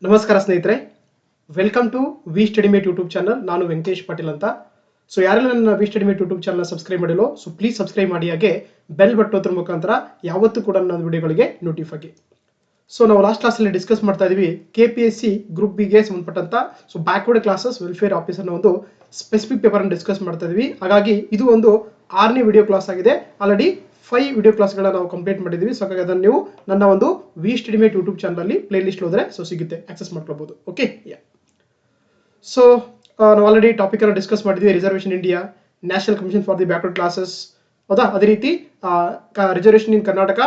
ನಮಸ್ಕಾರ ಸ್ನೇಹಿತರೆ, welcome to V studymate YouTube channel. ನಾನು ವೆಂಕಟೇಶ್ ಪಾಟೀಲ್ ಅಂತ. ಸೊ ಯಾರೆಲ್ಲ ನನ್ನ V studymate YouTube channel subscribe ಮಾಡಿಲ್ಲ, ಸೊ ಪ್ಲೀಸ್ ಸಬ್ಸ್ಕ್ರೈಬ್ ಮಾಡಿ, ಹಾಗೆ ಬೆಲ್ ಬಟ್ಟೋದ್ರ ಮುಖಾಂತರ ಯಾವತ್ತೂ ಕೂಡ ನನ್ನ ವಿಡಿಯೋಗಳಿಗೆ ನೋಟಿಫೈ ಆಗಿ. ಸೊ ನಾವು ಲಾಸ್ಟ್ ಕ್ಲಾಸಲ್ಲಿ ಡಿಸ್ಕಸ್ ಮಾಡ್ತಾ ಇದೀವಿ KPSC ಗ್ರೂಪ್ ಬಿಗೆ ಸಂಬಂಧಪಟ್ಟಂತ ಬ್ಯಾಕ್ವರ್ಡ್ ಕ್ಲಾಸಸ್ ವೆಲ್ಫೇರ್ ಆಫೀಸರ್ನ ಒಂದು ಸ್ಪೆಸಿಫಿಕ್ ಪೇಪರ್ ಅನ್ನು ಡಿಸ್ಕಸ್ ಮಾಡ್ತಾ ಇದೀವಿ. ಹಾಗಾಗಿ ಇದು ಒಂದು 6ನೇ ವಿಡಿಯೋ ಕ್ಲಾಸ್ ಆಗಿದೆ. ಆಲ್ರೆಡಿ 5 ವಿಡಿಯೋ ಕ್ಲಾಸ್ಗಳನ್ನ ನಾವು ಕಂಪ್ಲೀಟ್ ಮಾಡಿದೀವಿ. ಸೊ ಹಾಗಾಗಿ ಅದನ್ನು ನೀವು ನನ್ನ ಒಂದು ವಿ ಸ್ಟಡಿಮೇಟ್ ಯೂಟ್ಯೂಬ್ ಚಾನಲ್ ಅಲ್ಲಿ ಪ್ಲೇ ಲಿಸ್ಟ್ ಹೋದ್ರೆ ಸಿಗುತ್ತೆ, ಆಕ್ಸೆಸ್ ಮಾಡ್ಕೋಬಹುದು. ಓಕೆ, ಸೊ ನಾವು ಆಲ್ರೆಡಿ ಟಾಪಿಕ್ ಅನ್ನು ಡಿಸ್ಕಸ್ ಮಾಡಿದ್ವಿ. Reservation India, national commission for the backward classes, ಹೌದಾ? ಅದೇ ರೀತಿ reservation in Karnataka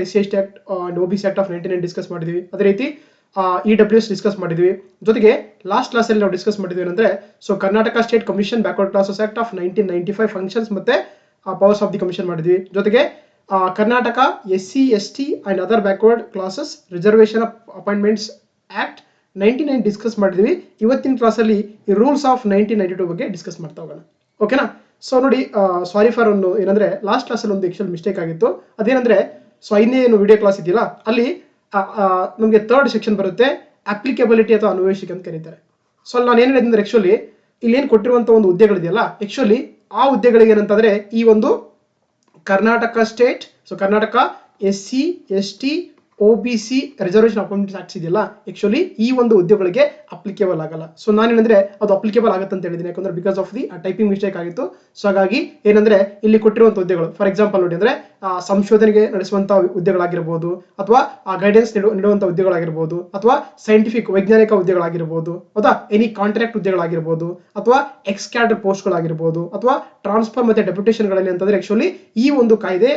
SC/ST act and OBC act of 99 discuss ಮಾಡಿದ್ವಿ. ಅದೇ ರೀತಿ EWS ಡಿಸ್ಕಸ್ ಮಾಡಿದ್ವಿ. ಜೊತೆಗೆ ಲಾಸ್ಟ್ ಕ್ಲಾಸ್ ಅಲ್ಲಿ ನಾವು ಡಿಸ್ಕಸ್ ಮಾಡಿದ್ವಿ ಏನಂದ್ರೆ Karnataka state commission backward classes act of 1995 functions ಮತ್ತೆ ಪವರ್ಸ್ ಆಫ್ ದಿ ಕಮಿಷನ್ ಮಾಡಿದ್ವಿ. ಜೊತೆಗೆ Karnataka SC/ST and other backward classes reservation appointments act 99 discuss ಮಾಡಿದ್ವಿ. ಇವತ್ತಿನ ಕ್ಲಾಸಲ್ಲಿ ಈ ರೂಲ್ಸ್ ಆಫ್ 1992 ಬಗ್ಗೆ ಡಿಸ್ಕಸ್ ಮಾಡ್ತಾ ಹೋಗೋಣ. ಓಕೆನಾ? ಸೊ ನೋಡಿ, ಸಾರಿ ಫಾರ್ ಒಂದು ಏನಂದ್ರೆ ಲಾಸ್ಟ್ ಕ್ಲಾಸಲ್ಲಿ ಒಂದು ಆಕ್ಚುಲ್ ಮಿಸ್ಟೇಕ್ ಆಗಿತ್ತು. ಅದೇನಂದ್ರೆ 5ನೇ ಏನು ವಿಡಿಯೋ ಕ್ಲಾಸ್ ಇದೆಯಲ್ಲ, ಅಲ್ಲಿ ನಮಗೆ 3rd ಸೆಕ್ಷನ್ ಬರುತ್ತೆ, ಅಪ್ಲಿಕಬಿಲಿಟಿ ಅಥವಾ ಅನ್ವಯಿಸಿಕೆ ಅಂತ ಕರೀತಾರೆ. ಸೊ ಅಲ್ಲಿ ನಾನು ಏನು ಹೇಳಿದ್ರೆ ಆಕ್ಚುಲಿ ಇಲ್ಲಿ ಏನು ಕೊಟ್ಟಿರುವಂತ ಒಂದು ಹುದ್ದೆಗಳಿದೆಯಲ್ಲ, ಆಕ್ಚುಲಿ ಆ ಹುದ್ದೆಗಳಿಗೆ ಏನಂತಂದ್ರೆ ಈ ಒಂದು Karnataka state, Karnataka SC/ST OBC reservation appointments acts ಇದೆಯಲ್ಲ, ಆಕ್ಚುಲಿ ಈ ಒಂದು ಹುದ್ದೆಗಳಿಗೆ ಅಪ್ಲಿಕೇಬಲ್ ಆಗಲ್ಲ. ಸೊ ನಾನೇನಂದ್ರೆ ಅದು ಅಪ್ಲಿಕೇಬಲ್ ಆಗುತ್ತೆ ಅಂತ ಹೇಳಿದ್ದೀನಿ, ಯಾಕಂದ್ರೆ because of the typing mistake ಆಗಿತ್ತು. ಸೊ ಹಾಗಾಗಿ ಏನಂದ್ರೆ ಇಲ್ಲಿ ಕೊಟ್ಟಿರುವಂತ ಹುದ್ದೆಗಳು, ಫಾರ್ ಎಕ್ಸಾಂಪಲ್ ನೋಡಿ ಅಂದ್ರೆ ಸಂಶೋಧನೆಗೆ ನಡೆಸುವಂತಹ ಹುದ್ದೆಗಳಾಗಿರ್ಬೋದು, ಅಥವಾ ಗೈಡೆನ್ಸ್ ನೀಡುವಂತಹ ಹುದ್ದೆಗಳಾಗಿರ್ಬೋದು, ಅಥವಾ ಸೈಂಟಿಫಿಕ್ ವೈಜ್ಞಾನಿಕ ಹುದ್ದೆಗಳಾಗಿರ್ಬೋದು, ಹೌದಾ? ಎನಿ ಕಾಂಟ್ರಾಕ್ಟ್ ಹುದ್ದೆಗಳಾಗಿರ್ಬೋದು, ಅಥವಾ ಎಕ್ಸ್-ಕ್ಯಾಡರ್ ಪೋಸ್ಟ್ಗಳಾಗಿರ್ಬೋದು, ಅಥವಾ ಟ್ರಾನ್ಸ್ಫರ್ ಮತ್ತೆ ಡೆಪ್ಯುಟೇಷನ್ಗಳಲ್ಲಿ ಅಂತಂದ್ರೆ ಆಕ್ಚುಲಿ ಈ ಒಂದು ಕಾಯ್ದೆ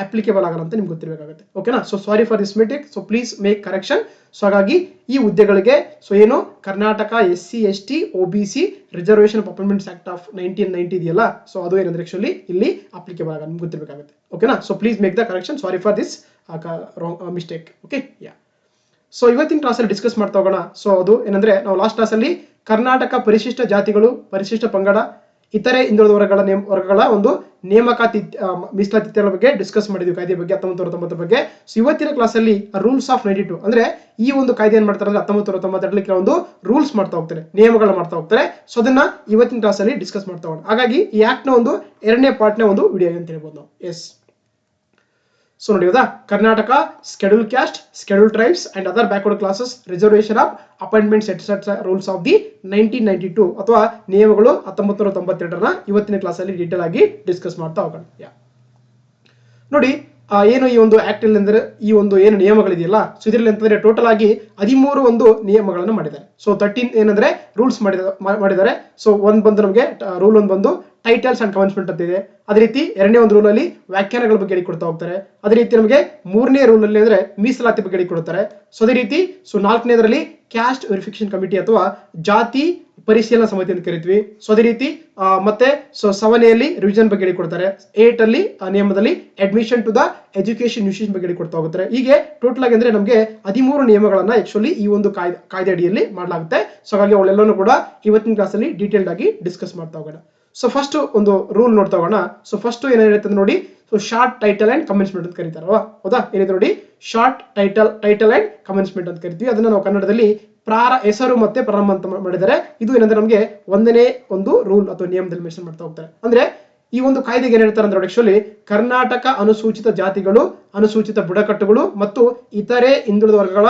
ಅಪ್ಲಿಕೇಬಲ್ ಆಗಲ್ಲ ಅಂತ ನಿಮ್ಗೆ ಗೊತ್ತಿರಬೇಕಾಗುತ್ತೆ. ಓಕೆನಾ? So sorry for this mistake, so please make correction. So ಹಾಗಾಗಿ ಈ ಹುದ್ದೆಗಳಿಗೆ ಏನು Karnataka SC/ST OBC reservation appointments act of 1990 ಇದೆಯಲ್ಲ, ಸೊ ಅದು ಏನಂದ್ರೆ ಆಕ್ಚುಲಿ ಇಲ್ಲಿ ಅಪ್ಲಿಕೇಬಲ್ ಆಗಲ್ಲ, ನಿಮ್ಗೆ ಗೊತ್ತಿರಬೇಕಾಗುತ್ತೆ. ಓಕೆನಾ? So please make the correction. Sorry for this mistake. Okay, so ಇವತ್ತಿನ ಕ್ಲಾಸಲ್ಲಿ ಡಿಸ್ಕಸ್ ಮಾಡ್ತಾ ಹೋಗೋಣ. ಸೊ ಅದು ಏನಂದ್ರೆ ನಾವು ಲಾಸ್ಟ್ ಕ್ಲಾಸಲ್ಲಿ ಕರ್ನಾಟಕ ಪರಿಶಿಷ್ಟ ಜಾತಿಗಳು, ಪರಿಶಿಷ್ಟ ಪಂಗಡ, ಇತರೆ ಹಿಂದುಳಿದ ವರ್ಗಗಳ ಒಂದು ನೇಮಕಾತಿ ಮೀಸಲಾತಿಗಳ ಬಗ್ಗೆ ಡಿಸ್ಕಸ್ ಮಾಡಿದ್ವಿ, ಕಾಯ್ದೆ ಬಗ್ಗೆ 1990 ಬಗ್ಗೆ. ಸೊ ಇವತ್ತಿನ ಕ್ಲಾಸಲ್ಲಿ ರೂಲ್ಸ್ ಆಫ್ 92 ಅಂದ್ರೆ ಈ ಒಂದು ಕಾಯ್ದೆ ಏನ್ ಮಾಡ್ತಾರೆ ಅಂದ್ರೆ 1992 ಕೆಲವೊಂದು ರೂಲ್ಸ್ ಮಾಡ್ತಾ ಹೋಗ್ತಾರೆ, ನಿಯಮಗಳು ಮಾಡ್ತಾ ಹೋಗ್ತಾರೆ. ಸೊ ಅದನ್ನ ಇವತ್ತಿನ ಕ್ಲಾಸಲ್ಲಿ ಡಿಸ್ಕಸ್ ಮಾಡ್ತಾ ಹೋಗೋಣ. ಹಾಗಾಗಿ ಈ ಆಕ್ಟ್ ನ ಒಂದು 2ನೇ ಪಾರ್ಟ್ ನ ಒಂದು ವಿಡಿಯೋ ಅಂತ ಹೇಳ್ಬೋದು ನಾವು. ಎಸ್, ಸೊ ನೋಡಿ, ಹೌದಾ? Karnataka schedule caste, schedule tribes and other backward classes reservation of appointments et cetera rules of the 1992 ಅಥವಾ ನಿಯಮಗಳು 1992 ಇವತ್ತಿನ ಕ್ಲಾಸಲ್ಲಿ ಡೀಟೇಲ್ ಆಗಿ ಡಿಸ್ಕಸ್ ಮಾಡ್ತಾ ಹೋಗೋಣ. ನೋಡಿ, ಏನು ಈ ಒಂದು ಆಕ್ಟ್ ಅಲ್ಲಿ ಅಂದ್ರೆ ಈ ಒಂದು ಏನು ನಿಯಮಗಳಿದೆಯಲ್ಲ, ಸೊ ಇದರಲ್ಲಿ ಅಂತಂದ್ರೆ ಟೋಟಲ್ ಆಗಿ 13 ಒಂದು ನಿಯಮಗಳನ್ನು ಮಾಡಿದ್ದಾರೆ. ಸೊ 13 ಏನಂದ್ರೆ ರೂಲ್ಸ್ ಮಾಡಿದ್ದಾರೆ. ಸೊ ಒಂದ್ ಬಂದು ನಮಗೆ ರೂಲ್ ಒಂದು ಬಂದು ಟೈಟಲ್ಸ್ ಅಂಡ್ ಕಮೆನ್ಸ್ಮೆಂಟ್ ಅಂತ ಇದೆ. ಅದೇ ರೀತಿ 2ನೇ ಒಂದು ರೂಲ್ ಅಲ್ಲಿ ವ್ಯಾಖ್ಯಾನಗಳ ಬಗ್ಗೆ ಹೇಳಿಕೊಡ್ತಾ ಹೋಗ್ತಾರೆ. ಅದೇ ರೀತಿ ನಮಗೆ 3ನೇ ರೂಲ್ ಅಲ್ಲಿ ಅಂದ್ರೆ ಮೀಸಲಾತಿ ಬಗ್ಗೆ ಹೇಳಿಕೊಡ್ತಾರೆ. ಸೊ ಅದೇ ರೀತಿ 4ನೇದರಲ್ಲಿ ಕ್ಯಾಸ್ಟ್ ವೆರಿಫಿಕೇಶನ್ ಕಮಿಟಿ ಅಥವಾ ಜಾತಿ ಪರಿಶೀಲನಾ ಸಮಿತಿ ಅಂತ ಕರಿತೀವಿ. ಸೊ ಅದೇ ರೀತಿ ಮತ್ತೆ 7ನೇಯಲ್ಲಿ ರಿವಿಷನ್ ಬಗ್ಗೆ ಹೇಳಿಕೊಡ್ತಾರೆ. 8 ಅಲ್ಲಿ ನಿಯಮದಲ್ಲಿ admission to the education institution ಬಗ್ಗೆ ಹೇಳಿಕೊಡ್ತಾ ಹೋಗ್ತಾರೆ. ಹೀಗೆ ಟೋಟಲ್ ಆಗಿ ಅಂದ್ರೆ ನಮಗೆ 13 ನಿಯಮಗಳನ್ನ ಆಕ್ಚುಲಿ ಈ ಒಂದು ಕಾಯ್ದೆ ಅಡಿಯಲ್ಲಿ ಮಾಡಲಾಗುತ್ತೆ. ಸೊ ಹಾಗಾಗಿ ಅವೆಲ್ಲನೂ ಕೂಡ ಇವತ್ತಿನ ಕ್ಲಾಸ್ ಅಲ್ಲಿ ಡೀಟೇಲ್ಡ್ ಆಗಿ ಡಿಸ್ಕಸ್ ಮಾಡ್ತಾ ಹೋಗೋಣ. ಸೊ ಫಸ್ಟ್ ಒಂದು ರೂಲ್ ನೋಡ್ತಾ ಹೋಗೋಣ. ಸೊ ಫಸ್ಟ್ ಏನಿರುತ್ತೆ ನೋಡಿ, so short title and commencement ಅಂತ ಕರೀತಾರಲ್ವಾ, ಹೌದಾ? ಏನಿದೆ ನೋಡಿ, ಶಾರ್ಟ್ ಟೈಟಲ್ ಅಂಡ್ ಕಮೆನ್ಸ್ಮೆಂಟ್ ಅಂತ ಕರಿತೀವಿ. ಅದನ್ನ ನಾವು ಕನ್ನಡದಲ್ಲಿ ಹೆಸರು ಮತ್ತೆ ಪ್ರಾರಂಭ ಅಂತ ಮಾಡಿದ್ದಾರೆ. ಇದು ಏನಂದ್ರೆ ನಮಗೆ 1ನೇ ಒಂದು ರೂಲ್ ಅಥವಾ ನಿಯಮದಲ್ಲಿ ಮೆನ್ಷನ್ ಮಾಡ್ತಾ ಹೋಗ್ತಾರೆ. ಅಂದ್ರೆ ಈ ಒಂದು ಕಾಯ್ದೆಗೆ ಏನ್ ಹೇಳ್ತಾರೆ ಅಂದ್ರೆ ಆಕ್ಚುಲಿ ಕರ್ನಾಟಕ ಅನುಸೂಚಿತ ಜಾತಿಗಳು, ಅನುಸೂಚಿತ ಬುಡಕಟ್ಟುಗಳು ಮತ್ತು ಇತರೆ ಹಿಂದುಳಿದ ವರ್ಗಗಳ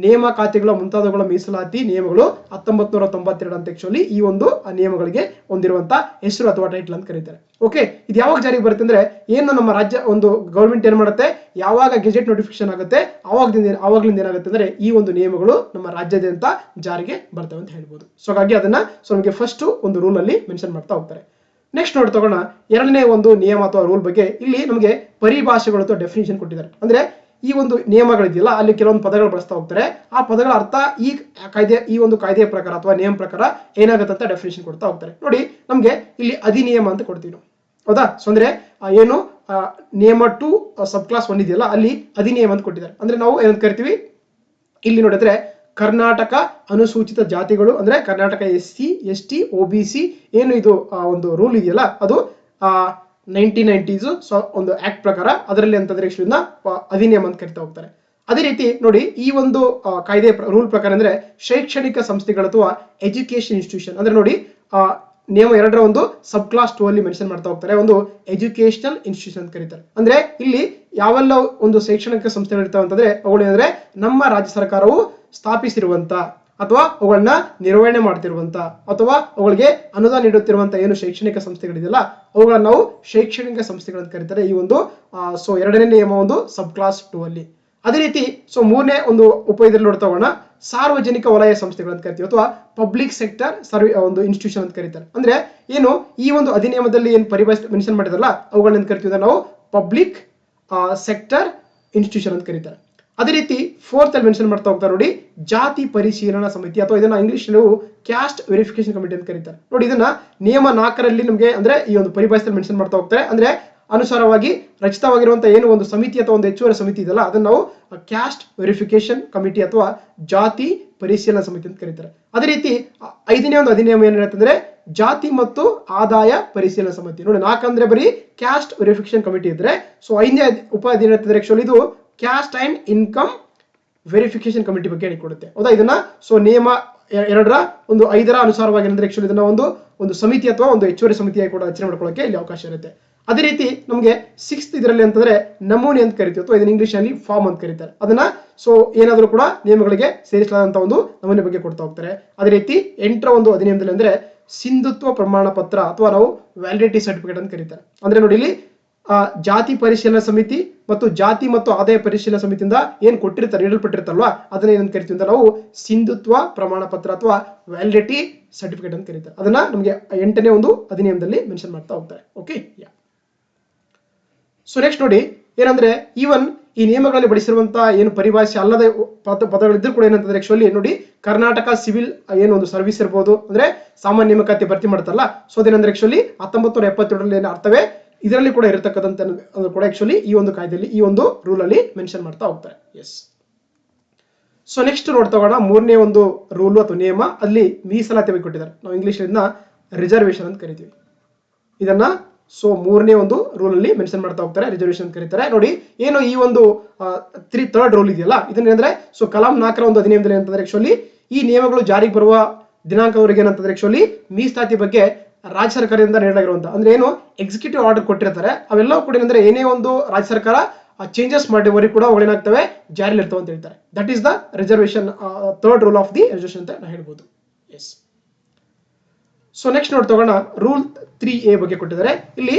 ನೇಮಕಾತಿಗಳ ಮುಂತಾದವುಗಳ ಮೀಸಲಾತಿ ನಿಯಮಗಳು 1992 ಅಂತ ಆಕ್ಚುಲಿ ಈ ಒಂದು ನಿಯಮಗಳಿಗೆ ಹೊಂದಿರುವಂತ ಹೆಸರು ಅಥವಾ ಟೈಟಲ್ ಅಂತ ಕರೀತಾರೆ. ಓಕೆ, ಇದು ಯಾವಾಗ ಜಾರಿಗೆ ಬರುತ್ತೆ ಅಂದ್ರೆ ಏನು ನಮ್ಮ ರಾಜ್ಯ ಒಂದು ಗೌರ್ಮೆಂಟ್ ಏನ್ ಮಾಡುತ್ತೆ, ಯಾವಾಗ ಗೆಜೆಟ್ ನೋಟಿಫಿಕೇಶನ್ ಆಗುತ್ತೆ ಆವಾಗ್ಲಿಂದ ಏನಾಗುತ್ತೆ ಅಂದ್ರೆ ಈ ಒಂದು ನಿಯಮಗಳು ನಮ್ಮ ರಾಜ್ಯಾದ್ಯಂತ ಜಾರಿಗೆ ಬರ್ತವೆ ಅಂತ ಹೇಳ್ಬೋದು. ಸೊ ಹಾಗಾಗಿ ಅದನ್ನ ನಮಗೆ ಫಸ್ಟ್ ಒಂದು ರೂಲ್ ಅಲ್ಲಿ ಮೆನ್ಷನ್ ಮಾಡ್ತಾ ಹೋಗ್ತಾರೆ. ನೆಕ್ಸ್ಟ್ ನೋಡಿ ತಗೋಣ 2ನೇ ಒಂದು ನಿಯಮ ಅಥವಾ ರೂಲ್ ಬಗ್ಗೆ. ಇಲ್ಲಿ ನಮಗೆ ಪರಿಭಾಷೆಗಳು ಅಥವಾ ಡೆಫಿನಿಷನ್ ಕೊಟ್ಟಿದ್ದಾರೆ. ಅಂದ್ರೆ ಈ ಒಂದು ನಿಯಮಗಳಿದೆಯಲ್ಲ, ಅಲ್ಲಿ ಕೆಲವೊಂದು ಪದಗಳು ಬಳಸ್ತಾ ಹೋಗ್ತಾರೆ. ಆ ಪದಗಳ ಅರ್ಥ ಈ ಒಂದು ಕಾಯ್ದೆಯ ಪ್ರಕಾರ ಅಥವಾ ನಿಯಮ ಪ್ರಕಾರ ಏನಾಗುತ್ತೆ ಅಂತ ಡೆಫಿನಿಷನ್ ಕೊಡ್ತಾ ಹೋಗ್ತಾರೆ. ನೋಡಿ, ನಮ್ಗೆ ಇಲ್ಲಿ ಅಧಿನಿಯಮ ಅಂತ ಕೊಡ್ತೀವಿ ನಾವು, ಹೌದಾ? ಸೊ ಅಂದ್ರೆ ಏನು ನಿಯಮ 2 ಸಬ್ ಕ್ಲಾಸ್ 1 ಇದೆಯಲ್ಲ, ಅಲ್ಲಿ ಅಧಿನಿಯಮ ಅಂತ ಕೊಟ್ಟಿದ್ದಾರೆ. ಅಂದ್ರೆ ನಾವು ಏನಂತ ಕರಿತೀವಿ, ಇಲ್ಲಿ ನೋಡಿದ್ರೆ ಕರ್ನಾಟಕ ಅನುಸೂಚಿತ ಜಾತಿಗಳು ಅಂದ್ರೆ ಕರ್ನಾಟಕ SC/ST OBC ಏನು ಇದು ಒಂದು ರೂಲ್ ಇದೆಯಲ್ಲ, ಅದು 1990s ಒಂದು ಆಕ್ಟ್ ಪ್ರಕಾರ ಅದರಲ್ಲಿ ಅಂತಂದ್ರೆ ಅಧಿನಿಯಮ ಅಂತ ಕರಿತಾ ಹೋಗ್ತಾರೆ. ಅದೇ ರೀತಿ ನೋಡಿ ಈ ಒಂದು ಕಾಯ್ದೆ ರೂಲ್ ಪ್ರಕಾರ ಅಂದ್ರೆ ಶೈಕ್ಷಣಿಕ ಸಂಸ್ಥೆಗಳು ಅಥವಾ ಎಜುಕೇಶನ್ ಇನ್ಸ್ಟಿಟ್ಯೂಷನ್ ಅಂದ್ರೆ ನೋಡಿ ನಿಯಮ 2ರ ಒಂದು ಸಬ್ ಕ್ಲಾಸ್ 2 ಅಲ್ಲಿ ಮೆನ್ಷನ್ ಮಾಡ್ತಾ ಹೋಗ್ತಾರೆ. ಒಂದು ಎಜುಕೇಶನಲ್ ಇನ್ಸ್ಟಿಟ್ಯೂಷನ್ ಅಂತ ಕರೀತಾರೆ. ಅಂದ್ರೆ ಇಲ್ಲಿ ಯಾವೆಲ್ಲ ಒಂದು ಶೈಕ್ಷಣಿಕ ಸಂಸ್ಥೆಗಳು ಇರ್ತಾವೆ ಅಂತಂದ್ರೆ ಅವುಗಳು ಏನಂದ್ರೆ ನಮ್ಮ ರಾಜ್ಯ ಸರ್ಕಾರವು ಸ್ಥಾಪಿಸಿರುವಂತ ಅಥವಾ ಅವುಗಳನ್ನ ನಿರ್ವಹಣೆ ಮಾಡ್ತಿರುವಂತ ಅಥವಾ ಅವುಗಳಿಗೆ ಅನುದಾನ ನೀಡುತ್ತಿರುವಂತ ಏನು ಶೈಕ್ಷಣಿಕ ಸಂಸ್ಥೆಗಳಿದೆಯಲ್ಲ ಅವುಗಳನ್ನ ನಾವು ಶೈಕ್ಷಣಿಕ ಸಂಸ್ಥೆಗಳಂತ ಕರೀತಾರೆ. ಈ ಒಂದು 2ನೇ ನಿಯಮ ಒಂದು ಸಬ್ ಕ್ಲಾಸ್ 2 ಅಲ್ಲಿ. ಅದೇ ರೀತಿ 3ನೇ ಒಂದು ಇದರಲ್ಲಿ ನೋಡ್ತಾ ಹೋಗೋಣ, ಸಾರ್ವಜನಿಕ ವಲಯ ಸಂಸ್ಥೆಗಳು ಅಂತ ಕರಿತೀವಿ ಅಥವಾ ಪಬ್ಲಿಕ್ ಸೆಕ್ಟರ್ ಒಂದು ಇನ್ಸ್ಟಿಟ್ಯೂಷನ್ ಅಂತ ಕರೀತಾರೆ. ಅಂದ್ರೆ ಏನು ಈ ಒಂದು ಅಧಿನಿಯಮದಲ್ಲಿ ಏನು ಮೆನ್ಷನ್ ಮಾಡಿದಾರಲ್ಲ ಅವುಗಳನ್ನ ಕರಿತೀವಿ ನಾವು ಪಬ್ಲಿಕ್ ಸೆಕ್ಟರ್ ಇನ್ಸ್ಟಿಟ್ಯೂಷನ್ ಅಂತ ಕರೀತಾರೆ. ಅದೇ ರೀತಿ 4th ಅಲ್ಲಿ ಮೆನ್ಷನ್ ಮಾಡ್ತಾ ಹೋಗ್ತಾರೆ ನೋಡಿ, ಜಾತಿ ಪರಿಶೀಲನಾ ಸಮಿತಿ ಅಥವಾ ಇದನ್ನ ಇಂಗ್ಲಿಷ್ ಕ್ಯಾಸ್ಟ್ ವೆರಿಫಿಕೇಶನ್ ಕಮಿಟಿ ಅಂತ ಕರೀತಾರೆ. ನೋಡಿ ಇದನ್ನ ನಿಯಮ 4ರಲ್ಲಿ ನಮಗೆ ಅಂದ್ರೆ ಈ ಒಂದು ಪರಿಭಾಷೆಯಲ್ಲಿ ಮೆನ್ಷನ್ ಮಾಡ್ತಾ ಹೋಗ್ತಾರೆ. ಅಂದ್ರೆ ಅನುಸಾರವಾಗಿ ರಚಿತವಾಗಿರುವಂತಹ ಏನು ಒಂದು ಸಮಿತಿ ಅಥವಾ ಒಂದು ಹೆಚ್ಚುವರಿ ಸಮಿತಿ ಇದೆಯಲ್ಲ ಅದನ್ನ ನಾವು ಕ್ಯಾಸ್ಟ್ ವೆರಿಫಿಕೇಶನ್ ಕಮಿಟಿ ಅಥವಾ ಜಾತಿ ಪರಿಶೀಲನಾ ಸಮಿತಿ ಅಂತ ಕರೀತಾರೆ. ಅದೇ ರೀತಿ 5ನೇ ಒಂದು ಅಧಿನಿಯಮ ಏನ್ ಹೇಳುತ್ತಂದ್ರೆ ಜಾತಿ ಮತ್ತು ಆದಾಯ ಪರಿಶೀಲನಾ ಸಮಿತಿ. ನೋಡಿ 4 ಅಂದ್ರೆ ಬರೀ ಕ್ಯಾಸ್ಟ್ ವೆರಿಫಿಕೇಶನ್ ಕಮಿಟಿ ಇದ್ರೆ 5ನೇ ಉಪ ಅಧಿನಿಯಮ ಹೇಳ್ತಿದ್ರೆ ಆಕ್ಚುಲಿ ಇದು caste and income verification committee ಬಗ್ಗೆ ಹೇಳಿಕೊಡುತ್ತೆ. ಹೌದಾ, ಇದನ್ನ ನಿಯಮ 2ರ ಒಂದು 5ರ ಅನುಸಾರವಾಗಿ ಅಂದ್ರೆ ಆಕ್ಚುಲಿ ಇದನ್ನ ಒಂದು ಸಮಿತಿ ಅಥವಾ ಒಂದು ಹೆಚ್ಚುವರಿ ಸಮಿತಿಯಾಗಿ ಕೂಡ ರಚನೆ ಮಾಡ್ಕೊಳ್ಳೋಕೆ ಇಲ್ಲಿ ಅವಕಾಶ ಇರುತ್ತೆ. ಅದೇ ರೀತಿ ನಮಗೆ 6th ಇದರಲ್ಲಿ ಅಂತಂದ್ರೆ ನಮೂನೆ ಅಂತ ಕರಿತೀವಿ ಅಥವಾ ಇದನ್ನ ಇಂಗ್ಲಿಷ್ ಅಲ್ಲಿ ಫಾರ್ಮ್ ಅಂತ ಕರೀತಾರೆ. ಅದನ್ನ ಏನಾದರೂ ಕೂಡ ನಿಯಮಗಳಿಗೆ ಸೇರಿಸಲಾದಂತಹ ಒಂದು ನಮೂನೆ ಬಗ್ಗೆ ಕೊಡ್ತಾ ಹೋಗ್ತಾರೆ. ಅದೇ ರೀತಿ 8ರ ಒಂದು ಅಧಿನಿಯಮದಲ್ಲಿ ಅಂದ್ರೆ ಸಿಂಧುತ್ವ ಪ್ರಮಾಣ ಪತ್ರ ಅಥವಾ ನಾವು ವ್ಯಾಲಿಡಿಟಿ ಸರ್ಟಿಫಿಕೇಟ್ ಅಂತ ಕರೀತಾರೆ. ಅಂದ್ರೆ ನೋಡಿ ಇಲ್ಲಿ ಜಾತಿ ಪರಿಶೀಲನಾ ಸಮಿತಿ ಮತ್ತು ಜಾತಿ ಮತ್ತು ಆದಾಯ ಪರಿಶೀಲನಾ ಸಮಿತಿಯಿಂದ ಏನ್ ಕೊಟ್ಟಿರ್ತಾರೆ ನೀಡಲ್ಪಟ್ಟಿರ್ತಾರಲ್ವಾ ಅದನ್ನ ಏನಂತ ಕರಿತೀವಿ ಅಂತ ನಾವು ಸಿಂಧುತ್ವ ಪ್ರಮಾಣ ಪತ್ರ ಅಥವಾ ವ್ಯಾಲಿಡಿಟಿ ಸರ್ಟಿಫಿಕೇಟ್ ಅಂತ ಕರೀತಾರೆ. ಅದನ್ನ ನಮಗೆ 8ನೇ ಒಂದು ಅಧಿನಿಯಮದಲ್ಲಿ ಮೆನ್ಷನ್ ಮಾಡ್ತಾ ಹೋಗ್ತಾರೆ. ಓಕೆ, ನೆಕ್ಸ್ಟ್ ನೋಡಿ ಏನಂದ್ರೆ ಈವನ್ ಈ ನಿಯಮಗಳಲ್ಲಿ ಬಳಸಿರುವಂತಹ ಏನು ಪರಿಭಾಷೆ ಅಲ್ಲದ ಪದಗಳಿದ್ರು ಕೂಡ ಏನಂತಂದ್ರೆ ಆಕ್ಚುಲಿ ನೋಡಿ ಕರ್ನಾಟಕ ಸಿವಿಲ್ ಏನು ಒಂದು ಸರ್ವಿಸ್ ಇರ್ಬೋದು, ಅಂದ್ರೆ ಸಾಮಾನ್ಯ ನೇಮಕಾತಿ ಭರ್ತಿ ಮಾಡ್ತಾರಲ್ಲ ಅದೇನಂದ್ರೆ ಆಕ್ಚುಲಿ 1972ರಲ್ಲಿ ಅರ್ಥವೇ ಇದರಲ್ಲಿ ಕೂಡ ಇರತಕ್ಕಂತ ಕೂಡ ಆಕ್ಚುಲಿ ಈ ಒಂದು ಕಾಯ್ದೆಯಲ್ಲಿ ಈ ಒಂದು ರೂಲ್ ಅಲ್ಲಿ ಮೆನ್ಷನ್ ಮಾಡ್ತಾ ಹೋಗ್ತಾರೆ. ಎಸ್, ನೆಕ್ಸ್ಟ್ ನೋಡ್ತಾ ಹೋಗೋಣ 3ನೇ ಒಂದು ರೂಲ್ ಅಥವಾ ನಿಯಮ. ಅಲ್ಲಿ ಮೀಸಲಾತಿ ಬಗ್ಗೆ ಕೊಟ್ಟಿದ್ದಾರೆ. ನಾವು ಇಂಗ್ಲಿಷ್ ಇದನ್ನ ರಿಸರ್ವೇಶನ್ ಅಂತ ಕರಿತೀವಿ. ಇದನ್ನ 3ನೇ ಒಂದು ರೂಲ್ ಅಲ್ಲಿ ಮೆನ್ಷನ್ ಮಾಡ್ತಾ ಹೋಗ್ತಾರೆ, ರಿಸರ್ವೇಶನ್ ಅಂತ ಕರೀತಾರೆ. ನೋಡಿ ಏನು ಈ ಒಂದು 3rd ರೂಲ್ ಇದೆಯಲ್ಲ ಇದನ್ನ ಅಂದ್ರೆ ಕಲಾಂ 4ರ ಒಂದು ಅಧಿನಿಯಮದಲ್ಲಿ ಅಂತಂದ್ರೆ ಆಕ್ಚುಲಿ ಈ ನಿಯಮಗಳು ಜಾರಿಗೆ ಬರುವ ದಿನಾಂಕದವರೆಗೆ ಏನಂತಂದ್ರೆ ಆಕ್ಚುಲಿ ಮೀಸಲಾತಿ ಬಗ್ಗೆ ರಾಜ್ಯ ಸರ್ಕಾರದಿಂದ ನೀಡಲಾಗಿರುವಂತ ಅಂದ್ರೆ ಏನು ಎಕ್ಸಿಕ್ಯೂಟಿವ್ ಆರ್ಡರ್ ಕೊಟ್ಟಿರ್ತಾರೆ ಅವೆಲ್ಲವೂ ಕೂಡ ಏನಂದ್ರೆ ಏನೇ ಒಂದು ರಾಜ್ಯ ಸರ್ಕಾರ ಚೇಂಜಸ್ ಮಾಡಿವರೆಗೂ ಕೂಡ ಅವೇನಾಗ್ತವೆ ಜಾರಿಯಲ್ಲಿ ಇರ್ತವೆ ಅಂತ ಹೇಳ್ತಾರೆ. That is the reservation 3rd rule of the reservation ಅಂತ ಹೇಳ್ಬೋದು. ಎಸ್, ನೆಕ್ಸ್ಟ್ ನೋಡ್ತಾ ಹೋಗೋಣ ರೂಲ್ 3A ಬಗ್ಗೆ ಕೊಟ್ಟಿದ್ದಾರೆ. ಇಲ್ಲಿ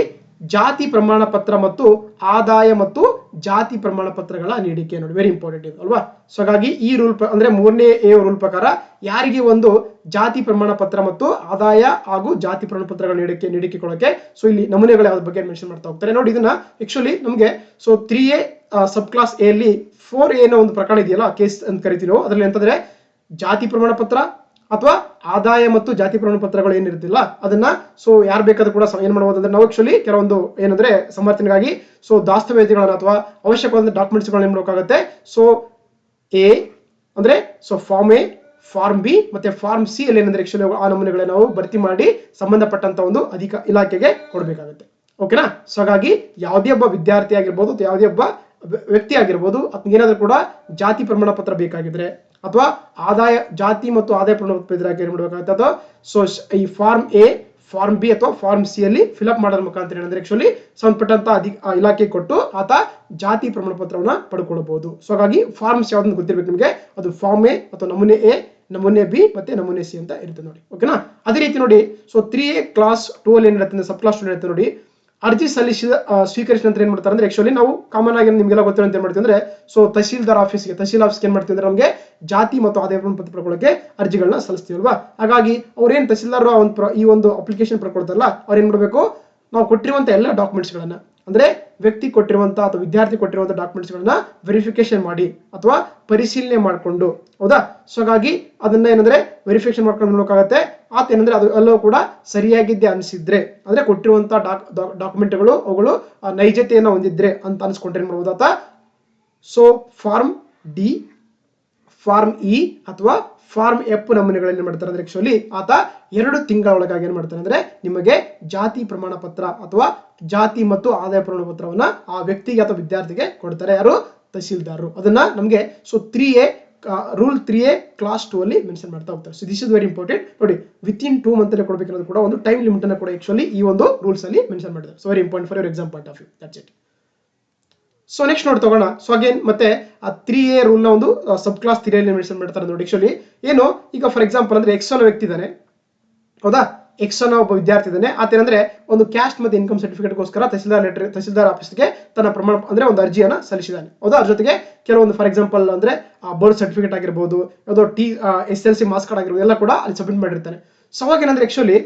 ಜಾತಿ ಪ್ರಮಾಣ ಪತ್ರ ಮತ್ತು ಆದಾಯ ಮತ್ತು ಜಾತಿ ಪ್ರಮಾಣ ಪತ್ರಗಳ ನೀಡಿಕೆ ನೋಡಿ ವೆರಿ ಇಂಪಾರ್ಟೆಂಟ್ ಇದು ಅಲ್ವಾ. ಹಾಗಾಗಿ ಈ ರೂಲ್ ಅಂದ್ರೆ 3ನೇ A ರೂಲ್ ಪ್ರಕಾರ ಯಾರಿಗೆ ಒಂದು ಜಾತಿ ಪ್ರಮಾಣ ಪತ್ರ ಮತ್ತು ಆದಾಯ ಹಾಗೂ ಜಾತಿ ಪ್ರಮಾಣ ಪತ್ರಗಳ ನೀಡಿಕೆ ಕೊಡೋಕೆ ಇಲ್ಲಿ ನಮೂನೆಗಳ ಯಾವ್ದು ಬಗ್ಗೆ ಮೆನ್ಷನ್ ಮಾಡ್ತಾ ಹೋಗ್ತಾರೆ. ನೋಡಿ ಇದನ್ನ ಆಕ್ಚುಲಿ ನಮಗೆ 3A ಸಬ್ ಕ್ಲಾಸ್ A ಅಲ್ಲಿ 4A ನ ಒಂದು ಪ್ರಕರಣ ಇದೆಯಲ್ಲ ಕೇಸ್ ಅಂತ ಕರಿತೀವಿ ನಾವು. ಅದರಲ್ಲಿ ಅಂತಂದ್ರೆ ಜಾತಿ ಪ್ರಮಾಣ ಪತ್ರ ಅಥವಾ ಆದಾಯ ಮತ್ತು ಜಾತಿ ಪ್ರಮಾಣ ಪತ್ರಗಳು ಏನಿರುತ್ತಿಲ್ಲ ಅದನ್ನ ಯಾರು ಬೇಕಾದ್ರೂ ಕೂಡ ಏನ್ ಮಾಡಬಹುದು ಅಂದ್ರೆ ನಾವು ಆಕ್ಚುಲಿ ಕೆಲವೊಂದು ಏನಂದ್ರೆ ಸಮರ್ಥನೆಗಾಗಿ ದಾಸ್ತಾವೇಜುಗಳನ್ನ ಅಥವಾ ಅವಶ್ಯಕವಾದ ಡಾಕ್ಯುಮೆಂಟ್ಸ್ ಗಳನ್ನ ಏನ್ ಮಾಡಬೇಕಾಗುತ್ತೆ. ಎ ಅಂದ್ರೆ ಫಾರ್ಮ್ ಎ, ಫಾರ್ಮ್ ಬಿ ಮತ್ತೆ ಫಾರ್ಮ್ ಸಿ ಅಲ್ಲಿ ಏನಂದ್ರೆ ಆಕ್ಚುಲಿ ಆ ನಮೂನೆಗಳನ್ನ ನಾವು ಭರ್ತಿ ಮಾಡಿ ಸಂಬಂಧಪಟ್ಟಂತ ಒಂದು ಇಲಾಖೆಗೆ ಕೊಡಬೇಕಾಗುತ್ತೆ. ಓಕೆನಾ. ಹಾಗಾಗಿ ಯಾವುದೇ ಒಬ್ಬ ವಿದ್ಯಾರ್ಥಿ ಆಗಿರ್ಬೋದು ಅಥವಾ ಯಾವುದೇ ಒಬ್ಬ ವ್ಯಕ್ತಿ ಆಗಿರ್ಬೋದು ಅಥವಾ ಏನಾದ್ರೂ ಕೂಡ ಜಾತಿ ಪ್ರಮಾಣ ಪತ್ರ ಬೇಕಾಗಿದ್ರೆ ಅಥವಾ ಆದಾಯ ಜಾತಿ ಮತ್ತು ಆದಾಯ ಪ್ರಮಾಣ ಪತ್ರ ಏನ್ ಮಾಡಬೇಕಾಗುತ್ತೆ ಅಥವಾ ಈ ಫಾರ್ಮ್ ಎ, ಫಾರ್ಮ್ ಬಿ ಅಥವಾ ಫಾರ್ಮ್ ಸಿ ಅಲ್ಲಿ ಫಿಲ್ಅಪ್ ಮಾಡೋದ್ರ ಮುಖಾಂತರ ಏನಂದ್ರೆ ಆಕ್ಚುಲಿ ಸಂಬಂಧಪಟ್ಟಂತ ಇಲಾಖೆ ಕೊಟ್ಟು ಆತ ಜಾತಿ ಪ್ರಮಾಣ ಪತ್ರವನ್ನ ಪಡ್ಕೊಳ್ಬಹುದು. ಹಾಗಾಗಿ ಫಾರ್ಮ್ಸ್ ಯಾವ್ದನ್ನ ಗೊತ್ತಿರ್ಬೇಕು ನಿಮಗೆ, ಅದು ಫಾರ್ಮ್ ಎ ಅಥವಾ ನಮೂನೆ ಎ, ನಮೂನೆ ಬಿ ಮತ್ತೆ ನಮೂನೆ ಸಿ ಅಂತ ಇರುತ್ತೆ ನೋಡಿ. ಓಕೆನಾ. ಅದೇ ರೀತಿ ನೋಡಿ 3A ಕ್ಲಾಸ್ 2 ಅಲ್ಲಿ ಏನ್ ಇರುತ್ತೆ ಸಬ್ ಕ್ಲಾಸ್ 2 ಇರುತ್ತೆ ನೋಡಿ. ಅರ್ಜಿ ಸಲ್ಲಿಸಿದ ಸ್ವೀಕರಿಸಿದ ನಂತರ ಏನ್ ಮಾಡ್ತಾರೆ ಅಂದ್ರೆ ಆಕ್ಚುಲಿ ನಾವು ಕಾಮನ್ ಆಗಿ ನಿಮ್ಗೆಲ್ಲ ಗೊತ್ತಿರೋ ಅಂತ ಏನ್ ಮಾಡ್ತೀವಿ ಅಂದ್ರೆ ತಹಶೀಲ್ದಾರ್ ಆಫೀಸ್ಗೆ ಏನ್ ಮಾಡ್ತೀವಿ ಅಂದ್ರೆ ನಮಗೆ ಜಾತಿ ಮತ್ತು ಆದಾಯ ಪ್ರಮಾಣ ಪತ್ರ ಪಡ್ಕೊಳ್ಳೋಕೆ ಅರ್ಜಿಗಳನ್ನ ಸಲ್ಲಿಸ್ತೀವಲ್ವಾ. ಹಾಗಾಗಿ ಅವ್ರೇನ್ ತಹಶೀಲ್ದಾರ್ ಈ ಒಂದು ಅಪ್ಲಿಕೇಶನ್ ಪಡ್ಕೊಳ್ತಾರಲ್ಲ ಅವ್ರು ಏನ್ ಮಾಡ್ಬೇಕು, ನಾವು ಕೊಟ್ಟಿರುವಂತ ಎಲ್ಲ ಡಾಕ್ಯುಮೆಂಟ್ಸ್ ಗಳನ್ನ ಅಂದ್ರೆ ವ್ಯಕ್ತಿ ಕೊಟ್ಟಿರುವಂತ ಅಥವಾ ವಿದ್ಯಾರ್ಥಿ ಕೊಟ್ಟಿರುವಂತ ಡಾಕ್ಯುಮೆಂಟ್ಸ್ ಗಳನ್ನ ವೆರಿಫಿಕೇಶನ್ ಮಾಡಿ ಅಥವಾ ಪರಿಶೀಲನೆ ಮಾಡಿಕೊಂಡು ಹೌದಾ. ಹಾಗಾಗಿ ಅದನ್ನ ಏನಂದ್ರೆ ವೆರಿಫಿಕೇಶನ್ ಮಾಡ್ಕೊಂಡು ನೋಡೋಕ್ಕಾಗತ್ತೆ. ಆತ ಏನಂದ್ರೆ ಅದು ಎಲ್ಲವೂ ಕೂಡ ಸರಿಯಾಗಿದ್ದೆ ಅನಿಸಿದ್ರೆ ಅಂದ್ರೆ ಕೊಟ್ಟಿರುವಂತ ಡಾಕ್ಯುಮೆಂಟ್ಗಳು ಅವುಗಳು ನೈಜತೆಯನ್ನ ಹೊಂದಿದ್ರೆ ಅಂತ ಅನ್ಸ್ಕೊಂಡ್ರೆ ಏನ್ ಮಾಡ್ಬೋದು ಆತ ಫಾರ್ಮ್ ಡಿ, ಫಾರ್ಮ್ ಇ ಅಥವಾ ಫಾರ್ಮ್ ಎಫ್ ನಮೂನೆಗಳಲ್ಲಿ ಮಾಡ್ತಾರೆ ಅಂದ್ರೆ ಆಕ್ಚುಲಿ ಆತ 2 ತಿಂಗಳ ಒಳಗಾಗಿ ಏನ್ ಮಾಡ್ತಾರೆ ಅಂದ್ರೆ ನಿಮಗೆ ಜಾತಿ ಪ್ರಮಾಣ ಪತ್ರ ಅಥವಾ ಜಾತಿ ಮತ್ತು ಆದಾಯ ಪ್ರಮಾಣ ಪತ್ರವನ್ನ ಆ ವ್ಯಕ್ತಿಗೆ ಅಥವಾ ವಿದ್ಯಾರ್ಥಿಗೆ ಕೊಡ್ತಾರೆ. ಯಾರು ತಹಸೀಲ್ದಾರರು. ಅದನ್ನ ನಮಗೆ so 3A rule 3A class 2 ಅಲ್ಲಿ ಮೆನ್ಷನ್ ಮಾಡ್ತಾ ಹೋಗ್ತಾರೆ. So this is very important. ನೋಡಿ, ವಿತಿನ್ 2 ಮಂತ್ ಅಲ್ಲಿ ಕೊಡಬೇಕನ್ನೋದು ಕೂಡ ಒಂದು ಟೈಮ್ ಲಿಮಿಟ್ ಅನ್ನು ಕೂಡ ಆಕ್ಚುಲಿ ಈ ಒಂದು ರೂಲ್ಸ್ ಅಲ್ಲಿ ಮೆನ್ಷನ್ ಮಾಡಿದ್ದಾರೆ. So very important for your exam point of view. That's it. So next ನೋಡಿ ತಗೋಣ. ಸೊ ಅಗೇನ್ ಮತ್ತೆ ಆ 3A ರೂಲ್ ನ ಒಂದು ಸಬ್ ಕ್ಲಾಸ್ 3 ಅಲ್ಲಿ ಮೆನ್ಷನ್ ಮಾಡ್ತಾರೆ ನೋಡಿ. ಆಕ್ಚುಲಿ ಏನು, ಈಗ ಫಾರ್ ಎಕ್ಸಾಂಪಲ್ ಅಂದ್ರೆ ಎಕ್ಸ್ ಅನ್ನೋ ವ್ಯಕ್ತಿ ಇದ್ದಾನೆ, ಹೌದಾ, ಎಕ್ಸ್ ಅನ್ನೋ ಒಬ್ಬ ವಿದ್ಯಾರ್ಥಿ ಇದ್ದಾನೆ. ಆತೇನಂದ್ರೆ ಒಂದು ಕ್ಯಾಸ್ಟ್ ಮತ್ತೆ ಇನ್ಕಮ್ ಸರ್ಟಿಫಿಕೇಟ್ಗೋಸ್ಕರ ತಹಸೀಲ್ದಾರ್ ಆಫೀಸ್ಗೆ ತನ್ನ ಪ್ರಮಾಣ ಅಂದ್ರೆ ಒಂದು ಅರ್ಜಿಯನ್ನ ಸಲ್ಲಿಸಿದ್ದಾನೆ, ಹೌದಾ. ಅದ್ರ ಜೊತೆಗೆ ಕೆಲವೊಂದು ಫಾರ್ ಎಕ್ಸಾಂಪಲ್ ಅಂದ್ರೆ ಬರ್ತ್ ಸರ್ಟಿಫಿಕೇಟ್ ಆಗಿರ್ಬೋದು, ಯಾವುದೋ SLC ಮಾರ್ಕ್ಸ್ ಕಾರ್ಡ್ ಆಗಿರ್ಬೋದು, ಎಲ್ಲ ಕೂಡ ಅಲ್ಲಿ ಸಬ್ಮಿಟ್ ಮಾಡಿರ್ತಾನೆ. ಸೊ ಅವಾಗ ಏನಂದ್ರೆ ಆಕ್ಚುಲಿ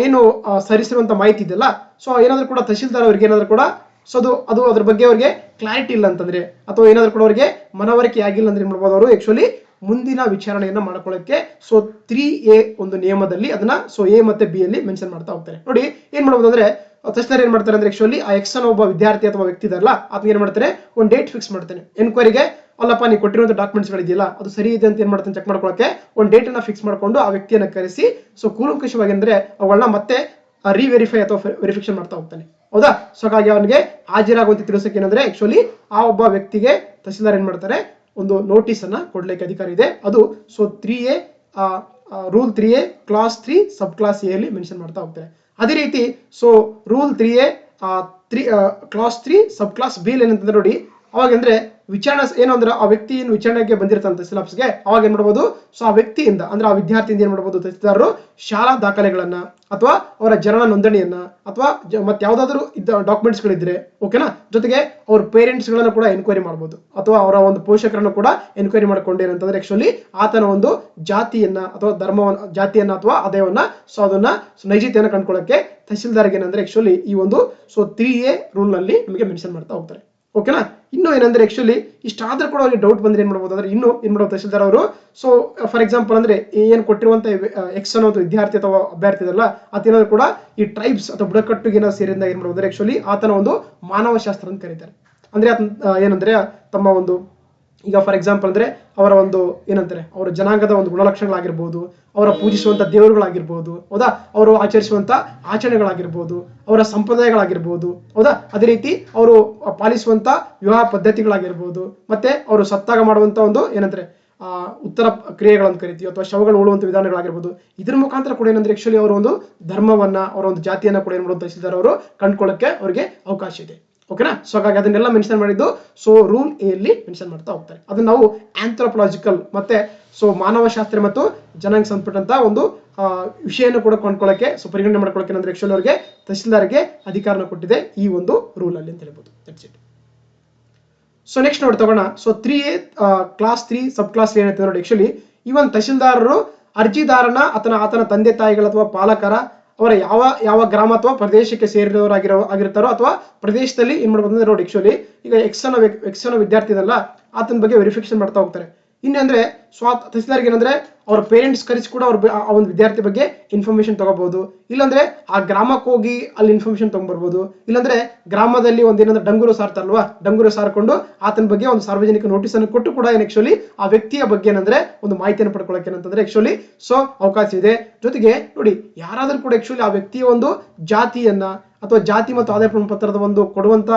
ಏನು ಸರಿಸಿರುವಂತ ಮಾಹಿತಿ ಇದೆಯಲ್ಲ, ಸೊ ಏನಾದ್ರು ಕೂಡ ತಹಸೀಲ್ದಾರ್ ಅವ್ರಿಗೆ ಏನಾದ್ರು ಕೂಡ ಸೊ ಅದು ಅದ್ರ ಬಗ್ಗೆ ಅವ್ರಿಗೆ ಕ್ಲಾರಿಟಿ ಇಲ್ಲ ಅಂತಂದ್ರೆ, ಅಥವಾ ಏನಾದ್ರು ಕೂಡ ಅವ್ರಿಗೆ ಮನವರಿಕೆ ಆಗಿಲ್ಲ ಅಂದ್ರೆ ಏನ್ ಮಾಡ್ಬೋದು ಅವರು ಆಕ್ಚುಲಿ ಮುಂದಿನ ವಿಚಾರಣೆಯನ್ನ ಮಾಡ್ಕೊಳ್ಳೋಕೆ ಸೊ 3A ಒಂದು ನಿಯಮದಲ್ಲಿ ಅದನ್ನ ಸೊ A ಮತ್ತೆ B ಅಲ್ಲಿ ಮೆನ್ಷನ್ ಮಾಡ್ತಾ ಹೋಗ್ತಾರೆ. ನೋಡಿ ಏನ್ ಮಾಡ್ಬೋದು ಅಂದ್ರೆ ತಹಸೀಲ್ದಾರ್ ಏನ್ ಮಾಡ್ತಾರೆ ಅಂದ್ರೆ ಆಕ್ಚುಲಿ ಆ ಎಕ್ಸ್ ಅನ್ನೋ ಒಬ್ಬ ವಿದ್ಯಾರ್ಥಿ ಅಥವಾ ವ್ಯಕ್ತಿ ಇದಲ್ಲ, ಅದನ್ನ ಏನ್ ಮಾಡ್ತಾರೆ, ಒಂದು ಡೇಟ್ ಫಿಕ್ಸ್ ಮಾಡ್ತಾನೆ ಎನ್ಕ್ವೈರಿಗೆ. ಅಲ್ಲಪ್ಪ, ನೀವು ಕೊಟ್ಟಿರುವಂತ ಡಾಕ್ಯುಮೆಂಟ್ಸ್ ಗಳಿದೆಯಲ್ಲ ಅದು ಸರಿ ಇದೆ ಅಂತ ಏನ್ ಮಾಡ್ತಾನೆ ಚೆಕ್ ಮಾಡ್ಕೊಳ್ಳೋಕೆ ಒಂದು ಡೇಟ್ ಅನ್ನ ಫಿಕ್ಸ್ ಮಾಡ್ಕೊಂಡು ಆ ವ್ಯಕ್ತಿಯನ್ನ ಕರೆಸಿ ಸೊ ಕೂಲಂಕಷವಾಗಿ ಅಂದ್ರೆ ಅವುಗಳನ್ನ ಮತ್ತೆ ರಿವೆರಿಫೈ ಅಥವಾ ವೆರಿಫಿಕೇಶನ್ ಮಾಡ್ತಾ ಹೋಗ್ತಾನೆ, ಹೌದಾ. ಸೊ ಹಾಗಾಗಿ ಅವನಿಗೆ ಹಾಜರಾಗುವಂತೆ ತಿಳಿಸೋಕೆ ಏನಂದ್ರೆ ಆಕ್ಚುಲಿ ಆ ಒಬ್ಬ ವ್ಯಕ್ತಿಗೆ ತಹಸೀಲ್ದಾರ್ ಏನ್ ಮಾಡ್ತಾರೆ, ಒಂದು ನೋಟಿಸ್ ಅನ್ನ ಕೊಡ್ಲಿಕ್ಕೆ ಅಧಿಕಾರ ಇದೆ. ಅದು so 3A rule 3A class 3 sub class A ಅಲ್ಲಿ ಮೆನ್ಷನ್ ಮಾಡ್ತಾ ಹೋಗ್ತಾರೆ. ಅದೇ ರೀತಿ ಸೊ ರೂಲ್ 3A ಕ್ಲಾಸ್ 3 ಸಬ್ ಕ್ಲಾಸ್ B ಏನಂತಂದ್ರೆ ನೋಡಿ, ಅವಾಗ ಅಂದ್ರೆ ವಿಚಾರಣೆ ಏನು ಅಂದ್ರೆ ಆ ವ್ಯಕ್ತಿ ಏನು ವಿಚಾರಣೆಗೆ ಬಂದಿರ್ತಾನೆ ತಹಸೀಲ್ ಆಫೀಸ್ಗೆ, ಅವಾಗ ಏನ್ ಮಾಡ್ಬೋದು, ಸೊ ಆ ವ್ಯಕ್ತಿಯಿಂದ ಅಂದ್ರೆ ಆ ವಿದ್ಯಾರ್ಥಿಯಿಂದ ಏನ್ ಮಾಡ್ಬೋದು, ತಹಸೀಲ್ದಾರರು ಶಾಲಾ ದಾಖಲೆಗಳನ್ನ ಅಥವಾ ಅವರ ಜನನ ನೋಂದಣಿಯನ್ನ ಅಥವಾ ಮತ್ತೆ ಯಾವ್ದಾದ್ರು ಡಾಕ್ಯುಮೆಂಟ್ಸ್ ಗಳಿದ್ರೆ ಓಕೆನಾ, ಜೊತೆಗೆ ಅವ್ರ ಪೇರೆಂಟ್ಸ್ ಗಳನ್ನ ಕೂಡ ಎನ್ಕ್ವೈರಿ ಮಾಡ್ಬೋದು, ಅಥವಾ ಅವರ ಒಂದು ಪೋಷಕರನ್ನು ಕೂಡ ಎನ್ಕ್ವೈರಿ ಮಾಡ್ಕೊಂಡು ಏನಂತಂದ್ರೆ ಆಕ್ಚುಲಿ ಆತನ ಒಂದು ಜಾತಿಯನ್ನ ಅಥವಾ ಧರ್ಮವನ್ನ, ಜಾತಿಯನ್ನ ಅಥವಾ ಆದಾಯವನ್ನ ಸೊ ಅದನ್ನ ನೈಜತೆಯನ್ನ ಕಂಡುಕೊಳ್ಳಕ್ಕೆ ತಹಸೀಲ್ದಾರ್ಗೆ ಏನಂದ್ರೆ ಆಕ್ಚುಲಿ ಈ ಒಂದು ಸೊ 3A ರೂಲ್ ನಲ್ಲಿ ನಮಗೆ ಮೆನ್ಷನ್ ಮಾಡ್ತಾ ಹೋಗ್ತಾರೆ, ಓಕೆನಾ. ಇನ್ನು ಏನಂದ್ರೆ ಆಕ್ಚುಲಿ ಇಷ್ಟಾದ್ರೂ ಕೂಡ ಅವ್ರಿಗೆ ಡೌಟ್ ಬಂದ್ರೆ ಏನ್ ಮಾಡ್ಬೋದು ಅಂದ್ರೆ ಇನ್ನು ಏನ್ ಮಾಡ್ಬೋದು ತಹಸೀಲ್ದಾರ್ ಅವರು, ಸೊ ಫಾರ್ ಎಕ್ಸಾಂಪಲ್ ಅಂದ್ರೆ ಏನ್ ಕೊಟ್ಟಿರುವಂತ ಎಕ್ಸ್ ಅನ್ನೋ ವಿದ್ಯಾರ್ಥಿ ಅಥವಾ ಅಭ್ಯರ್ಥಿ ಇದಲ್ಲ ಅದೇನಾದ್ರು ಕೂಡ ಈ ಟ್ರೈಬ್ಸ್ ಅಥವಾ ಬುಡಕಟ್ಟಿಗೆ ಏನೋ ಸೇರಿದಾಗ ಏನ್ ಮಾಡ್ಬೋದು ಆಕ್ಚುಲಿ ಆತನ ಒಂದು ಮಾನವಶಾಸ್ತ್ರ ಅಂತ ಕರೀತಾರೆ. ಅಂದ್ರೆ ಏನಂದ್ರೆ ತಮ್ಮ ಒಂದು ಈಗ ಫಾರ್ ಎಕ್ಸಾಂಪಲ್ ಅಂದ್ರೆ ಅವರ ಒಂದು ಏನಂತಾರೆ ಅವರ ಜನಾಂಗದ ಒಂದು ಗುಣಲಕ್ಷಣಗಳಾಗಿರ್ಬೋದು, ಅವರ ಪೂಜಿಸುವಂತ ದೇವರುಗಳಾಗಿರ್ಬೋದು, ಹೌದಾ, ಅವರು ಆಚರಿಸುವಂತ ಆಚರಣೆಗಳಾಗಿರ್ಬೋದು, ಅವರ ಸಂಪ್ರದಾಯಗಳಾಗಿರ್ಬೋದು, ಹೌದಾ. ಅದೇ ರೀತಿ ಅವರು ಪಾಲಿಸುವಂತ ವಿವಾಹ ಪದ್ಧತಿಗಳಾಗಿರ್ಬೋದು, ಮತ್ತೆ ಅವರು ಸತ್ತಾಗ ಮಾಡುವಂತ ಒಂದು ಏನಂತಾರೆ ಉತ್ತರ ಕ್ರಿಯೆಗಳಂತ ಕರಿತೀವಿ, ಅಥವಾ ಶವಗಳು ಉಳುವಂತ ವಿಧಾನಗಳಾಗಿರ್ಬೋದು. ಇದ್ರ ಮುಖಾಂತರ ಕೂಡ ಏನಂದ್ರೆ ಆಕ್ಚುಲಿ ಅವರ ಒಂದು ಧರ್ಮವನ್ನ, ಅವರ ಒಂದು ಜಾತಿಯನ್ನ ಕೂಡ ಏನ್ ಮಾಡೋದು ತಹಸೀಲ್ದಾರ್ ಅವರು ಕಂಡುಕೊಳ್ಳಕ್ಕೆ ಅವರಿಗೆ ಅವಕಾಶ ಇದೆ, ಓಕೆನಾ. ಸೊ ಹಾಗಾಗಿ ಅದನ್ನೆಲ್ಲ ಮೆನ್ಷನ್ ಮಾಡಿದ್ದು ಸೊ ರೂಲ್ A ಅಲ್ಲಿ ಮೆನ್ಷನ್ ಮಾಡ್ತಾ ಹೋಗ್ತಾರೆ. ಅದನ್ನ ನಾವು ಆಂಥ್ರೋಪಾಲಜಿಕಲ್ ಮತ್ತೆ ಸೊ ಮಾನವಶಾಸ್ತ್ರ ಮತ್ತು ಜನಾಂಗ ಸಂಬಂಧಪಟ್ಟಂತ ಒಂದು ವಿಷಯನ ಕೂಡ ಕೊಂಡ್ಕೊಳ್ಳಕ್ಕೆ ಸೊ ಪರಿಗಣನೆ ಮಾಡ್ಕೊಳ್ಳಕ್ಕೆ ಅಂದ್ರೆ ಆಕ್ಚುಲಿ ಅವರಿಗೆ ತಹಸೀಲ್ದಾರ್ಗೆ ಅಧಿಕಾರನ ಕೊಟ್ಟಿದೆ ಈ ಒಂದು ರೂಲ್ ಅಲ್ಲಿ ಅಂತ ಹೇಳ್ಬೋದು. That's it. ಸೊ ನೆಕ್ಸ್ಟ್ ನೋಡಿ ತಗೋಣ. ಸೊ 3A ಕ್ಲಾಸ್ 3 ಸಬ್ ಕ್ಲಾಸ್ ಏನಂತ ನೋಡಿ ಆಕ್ಚುಲಿ ಇವನ್ ತಹಸೀಲ್ದಾರರು ಅರ್ಜಿದಾರನ ಆತನ ತಂದೆ ತಾಯಿಗಳ ಅಥವಾ ಪಾಲಕರ ಅವರ ಯಾವ ಗ್ರಾಮ ಅಥವಾ ಪ್ರದೇಶಕ್ಕೆ ಸೇರಿದವರಾಗಿರ್ತಾರೋ ಅಥವಾ ಪ್ರದೇಶದಲ್ಲಿ ಏನ್ ಮಾಡ್ಬೋದು ಅಂದ್ರೆ ನೋಡಿ ಆಕ್ಚುಲಿ ಈಗ ಎಕ್ಸ್ ಅನ್ನೋ ವಿದ್ಯಾರ್ಥಿ ಇದಲ್ಲ ಆತನ ಬಗ್ಗೆ ವೆರಿಫಿಕೇಶನ್ ಮಾಡ್ತಾ ಹೋಗ್ತಾರೆ. ಇನ್ನಂದ್ರೆ ತಹಸೀಲ್ದಾರ್ಗೆ ಏನಂದ್ರೆ ಅವ್ರ ಪೇರೆಂಟ್ಸ್ ಕರೆಸಿ ಕೂಡ ಆ ಒಂದು ವಿದ್ಯಾರ್ಥಿ ಬಗ್ಗೆ ಇನ್ಫಾರ್ಮೇಶನ್ ತಗೋಬಹುದು, ಇಲ್ಲಾಂದ್ರೆ ಆ ಗ್ರಾಮಕ್ಕೆ ಹೋಗಿ ಅಲ್ಲಿ ಇನ್ಫಾರ್ಮೇಶನ್ ತಗೊಂಡ್ಬರ್ಬೋದು, ಇಲ್ಲಾಂದ್ರೆ ಗ್ರಾಮದಲ್ಲಿ ಒಂದೇನಂದ್ರೆ ಡಂಗೂರು ಸಾರ್ತಾರಲ್ವಾ, ಡಂಗೂರು ಸಾರ್ಕೊಂಡು ಆತನ ಬಗ್ಗೆ ಒಂದು ಸಾರ್ವಜನಿಕ ನೋಟಿಸ್ ಅನ್ನು ಕೊಟ್ಟು ಕೂಡ ಏನ್ ಆಕ್ಚುಲಿ ಆ ವ್ಯಕ್ತಿಯ ಬಗ್ಗೆ ಏನಂದ್ರೆ ಒಂದು ಮಾಹಿತಿಯನ್ನು ಪಡ್ಕೊಳ್ಳಕ್ಕೆ ಏನಂತಂದ್ರೆ ಆಕ್ಚುಲಿ ಸೊ ಅವಕಾಶ ಇದೆ. ಜೊತೆಗೆ ನೋಡಿ ಯಾರಾದ್ರೂ ಕೂಡ ಆಕ್ಚುಲಿ ಆ ವ್ಯಕ್ತಿಯ ಒಂದು ಜಾತಿಯನ್ನ ಅಥವಾ ಜಾತಿ ಮತ್ತು ಆದಾಯ ಪ್ರಮಾಣ ಪತ್ರದ ಒಂದು ಕೊಡುವಂತ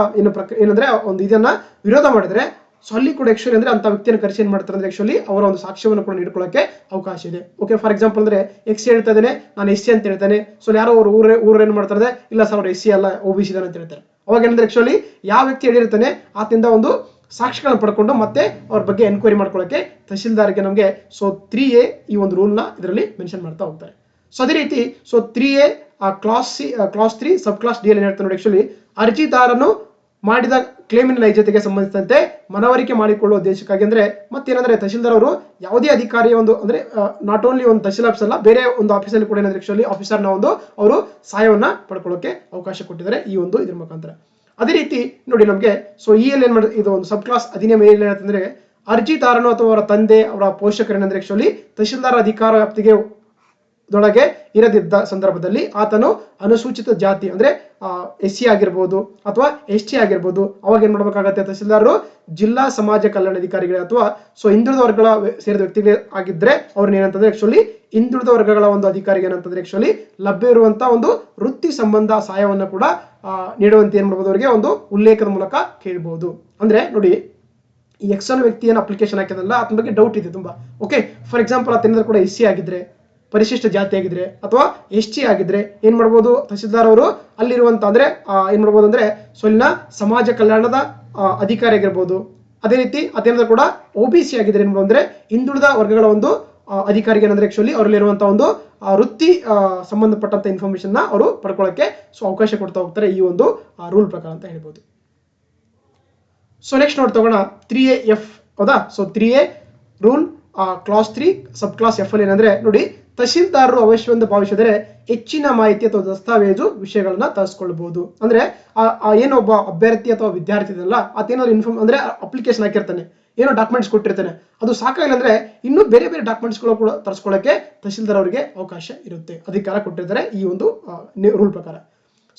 ಏನಂದ್ರೆ ಒಂದು ಇದನ್ನ ವಿರೋಧ ಮಾಡಿದ್ರೆ ಸೊ ಅಲ್ಲಿ ಕೂಡ ಆಕ್ಚುಲಿ ಅಂದ್ರೆ ಅಂತ ವ್ಯಕ್ತಿಯನ್ನು ಕರೆಸಿ ಏನ್ ಮಾಡ್ತಾರೆ ಅಂದ್ರೆ ಆಕ್ಚುಲಿ ಅವರ ಒಂದು ಸಾಕ್ಷ್ಯವನ್ನು ಕೂಡ ನೀಡ್ಕೊಳ್ಳಕ್ಕೆ ಅವಕಾಶ ಇದೆ. ಓಕೆ, ಫಾರ್ ಎಕ್ಸಾಂಪಲ್ ಅಂದ್ರೆ ಎಕ್ಸ್ ಹೇಳ್ತಾ ಇದ್ದಾನೆ ನಾನು SC ಅಂತ ಹೇಳ್ತಾನೆ, ಸೊ ಯಾರೋ ಅವ್ರ ಊರು ಏನ್ ಮಾಡ್ತಾರೆ ಇಲ್ಲ ಸರ್ ಅವ್ರು SC ಅಲ್ಲ OBC ಇದಾನೆ ಅಂತ ಹೇಳ್ತಾರೆ. ಅವಾಗ ಏನಂದ್ರೆ ಆಕ್ಚುಲಿ ಯಾವ ವ್ಯಕ್ತಿ ಹೇಳಿರ್ತಾನೆ ಆತನಿಂದ ಒಂದು ಸಾಕ್ಷಿಗಳನ್ನ ಪಡ್ಕೊಂಡು ಮತ್ತೆ ಅವ್ರ ಬಗ್ಗೆ ಎನ್ಕ್ವೈರಿ ಮಾಡ್ಕೊಳ್ಳಕ್ಕೆ ತಹಸೀಲ್ದಾರ್ಗೆ ನಮಗೆ ಸೊ 3A ಈ ಒಂದು ರೂಲ್ ನ ಇದರಲ್ಲಿ ಮೆನ್ಷನ್ ಮಾಡ್ತಾ ಹೋಗ್ತಾರೆ. ಸೊ ಅದೇ ರೀತಿ ಸೊ 3A ಕ್ಲಾಸ್ 3 ಸಬ್ ಕ್ಲಾಸ್ D ಅಲ್ಲಿ ಹೇಳ್ತಾರೆ ನೋಡಿ ಆಕ್ಚುಲಿ ಅರ್ಜಿದಾರನು ಮಾಡಿದ ಕ್ಲೇಮಿನ ನೈಜತೆಗೆ ಸಂಬಂಧಿಸಿದಂತೆ ಮನವರಿಕೆ ಮಾಡಿಕೊಳ್ಳುವ ಉದ್ದೇಶಕ್ಕಾಗಿ ಅಂದ್ರೆ ಮತ್ತೇನಂದ್ರೆ ತಹಸೀಲ್ದಾರ್ ಅವರು ಯಾವುದೇ ಅಧಿಕಾರಿಯ ಒಂದು ಅಂದ್ರೆ ನಾಟ್ ಓನ್ಲಿ ಒಂದು ತಹಸೀಲ್ ಆಫೀಸ್ ಅಲ್ಲ ಬೇರೆ ಒಂದು ಆಫೀಸಲ್ಲಿ ಕೂಡ ಏನಂದ್ರೆ ಆಕ್ಚುಲಿ ಆಫೀಸರ್ನ ಒಂದು ಅವರು ಸಹಾಯವನ್ನ ಪಡ್ಕೊಳ್ಳೋಕೆ ಅವಕಾಶ ಕೊಟ್ಟಿದ್ದಾರೆ ಈ ಒಂದು ಇದ್ರ ಮುಖಾಂತರ. ಅದೇ ರೀತಿ ನೋಡಿ ನಮಗೆ ಸೊ ಅಲ್ಲಿ ಏನ್ ಮಾಡಿದ್ರೆ ಇದು ಒಂದು ಸಬ್ ಕ್ಲಾಸ್ ಅಧಿನಿಯಮ ಏನ್ ಹೇಳ್ತಂದ್ರೆ ಅರ್ಜಿದಾರನು ಅಥವಾ ಅವರ ತಂದೆ ಅವರ ಪೋಷಕರು ಏನಂದ್ರೆ ಆಕ್ಚುಲಿ ತಹಸೀಲ್ದಾರ್ ಅಧಿಕಾರ ವ್ಯಾಪ್ತಿಗೆ ದೊಳಗೆ ಇರದಿದ್ದ ಸಂದರ್ಭದಲ್ಲಿ ಆತನು ಅನುಸೂಚಿತ ಜಾತಿ ಅಂದ್ರೆ SC ಆಗಿರ್ಬೋದು ಅಥವಾ ST ಆಗಿರ್ಬೋದು, ಅವಾಗ ಏನ್ ಮಾಡ್ಬೇಕಾಗತ್ತೆ, ತಹಸೀಲ್ದಾರರು ಜಿಲ್ಲಾ ಸಮಾಜ ಕಲ್ಯಾಣಾಧಿಕಾರಿಗಳೇ ಅಥವಾ ಹಿಂದುಳಿದ ವರ್ಗಗಳ ಸೇರಿದ ವ್ಯಕ್ತಿಗಳೇ ಆಗಿದ್ರೆ ಅವ್ರನ್ನ ಏನಂತಂದ್ರೆ ಆಕ್ಚುಲಿ ಹಿಂದುಳಿದ ವರ್ಗಗಳ ಒಂದು ಅಧಿಕಾರಿಗೆ ಏನಂತಂದ್ರೆ ಆಕ್ಚುಲಿ ಲಭ್ಯ ಇರುವಂತಹ ಒಂದು ವೃತ್ತಿ ಸಂಬಂಧ ಸಹಾಯವನ್ನ ಕೂಡ ನೀಡುವಂತೆ ಏನ್ ಮಾಡಬಹುದು, ಅವರಿಗೆ ಒಂದು ಉಲ್ಲೇಖದ ಮೂಲಕ ಕೇಳಬಹುದು. ಅಂದ್ರೆ ನೋಡಿ, ಈ ಎಕ್ಸ್ಟರ್ನಲ್ ವ್ಯಕ್ತಿ ಏನು ಅಪ್ಲಿಕೇಶನ್ ಹಾಕಿದಲ್ಲ ಅದ್ರ ಬಗ್ಗೆ ಡೌಟ್ ಇದೆ ತುಂಬಾ. ಓಕೆ, ಫಾರ್ ಎಕ್ಸಾಂಪಲ್ ಆತೇನಾದ್ರೂ ಕೂಡ SC ಆಗಿದ್ರೆ, ಪರಿಶಿಷ್ಟ ಜಾತಿ ಆಗಿದ್ರೆ ಅಥವಾ ST ಆಗಿದ್ರೆ ಏನ್ ಮಾಡ್ಬೋದು, ತಹಸೀಲ್ದಾರ್ ಅವರು ಅಲ್ಲಿರುವಂತ ಅಂದ್ರೆ ಏನ್ ಮಾಡ್ಬೋದು ಅಂದ್ರೆ ಇಲ್ಲಿನ ಸಮಾಜ ಕಲ್ಯಾಣದ ಅಧಿಕಾರಿ ಆಗಿರ್ಬೋದು. ಅದೇ ರೀತಿ ಅದೇನಾದ್ರೂ ಕೂಡ OBC ಆಗಿದ್ರೆ ಏನ್ ಮಾಡ್ಬೋದು ಅಂದ್ರೆ ಹಿಂದುಳಿದ ವರ್ಗಗಳ ಒಂದು ಅಧಿಕಾರಿಗೆ ಏನಂದ್ರೆ ಆಕ್ಚುಲಿ ಅವರಲ್ಲಿರುವಂತಹ ಒಂದು ವೃತ್ತಿ ಸಂಬಂಧಪಟ್ಟಂತ ಇನ್ಫಾರ್ಮೇಶನ್ ನ ಅವರು ಪಡ್ಕೊಳ್ಳಕ್ಕೆ ಅವಕಾಶ ಕೊಡ್ತಾ ಹೋಗ್ತಾರೆ ಈ ಒಂದು ರೂಲ್ ಪ್ರಕಾರ ಅಂತ ಹೇಳ್ಬೋದು. ಸೊ ನೆಕ್ಸ್ಟ್ ನೋಡ್ ತಗೋಣ 3AF. ಹೌದಾ, ಸೊ 3A ರೂಲ್ ಕ್ಲಾಸ್ 3 ಸಬ್ ಕ್ಲಾಸ್ F ಅಲ್ಲಿ ಏನಂದ್ರೆ ನೋಡಿ, ತಹಶೀಲ್ದಾರರು ಅವಶ್ಯವೆಂದು ಭಾವಿಸಿದರೆ ಹೆಚ್ಚಿನ ಮಾಹಿತಿ ಅಥವಾ ದಸ್ತಾವೇಜು ವಿಷಯಗಳನ್ನ ತರಿಸ್ಕೊಳ್ಬಹುದು. ಅಂದ್ರೆ ಏನೊಬ್ಬ ಅಭ್ಯರ್ಥಿ ಅಥವಾ ವಿದ್ಯಾರ್ಥಿ ಇದೆಲ್ಲ ಅದೇನಾದ್ರು ಅಂದ್ರೆ ಅಪ್ಲಿಕೇಶನ್ ಹಾಕಿರ್ತಾನೆ, ಏನೋ ಡಾಕ್ಯುಮೆಂಟ್ಸ್ ಕೊಟ್ಟಿರ್ತಾನೆ, ಅದು ಸಾಕಾಗಿಲ್ಲ ಅಂದ್ರೆ ಇನ್ನೂ ಬೇರೆ ಬೇರೆ ಡಾಕ್ಯುಮೆಂಟ್ಸ್ಗಳು ಕೂಡ ತರಿಸ್ಕೊಳ್ಳಕ್ಕೆ ತಹಶೀಲ್ದಾರ್ ಅವರಿಗೆ ಅವಕಾಶ ಇರುತ್ತೆ, ಅಧಿಕಾರ ಕೊಟ್ಟಿರ್ತಾರೆ ಈ ಒಂದು ರೂಲ್ ಪ್ರಕಾರ.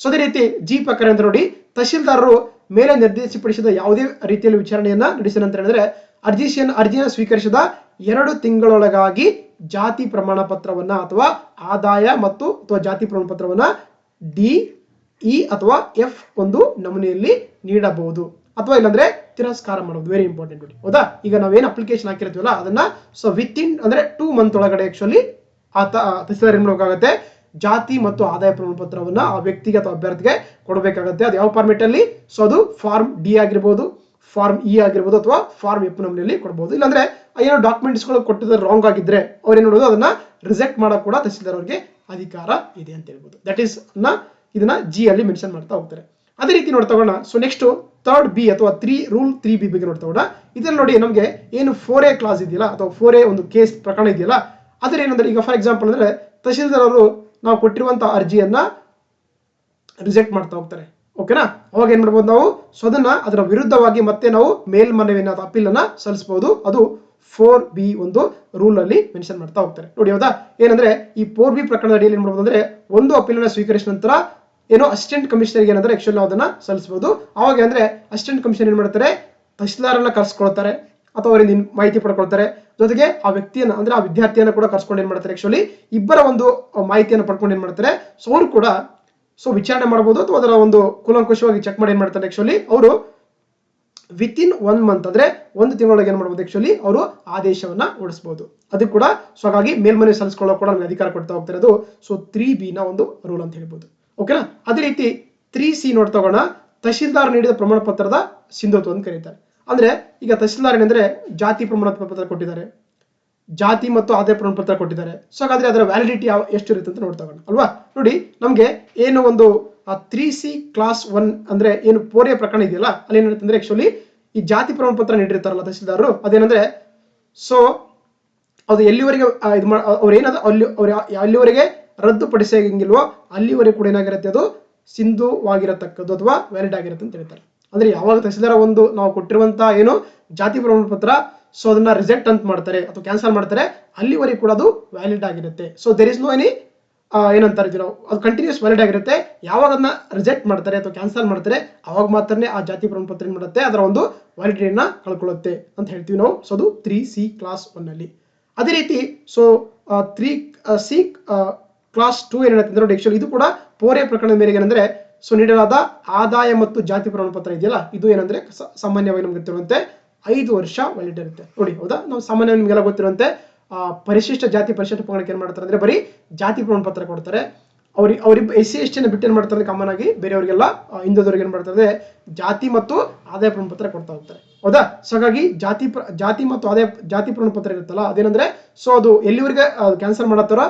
ಸೊ ಅದೇ ರೀತಿ G ಪ್ರಕಾರ ಅಂತ ನೋಡಿ, ತಹಶೀಲ್ದಾರರು ಮೇಲೆ ನಿರ್ದೇಶಿಸಿದ ಯಾವುದೇ ರೀತಿಯಲ್ಲಿ ವಿಚಾರಣೆಯನ್ನ ನಡೆಸಿದ ಅಂತ ಹೇಳಿದ್ರೆ ಅರ್ಜಿಯನ್ನು ಸ್ವೀಕರಿಸಿದ 2 ತಿಂಗಳೊಳಗಾಗಿ ಜಾತಿ ಪ್ರಮಾಣ ಪತ್ರವನ್ನ ಅಥವಾ ಆದಾಯ ಮತ್ತು ಅಥವಾ ಜಾತಿ ಪ್ರಮಾಣ ಪತ್ರವನ್ನ DE ಅಥವಾ F ಒಂದು ನಮೂನೆಯಲ್ಲಿ ನೀಡಬಹುದು, ಅಥವಾ ಇಲ್ಲಾಂದ್ರೆ ತಿರಸ್ಕಾರ ಮಾಡೋದು. ವೆರಿ ಇಂಪಾರ್ಟೆಂಟ್ ನೋಡಿ. ಹೌದಾ, ಈಗ ನಾವೇನು ಅಪ್ಲಿಕೇಶನ್ ಹಾಕಿರ್ತೀವಲ್ಲ ಅದನ್ನ ವಿತಿನ್ ಅಂದ್ರೆ 2 ಮಂತ್ ಒಳಗಡೆ ಆಕ್ಚುಲಿ ತಹಸೀಲ್ದಾರ್ ಏನ್ ಮಾಡಬೇಕಾಗತ್ತೆ, ಜಾತಿ ಮತ್ತು ಆದಾಯ ಪ್ರಮಾಣ ಪತ್ರವನ್ನ ಆ ವ್ಯಕ್ತಿಗೆ ಅಥವಾ ಅಭ್ಯರ್ಥಿಗೆ ಕೊಡಬೇಕಾಗುತ್ತೆ. ಅದು ಯಾವ ಫಾರ್ಮೆಟ್ ಅಲ್ಲಿ, ಅದು ಫಾರ್ಮ್ D ಆಗಿರ್ಬೋದು, ಫಾರ್ಮ್ E ಆಗಿರ್ಬೋದು ಅಥವಾ ಫಾರ್ಮ್ F ನಮೂನೆಯಲ್ಲಿ ಕೊಡಬಹುದು. ಇಲ್ಲಾಂದ್ರೆ ಏನೋ ಡಾಕ್ಯುಮೆಂಟ್ಸ್ ಗಳು ಕೊಟ್ಟಿದ್ರೆ ರಾಂಗ್ ಆಗಿದ್ರೆ ಅವ್ರೇನ್ ಮಾಡೋದು, ಅದನ್ನ ರಿಜೆಕ್ಟ್ ಮಾಡಕ್ ಕೂಡ ತಹಸೀಲ್ದಾರ್ ಅವರಿಗೆ ಅಧಿಕಾರ ಇದೆ ಅಂತ ಹೇಳ್ಬೋದು. ದಟ್ ಈಸ್ ಇದನ್ನ G ಅಲ್ಲಿ ಮೆನ್ಷನ್ ಮಾಡ್ತಾ ಹೋಗ್ತಾರೆ. ಅದೇ ರೀತಿ ನೋಡ್ತಗೋಣ. ಸೊ ನೆಕ್ಸ್ಟ್ 3rd B ಅಥವಾ ರೂಲ್ 3B ಬಗ್ಗೆ ನೋಡ್ತಗೋಣ. ಇದ್ರಲ್ಲಿ ನೋಡಿ ನಮಗೆ ಏನು 4A ಕ್ಲಾಸ್ ಇದೆಯಲ್ಲ ಅಥವಾ 4A ಒಂದು ಕೇಸ್ ಪ್ರಕರಣ ಇದೆಯಲ್ಲ, ಅದ್ರ ಏನಂದ್ರೆ ಈಗ ಫಾರ್ ಎಕ್ಸಾಂಪಲ್ ಅಂದ್ರೆ ತಹಸೀಲ್ದಾರ್ ಅವರು ನಾವು ಕೊಟ್ಟಿರುವಂತಹ ಅರ್ಜಿಯನ್ನ ರಿಜೆಕ್ಟ್ ಮಾಡ್ತಾ ಹೋಗ್ತಾರೆ. ಓಕೆನಾ, ಅವಾಗ ಏನ್ ಮಾಡ್ಬೋದು ನಾವು, ಸೊ ಅದರ ವಿರುದ್ಧವಾಗಿ ಮತ್ತೆ ನಾವು ಮೇಲ್ಮನವಿನ ಅಪೀಲ್ ಅನ್ನ ಸಲ್ಲಿಸಬಹುದು. ಅದು 4B ಒಂದು ರೂಲ್ ಅಲ್ಲಿ ಮೆನ್ಷನ್ ಮಾಡ್ತಾ ಹೋಗ್ತಾರೆ ನೋಡಿ. ಹೌದಾ, ಏನಂದ್ರೆ ಈ 4B ಪ್ರಕರಣದ ಅಡಿಯಲ್ಲಿ ಏನ್ ಮಾಡ್ಬೋದು ಅಂದ್ರೆ ಒಂದು ಅಪೀಲ್ ಅನ್ನ ಸ್ವೀಕರಿಸಿದ ನಂತರ ಏನೋ ಅಸಿಸ್ಟೆಂಟ್ ಕಮಿಷನರ್ ಏನಂದ್ರೆ ಆಕ್ಚುಲಿ ನಾವು ಅದನ್ನ ಸಲ್ಲಿಸಬಹುದು. ಅವಾಗ ಅಂದ್ರೆ ಅಸಿಸ್ಟೆಂಟ್ ಕಮಿಷನರ್ ಏನ್ ಮಾಡ್ತಾರೆ, ತಹಸೀಲ್ದಾರನ್ನ ಕರ್ಸ್ಕೊಳ್ತಾರೆ ಅಥವಾ ಅವರಿಂದ ಮಾಹಿತಿ ಪಡ್ಕೊಳ್ತಾರೆ, ಜೊತೆಗೆ ಆ ವ್ಯಕ್ತಿಯನ್ನ ಅಂದ್ರೆ ಆ ವಿದ್ಯಾರ್ಥಿಯನ್ನ ಕೂಡ ಕರ್ಸ್ಕೊಂಡು ಏನ್ ಮಾಡ್ತಾರೆ, ಆಕ್ಚುಲಿ ಇಬ್ಬರ ಒಂದು ಮಾಹಿತಿಯನ್ನು ಪಡ್ಕೊಂಡು ಏನ್ ಮಾಡ್ತಾರೆ, ಸೊ ಅವರು ಕೂಡ ವಿಚಾರಣೆ ಮಾಡಬಹುದು ಅಥವಾ ಅದರ ಒಂದು ಕೂಲಂಕುಷವಾಗಿ ಚೆಕ್ ಮಾಡಿ ಏನ್ ಮಾಡ್ತಾರೆ, ಆಕ್ಚುಲಿ ಅವರು ವಿತಿನ್ 1 ಮಂತ್ ಅಂದ್ರೆ 1 ತಿಂಗಳೊಳಗೆ ಏನ್ ಮಾಡಬಹುದು, ಆಕ್ಚುಲಿ ಅವರು ಆದೇಶವನ್ನ ಹೊರಡಿಸಬಹುದು. ಅದು ಕೂಡ ಹಾಗಾಗಿ ಮೇಲ್ಮನವಿ ಸಲ್ಲಿಸಿಕೊಳ್ಳೋ ಕೂಡ ನಮಗೆ ಅಧಿಕಾರ ಕೊಡ್ತಾ ಹೋಗ್ತಾರೆ. ಅದು 3B ನ ಒಂದು ರೂಲ್ ಅಂತ ಹೇಳ್ಬೋದು. ಓಕೆನಾ. ಅದೇ ರೀತಿ 3C ನೋಡ್ತಗೋಣ. ತಹಶೀಲ್ದಾರ್ ನೀಡಿದ ಪ್ರಮಾಣ ಪತ್ರದ ಸಿಂಧುತ್ವ ಅಂತ ಕರೀತಾರೆ. ಅಂದ್ರೆ ಈಗ ತಹಶೀಲ್ದಾರ್ ಏನಂದ್ರೆ ಜಾತಿ ಪ್ರಮಾಣ ಪತ್ರ ಕೊಟ್ಟಿದ್ದಾರೆ, ಜಾತಿ ಮತ್ತು ಆದಾಯ ಪ್ರಮಾಣ ಪತ್ರ ಕೊಟ್ಟಿದ್ದಾರೆ. ಸೊ ಹಾಗಾದ್ರೆ ಅದರ ವ್ಯಾಲಿಡಿಟಿ ಎಷ್ಟು ಇರುತ್ತೆ ಅಂತ ನೋಡ್ತಗೋಣ ಅಲ್ವಾ. ನೋಡಿ ನಮ್ಗೆ ಏನು ಒಂದು 3C ಕ್ಲಾಸ್ 1 ಅಂದ್ರೆ ಏನು 4A ಪ್ರಕರಣ ಇದೆಯಲ್ಲ, ಅಲ್ಲಿ ಏನಿರುತ್ತೆ ಅಂದ್ರೆ ಆಕ್ಚುಲಿ ಈ ಜಾತಿ ಪ್ರಮಾಣ ಪತ್ರ ನೀಡಿರ್ತಾರಲ್ಲ ತಹಶೀಲ್ದಾರರು, ಅದೇನಂದ್ರೆ ಸೊ ಅದು ಎಲ್ಲಿವರೆಗೆ ಅವ್ರು ಏನಾದ್ರು ಅಲ್ಲಿವರೆಗೆ ರದ್ದುಪಡಿಸಂಗಿಲ್ವೋ ಅಲ್ಲಿವರೆಗೆ ಕೂಡ ಏನಾಗಿರುತ್ತೆ, ಅದು ಸಿಂಧುವಾಗಿರತಕ್ಕದ್ದು ಅಥವಾ ವ್ಯಾಲಿಡ್ ಆಗಿರುತ್ತೆ ಅಂತ ಹೇಳ್ತಾರೆ. ಅಂದ್ರೆ ಯಾವಾಗ ತಹಸೀಲ್ದಾರ್ ಒಂದು ನಾವು ಕೊಟ್ಟಿರುವಂತಹ ಏನು ಜಾತಿ ಪ್ರಮಾಣ ಪತ್ರ ಸೊ ಅದನ್ನ ರಿಜೆಕ್ಟ್ ಅಂತ ಮಾಡ್ತಾರೆ ಅಥವಾ ಕ್ಯಾನ್ಸಲ್ ಮಾಡ್ತಾರೆ, ಅಲ್ಲಿವರೆಗೆ ಕೂಡ ಅದು ವ್ಯಾಲಿಡ್ ಆಗಿರುತ್ತೆ. So there is no any ಏನಂತಾರೆ ನಾವು, ಅದು ಕಂಟಿನ್ಯೂಸ್ ವ್ಯಾಲಿಡ್ ಆಗಿರುತ್ತೆ. ಯಾವಾಗ ಅದನ್ನ ರಿಜೆಕ್ಟ್ ಮಾಡ್ತಾರೆ ಅಥವಾ ಕ್ಯಾನ್ಸಲ್ ಮಾಡ್ತಾರೆ ಅವಾಗ ಮಾತ್ರನೇ ಆ ಜಾತಿ ಪ್ರಮಾಣ ಪತ್ರ ಏನ್ ಮಾಡುತ್ತೆ, ಅದರ ಒಂದು ವ್ಯಾಲಿಡಿಟಿಯನ್ನ ಕಳ್ಕೊಳ್ಳುತ್ತೆ ಅಂತ ಹೇಳ್ತೀವಿ ನಾವು. ಸೊ ಅದು 3C ಕ್ಲಾಸ್ 1 ಅಲ್ಲಿ. ಅದೇ ರೀತಿ ಸೊ 3C ಕ್ಲಾಸ್ 2 ಏನ್ ಹೇಳುತ್ತೆ ನೋಡಿ, ಆಕ್ಚುಲಿ ಇದು ಕೂಡ 4A ಪ್ರಕರಣದ ಮೇರೆಗೆ ಏನಂದ್ರೆ ಸೊ ನೀಡಲಾದ ಆದಾಯ ಮತ್ತು ಜಾತಿ ಪ್ರಮಾಣ ಪತ್ರ ಇದೆಯಲ್ಲ, ಇದು ಏನಂದ್ರೆ ಸಾಮಾನ್ಯವಾಗಿ ನಮ್ಗೆ ಗೊತ್ತಿರುವಂತೆ 5 ವರ್ಷ ವ್ಯಾಲಿಡ್ ಇರುತ್ತೆ ನೋಡಿ. ಹೌದಾ, ನಾವು ಸಾಮಾನ್ಯವಾಗಿ ನಿಮಗೆಲ್ಲ ಗೊತ್ತಿರುವಂತೆ ಪರಿಶಿಷ್ಟ ಜಾತಿ ಪರಿಶಿಷ್ಟ ಪಂಗಡಕ್ಕೆ ಏನ್ ಮಾಡ್ತಾರೆ ಅಂದ್ರೆ ಬರೀ ಜಾತಿ ಪ್ರಮಾಣ ಪತ್ರ ಕೊಡ್ತಾರೆ. ಅವ್ರಿಬ್ಬ SC ST ಬಿಟ್ಟು ಏನ್ ಮಾಡ್ತಾರೆ, ಕಾಮನ್ ಆಗಿ ಬೇರೆಯವರಿಗೆಲ್ಲ ಹಿಂದುಳಿದವರಿಗೆ ಏನ್ ಮಾಡ್ತಾರೆ ಜಾತಿ ಮತ್ತು ಆದಾಯ ಪ್ರಮಾಣ ಪತ್ರ ಕೊಡ್ತಾ ಹೋಗ್ತಾರೆ. ಹೌದಾ, ಸೊ ಹಾಗಾಗಿ ಜಾತಿ ಮತ್ತು ಆದಾಯ ಜಾತಿ ಪ್ರಮಾಣ ಪತ್ರ ಇರುತ್ತಲ್ಲ ಅದೇನಂದ್ರೆ ಸೊ ಅದು ಎಲ್ಲಿವರೆಗೆ ಕ್ಯಾನ್ಸಲ್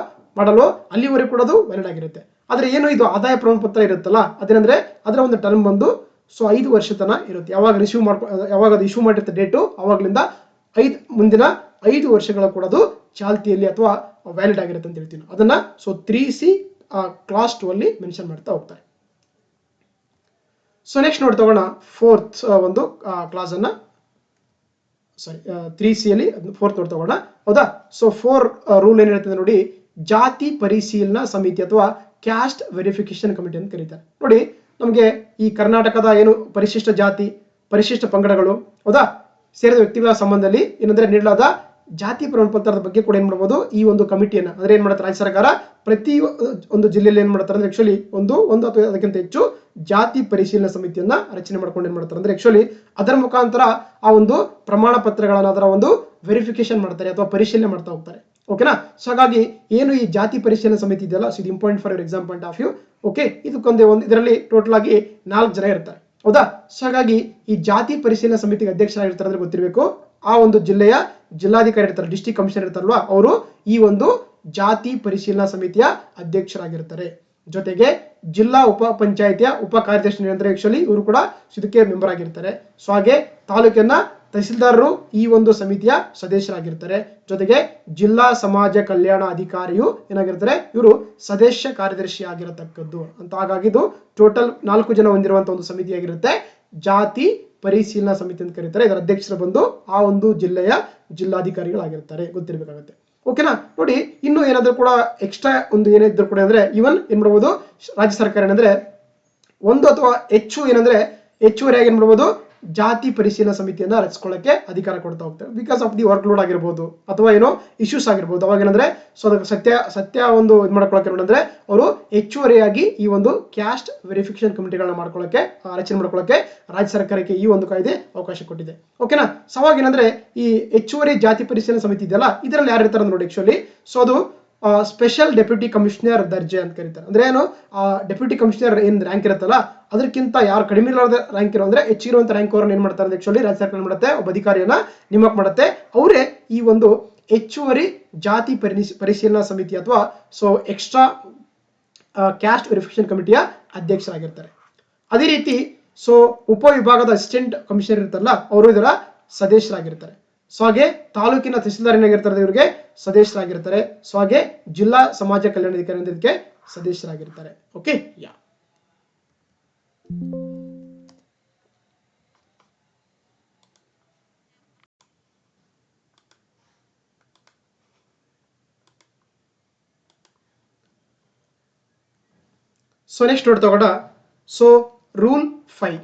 ಮಾಡಲು ಅಲ್ಲಿವರೆಗೆ ಕೂಡ ಅದು ವ್ಯಾಲಿಡ್ ಆಗಿರುತ್ತೆ. ಆದ್ರೆ ಏನು ಇದು ಆದಾಯ ಪ್ರಮಾಣ ಪತ್ರ ಇರುತ್ತಲ್ಲ ಅದೇನಂದ್ರೆ ಅದರ ಒಂದು ಟರ್ಮ್ ಬಂದು ಸೊ 5 ವರ್ಷ ತನ ಇರುತ್ತೆ. ಯಾವಾಗ ಅದು ಇಶ್ಯೂ ಮಾಡಿರುತ್ತೆ ಡೇಟು, ಅವಾಗ್ಲಿಂದ ಮುಂದಿನ 5 ವರ್ಷಗಳ ಕೂಡ ಅದು ಚಾಲ್ತಿಯಲ್ಲಿ ಅಥವಾ ವ್ಯಾಲಿಡ್ ಆಗಿರುತ್ತೆ ಅಂತ ಹೇಳ್ತೀನಿ. ಅದನ್ನ ಸೊ 3C ಕ್ಲಾಸ್ 2 ಅಲ್ಲಿ ಮೆನ್ಷನ್ ಮಾಡ್ತಾ ಹೋಗ್ತಾರೆ. ಸೊ ನೆಕ್ಸ್ಟ್ ನೋಡಿ ತಗೋಣ 4th ಒಂದು ಕ್ಲಾಸ್ ಅನ್ನ 3C ಅಲ್ಲಿ 4th ನೋಡಿ ತಗೋಣ. ಹೌದಾ, ಸೊ 4 ರೂಲ್ ಏನ್ ಹೇಳ್ತದೆ ನೋಡಿ, ಜಾತಿ ಪರಿಶೀಲನಾ ಸಮಿತಿ ಅಥವಾ ಕ್ಯಾಸ್ಟ್ ವೆರಿಫಿಕೇಶನ್ ಕಮಿಟಿ ಅಂತ ಕರೀತಾರೆ. ನೋಡಿ, ನಮಗೆ ಈ ಕರ್ನಾಟಕದ ಏನು ಪರಿಶಿಷ್ಟ ಜಾತಿ ಪರಿಶಿಷ್ಟ ಪಂಗಡಗಳು ಹೌದಾ ಸೇರಿದ ವ್ಯಕ್ತಿಗಳ ಸಂಬಂಧದಲ್ಲಿ ಏನಂದ್ರೆ ನೀಡಲಾದ ಜಾತಿ ಪ್ರಮಾಣ ಪತ್ರದ ಬಗ್ಗೆ ಕೂಡ ಏನ್ ಮಾಡಬಹುದು, ಈ ಒಂದು ಕಮಿಟಿಯನ್ನ ಅಂದ್ರೆ ಏನ್ ಮಾಡುತ್ತೆ ರಾಜ್ಯ ಸರ್ಕಾರ ಪ್ರತಿ ಒಂದು ಜಿಲ್ಲೆಯಲ್ಲಿ ಏನ್ ಮಾಡ್ತಾರೆ ಅಂದ್ರೆ ಆಕ್ಚುಲಿ ಒಂದು ಅಥವಾ ಅದಕ್ಕಿಂತ ಹೆಚ್ಚು ಜಾತಿ ಪರಿಶೀಲನಾ ಸಮಿತಿಯನ್ನ ರಚನೆ ಮಾಡ್ಕೊಂಡು ಏನ್ ಮಾಡ್ತಾರೆ ಅಂದ್ರೆ ಆಕ್ಚುಲಿ ಅದರ ಮುಖಾಂತರ ಆ ಒಂದು ಪ್ರಮಾಣ ಪತ್ರಗಳನ್ನ ಅದರ ಒಂದು ವೆರಿಫಿಕೇಶನ್ ಮಾಡ್ತಾರೆ ಅಥವಾ ಪರಿಶೀಲನೆ ಮಾಡ್ತಾ ಹೋಗ್ತಾರೆ. ಓಕೆನಾ. ಸೊ ಹಾಗಾಗಿ ಏನು ಈ ಜಾತಿ ಪರಿಶೀಲನಾ ಸಮಿತಿ ಇದೆಯಲ್ಲ, ಇದು important for your exam point of view. Okay, ಇದಕ್ಕೊಂದೇ ಒಂದು ಇದರಲ್ಲಿ ಟೋಟಲ್ ಆಗಿ 4 ಜನ ಇರ್ತಾರೆ ಹೌದಾ. ಸೊ ಹಾಗಾಗಿ ಈ ಜಾತಿ ಪರಿಶೀಲನಾ ಸಮಿತಿಗೆ ಅಧ್ಯಕ್ಷರಾಗಿರ್ತಾರೆ ಅಂದ್ರೆ ಗೊತ್ತಿರಬೇಕು, ಆ ಒಂದು ಜಿಲ್ಲೆಯ ಜಿಲ್ಲಾಧಿಕಾರಿ ಇರ್ತಾರೆ, ಡಿಸ್ಟ್ರಿಕ್ಟ್ ಕಮಿಷನರ್ ಇರ್ತಾರಲ್ವಾ, ಅವರು ಈ ಒಂದು ಜಾತಿ ಪರಿಶೀಲನಾ ಸಮಿತಿಯ ಅಧ್ಯಕ್ಷರಾಗಿರ್ತಾರೆ. ಜೊತೆಗೆ ಜಿಲ್ಲಾ ಉಪ ಪಂಚಾಯಿತಿಯ ಉಪ ಕಾರ್ಯದರ್ಶಿ ಅಂದ್ರೆ ಆಕ್ಚುಲಿ ಇವರು ಕೂಡ ಇದಕ್ಕೆ ಮೆಂಬರ್ ಆಗಿರ್ತಾರೆ. ಸೊ ಹಾಗೆ ತಾಲೂಕಿನ ತಹಸೀಲ್ದಾರರು ಈ ಒಂದು ಸಮಿತಿಯ ಸದಸ್ಯರಾಗಿರ್ತಾರೆ. ಜೊತೆಗೆ ಜಿಲ್ಲಾ ಸಮಾಜ ಕಲ್ಯಾಣ ಅಧಿಕಾರಿಯು ಏನಾಗಿರ್ತಾರೆ, ಇವರು ಸದಸ್ಯ ಕಾರ್ಯದರ್ಶಿ ಆಗಿರತಕ್ಕದ್ದು ಅಂತ. ಹಾಗಾಗಿ ಇದು ಟೋಟಲ್ 4 ಜನ ಹೊಂದಿರುವಂತಹ ಒಂದು ಸಮಿತಿಯಾಗಿರುತ್ತೆ, ಜಾತಿ ಪರಿಶೀಲನಾ ಸಮಿತಿ ಅಂತ ಕರೀತಾರೆ. ಇದರ ಅಧ್ಯಕ್ಷರು ಬಂದು ಆ ಒಂದು ಜಿಲ್ಲೆಯ ಜಿಲ್ಲಾಧಿಕಾರಿಗಳಾಗಿರ್ತಾರೆ, ಗೊತ್ತಿರಬೇಕಾಗುತ್ತೆ. ಓಕೆನಾ. ನೋಡಿ, ಇನ್ನು ಏನಾದ್ರೂ ಕೂಡ ಎಕ್ಸ್ಟ್ರಾ ಒಂದು ಏನಿದ್ರು ಕೂಡ ಅಂದ್ರೆ ಇವನ್ ಏನ್ ಮಾಡಬಹುದು, ರಾಜ್ಯ ಸರ್ಕಾರ ಏನಂದ್ರೆ 1 ಅಥವಾ ಹೆಚ್ಚು ಏನಂದ್ರೆ ಹೆಚ್ಚುವರಿಯಾಗಿ ಏನ್ ಮಾಡಬಹುದು, ಜಾತಿ ಪರಿಶೀಲನಾ ಸಮಿತಿಯನ್ನ ರಚಿಸ್ಕೊಳ್ಳಕ್ಕೆ ಅಧಿಕಾರ ಕೊಡ್ತಾ ಹೋಗ್ತಾರೆ. Because of the work load ಆಗಿರ್ಬೋದು ಅಥವಾ ಏನೋ ಇಶ್ಯೂಸ್ ಆಗಿರ್ಬೋದು, ಅವಾಗ ಏನಂದ್ರೆ ಸೊ ಅದಕ್ಕೆ ಸತ್ಯ ಒಂದು ಇದು ಮಾಡ್ಕೊಳಕ್ಕೆ ಏನಂದ್ರೆ ಅವರು ಹೆಚ್ಚುವರಿಯಾಗಿ ಈ ಒಂದು ಕ್ಯಾಸ್ಟ್ ವೆರಿಫಿಕೇಶನ್ ಕಮಿಟಿಗಳನ್ನ ಮಾಡ್ಕೊಳ್ಳಕ್ಕೆ ರಚನೆ ಮಾಡ್ಕೊಳ್ಳಕ್ಕೆ ರಾಜ್ಯ ಸರ್ಕಾರಕ್ಕೆ ಈ ಒಂದು ಕಾಯ್ದೆ ಅವಕಾಶ ಕೊಟ್ಟಿದೆ. ಓಕೆನಾ. ಸೊ ಅವಾಗ ಏನಂದ್ರೆ ಈ ಹೆಚ್ಚುವರಿ ಜಾತಿ ಪರಿಶೀಲನಾ ಸಮಿತಿ ಇದೆಯಲ್ಲ, ಇದರಲ್ಲಿ ಯಾರು ಇರ್ತಾರೆ ನೋಡಿ ಆಕ್ಚುಲಿ, ಸೊ ಅದು ಸ್ಪೆಷಲ್ ಡೆಪ್ಯೂಟಿ ಕಮಿಷನರ್ ದರ್ಜೆ ಅಂತ ಕರೀತಾರೆ. ಅಂದ್ರೆ ಏನು, ಡೆಪ್ಯೂಟಿ ಕಮಿಷನರ್ ಏನ್ ರ್ಯಾಂಕ್ ಇರುತ್ತಲ್ಲ ಅದಕ್ಕಿಂತ ಯಾರು ಕಡಿಮೆ ಇರೋದ ರ್ಯಾಂಕ್ ಇರೋ ಅಂದ್ರೆ ಹೆಚ್ಚಿರುವಂತ ರ್ಯಾಂಕ್ ಅವ್ರನ್ನ ಏನ್ ಮಾಡ್ತಾರೆ ಆಕ್ಚುಲಿ ರಾಜ್ಯ ಸರ್ಕಾರ ಏನ್ ಮಾಡುತ್ತೆ, ಒಬ್ಬ ಅಧಿಕಾರಿಯನ್ನ ನೇಮಕ ಮಾಡುತ್ತೆ. ಅವರೇ ಈ ಒಂದು ಹೆಚ್ಚುವರಿ ಜಾತಿ ಪರಿಶೀಲನಾ ಸಮಿತಿ ಅಥವಾ ಸೊ ಎಕ್ಸ್ಟ್ರಾ ಕ್ಯಾಸ್ಟ್ ವೆರಿಫಿಕೇಶನ್ ಕಮಿಟಿಯ ಅಧ್ಯಕ್ಷರಾಗಿರ್ತಾರೆ. ಅದೇ ರೀತಿ ಸೊ ಉಪವಿಭಾಗದ ಅಸಿಸ್ಟೆಂಟ್ ಕಮಿಷನರ್ ಇರ್ತಾರಲ್ಲ, ಅವರು ಇದರ ಸದಸ್ಯರಾಗಿರ್ತಾರೆ. ಸೊ ಹಾಗೆ ತಾಲೂಕಿನ ತಹಸೀಲ್ದಾರ್ ಏನಾಗಿರ್ತಾರೆ, ಇವರಿಗೆ ಸದಸ್ಯರಾಗಿರ್ತಾರೆ. ಸೊ ಹಾಗೆ ಜಿಲ್ಲಾ ಸಮಾಜ ಕಲ್ಯಾಣಾಧಿಕಾರಿ ಇದಕ್ಕೆ ಸದಸ್ಯರಾಗಿರ್ತಾರೆ. ಓಕೆ. ಸೊ ನೆಕ್ಸ್ಟ್ ನೋಡ್ತಾ ಹೋಗೋಣ. ಸೊ ರೂಲ್ 5